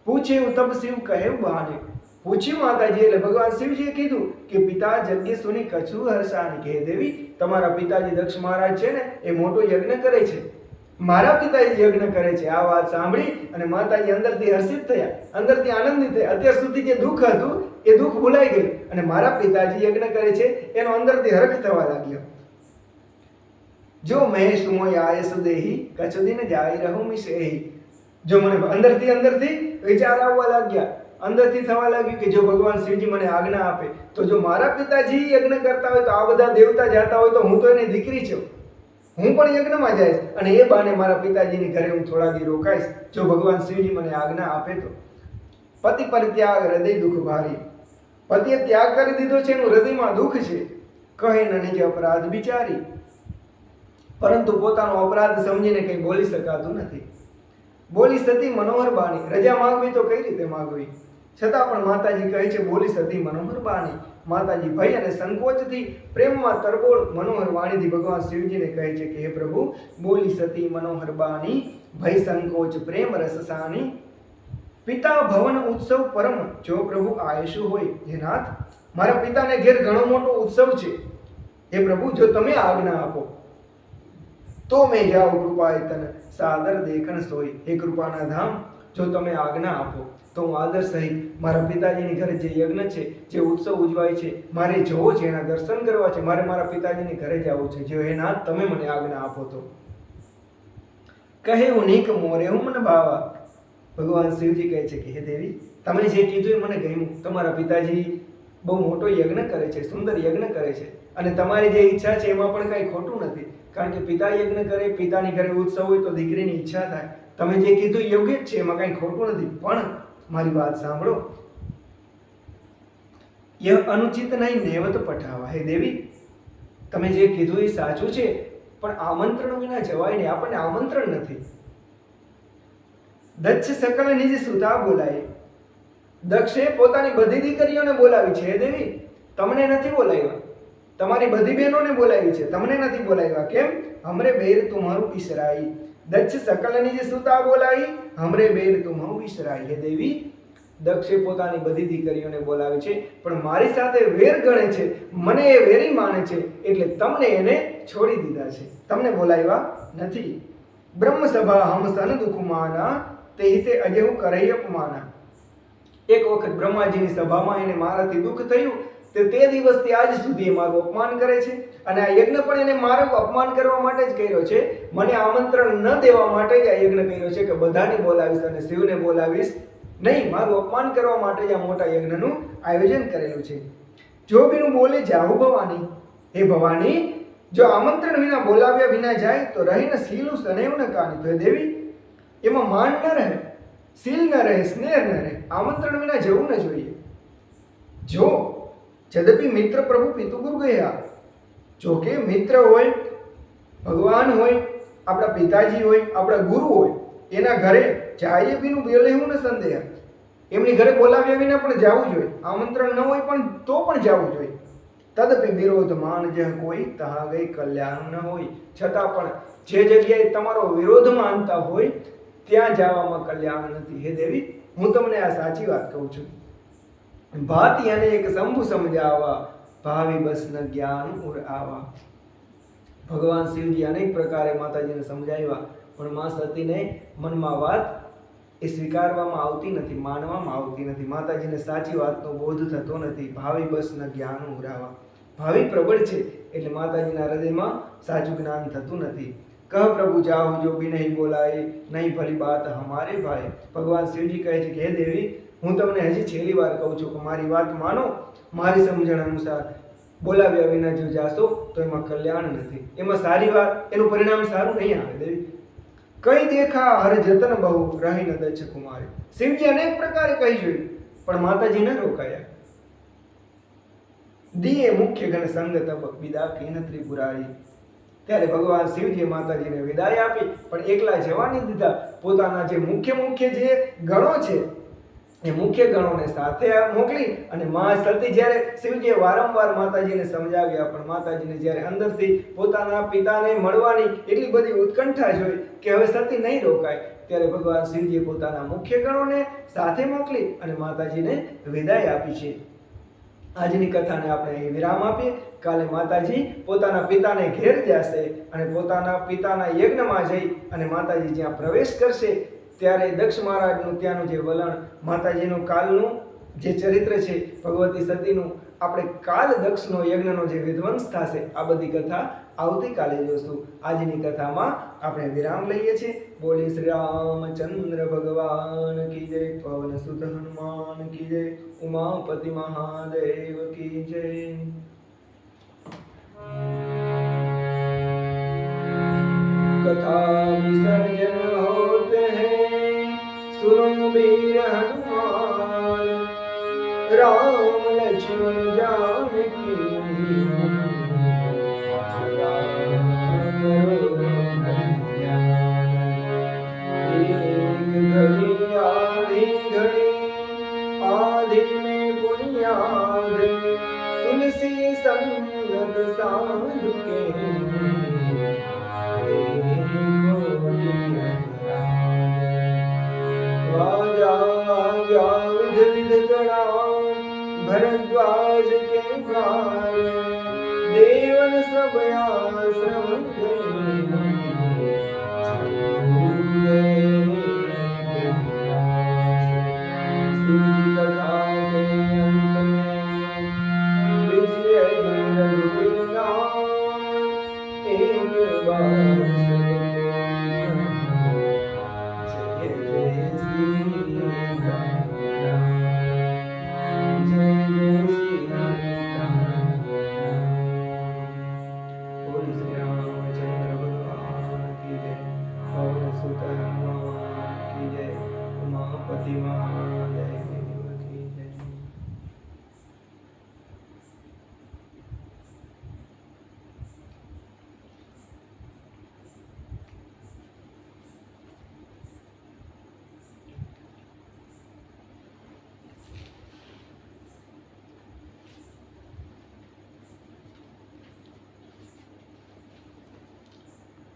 પૂછ્યું તબ શિવ કહે બહાને. પૂછ્યું માતાજી એટલે ભગવાન શિવજીએ કીધું કે પિતા જગ્ય સુની કછુ હર્ષાની. કહે દેવી, તમારા પિતાજી દક્ષ મહારાજ છે ને એ મોટો યજ્ઞ કરે છે, મારા પિતાજી યજ્ઞ કરે છે. આ વાત સાંભળી અને માતાજી અંદરથી હર્ષિત થયા, અંદરથી આનંદિત થયા. અત્યાર સુધી જે દુઃખ હતું એ દુઃખ ભૂલાઈ ગયું અને મારા પિતાજી યજ્ઞ કરે છે એનો અંદરથી હરખ થવા લાગ્યો. જો મહેશ મોય આયસ દેહી કચુદિન જાય રહું મિશેહી. જો મને અંદરથી વિચાર આવવા લાગ્યા, અંદરથી થવા લાગ્યું કે જો ભગવાન શિવજી મને આજ્ઞા આપે તો જો મારા પિતાજી યજ્ઞ કરતા હોય તો આ બધા દેવતા જાતા હોય તો હું તો એની દીકરી છું, હું પણ યજ્ઞમાં જઈશ અને એ બાને મારા પિતાજીની ઘરે હું થોડા દી રોકાઈશ જો ભગવાન શિવજી મને આજ્ઞા આપે તો. પતિ પરિત્યાગ હૃદય દુઃખ ભારી. પતિએ ત્યાગ કરી દીધો છે, એનું હૃદયમાં દુઃખ છે. કહે ન નિજ અપરાધ બિચારી. પરંતુ પોતાનો અપરાધ સમજીને કંઈ બોલી શકાતું નથી. બોલી સતી મનોહર બાણી. રજા માંગવી તો કઈ રીતે માંગવી? છતાં પણ માતાજી કહે છે બોલી સતી મનોહર બાણી. માતાજી ભય અને સંકોચથી પ્રેમમાં તરબોળ મનોહર વાણીથી ભગવાન શિવજીને કહે છે કે હે પ્રભુ, બોલી સતી મનોહર બાણી ભય સંકોચ પ્રેમ રસસાની. પિતા ભવન ઉત્સવ પરમ. જો પ્રભુ આયશુ હોય, હે નાથ, મારા પિતાને ઘેર ઘણો મોટો ઉત્સવ છે. હે પ્રભુ, જો તમે આજ્ઞા આપો તો મેં જાઉં કૃપાએ તન સાદર દેખણ સોય. હે કૃપાના ધામ, જો તમે આજ્ઞા આપો તો હું આદર સહિત મારા પિતાજીની ઘરે જે યજ્ઞ છે, જે ઉત્સવ ઉજવાય છે, મારે જોવો છે, એના દર્શન કરવા છે, મારે મારા પિતાજીની ઘરે જવું છે. જો હે નાથ, તમે મને આજ્ઞા આપો તો. કહે ઉનીક મોરે હું મને ભાવા. ભગવાન શિવજી કહે છે કે હે દેવી, તમે જે કીધું એ મને ગમ્યું. તમારા પિતાજી બહુ મોટો યજ્ઞ કરે છે, સુંદર યજ્ઞ કરે છે. અને તમારી જે ઈચ્છા છે એમાં પણ કંઈ ખોટું નથી, કારણ કે પિતા યજ્ઞ કરે, પિતાની ઘરે ઉત્સવ હોય તો દીકરીની ઈચ્છા થાય. તમે જે કીધું યોગ્ય જ છે, એમાં કંઈ ખોટું નથી. પણ મારી વાત સાંભળો. યહ અનુચિત નહીં નેવત પઠાવા. હે દેવી, તમે જે કીધું એ સાચું છે, પણ આમંત્રણ વિના જવાય નહીં. આપણને આમંત્રણ નથી. દક્ષ સકલ નિજ સુતા બોલાય. દક્ષે પોતાની બધી દીકરીઓને બોલાવી છે. હે દેવી, તમને નથી બોલાવ્યા. તમારી બધી બહેનોને બોલાવી છે, તમને નથી બોલાવ્યા. કેમ? હમરે બેર તુમ્હારું પિસરાઈ. દક્ષ સકલ નિજ સુતા બોલાઈ, હમરે બેર તુમ્હારું પિસરાઈ. હે દેવી, દક્ષે પોતાની બધી દીકરીઓને બોલાવી છે, પણ મારી સાથે વેર ગણે છે, મને એ વેરી માને છે, એટલે તમને એને છોડી દીધા છે, તમને બોલાવ્યા નથી. બ્રહ્મ સભા હમ સન દુખમાના, તે હિતે અજેહુ કરઈ અપમાના. એક વખત બ્રહ્માજીની સભામાં એને મારાથી દુઃખ થયું, તે દિવસથી આજ સુધી એ મારું અપમાન કરે છે. અને આ યજ્ઞ પણ એને મારું અપમાન કરવા માટે જ કર્યો છે. મને આમંત્રણ ન દેવા માટે જ આ યજ્ઞ કર્યો છે કે બધાને બોલાવીશ અને શિવને બોલાવીશ નહીં. મારું અપમાન કરવા માટે જ આ મોટા યજ્ઞનું આયોજન કરેલું છે. જો બીનું બોલે જાહુ ભવાની. હે ભવાની, જો આમંત્રણ વિના બોલાવ્યા વિના જાય તો રહીને શીલું સનૈવ ન કાની. તો હે દેવી, એમાં માન ન રહે, શીલ ન રહે, સ્નેહ ન રહે. આમંત્રણ વિના જવું ન જોઈએ. જો જદપી મિત્ર પ્રભુ પિતુ ગુરુ ગયા. જો કે મિત્ર હોય, ભગવાન હોય, આપણા પિતાજી હોય, આપણા ગુરુ હોય, એના ઘરે જાય બીનું બેલેવું ન સંદેહ. એમની ઘરે બોલાવ્યા વિના પણ જવું જોઈએ. આમંત્રણ ન હોય પણ તો પણ જવું જોઈએ. તદપી વિરોધ માન જહ કોઈ, તહા ગઈ કલ્યાણ ન હોય. છતાં પણ જે જગ્યાએ તમારો વિરોધ માનતા હોય ત્યાં જવામાં કલ્યાણ નથી. હે દેવી, હું તમને આ સાચી વાત કહું છું. ભાતી અને એક શંભુ સમજાવા, ભાવિ બસ ન જ્ઞાન ઉર આવા. ભગવાન શિવજી અનેક પ્રકારે માતાજીને સમજાવ્યા, પણ માં સતીને મનમાં વાત એ સ્વીકારવામાં આવતી નથી, માનવામાં આવતી નથી. માતાજીને સાચી વાતનો બોધ થતો નથી. ભાવિ બસ ન જ્ઞાન ઉરાવા. ભાવિ પ્રબળ છે એટલે માતાજીના હૃદયમાં સાચું જ્ઞાન થતું નથી. કહ પ્રભુ જાહુ જો બી નહીં બોલાય, નહીં ભલી બાત હમારે ભાઈ. ભગવાન શિવજી કહે છે કે હે દેવી, હું તમને હજી છેલ્લી વાર કહું છું કે મારી વાત માનો. મારી સમજણ અનુસાર બોલાવ્યા વિના જો જાશો તો એમાં કલ્યાણ નથી, એમાં સારી વાત, એનું પરિણામ સારું નહીં આવે. દેવી કઈ દેખા હર જતન બહુ, રહી ન દક્ષ કુમારી. શિવજી અનેક પ્રકારે કહી જોયું, પણ માતાજી ન રોકાયા. દિયે મુખ્ય ઘન સંગ તબક વિદા કીન ત્રિપુરારી. ત્યારે ભગવાન શિવજીએ માતાજીને વિદાય આપી, પણ એકલા જવા નહીં દીધા. પોતાના જે મુખ્ય જે ગણો છે એ મુખ્ય ગણોને સાથે મોકલી. અને મા સતી જ્યારે શિવજીએ વારંવાર માતાજીને સમજાવ્યા, પણ માતાજીને જ્યારે અંદરથી પોતાના પિતાને મળવાની એટલી બધી ઉત્કંઠા જોઈ કે હવે સતી નહીં રોકાય, ત્યારે ભગવાન શિવજીએ પોતાના મુખ્ય ગણોને સાથે મોકલી અને માતાજીને વિદાય આપી છે. આજની કથાને આપણે અહીં વિરામ આપીએ. કાલે માતાજી પોતાના પિતાને ઘેર જશે અને પોતાના પિતાના યજ્ઞમાં જઈ અને માતાજી જ્યાં પ્રવેશ કરશે ત્યારે દક્ષ મહારાજનું ત્યાંનું જે વલણ, માતાજીનું કાલનું જે ચરિત્ર છે, ભગવતી સતીનું, આપણે કાલ દક્ષનો યજ્ઞનો જે વિધ્વંસ થશે, આ બધી કથા આવતીકાલે જોશું. આજની કથામાં આપણે વિરામ લઈએ છીએ. બોલી શ્રી રામચંદ્ર ભગવાન કી જય, પવન સુત હનુમાન કી જય, ઉમાપતિ મહાદેવ કી જય. कथा विसर्जन होते हैं सुनो वीर हनुमान, राम लक्ष्मण जानकी सदा करो कल्याण। एक घड़ी आधी घड़ी आधी में बुनियाद, तुलसी संगत साधु के भरद्वाज के द्वार, देवन सब आश्रम गए।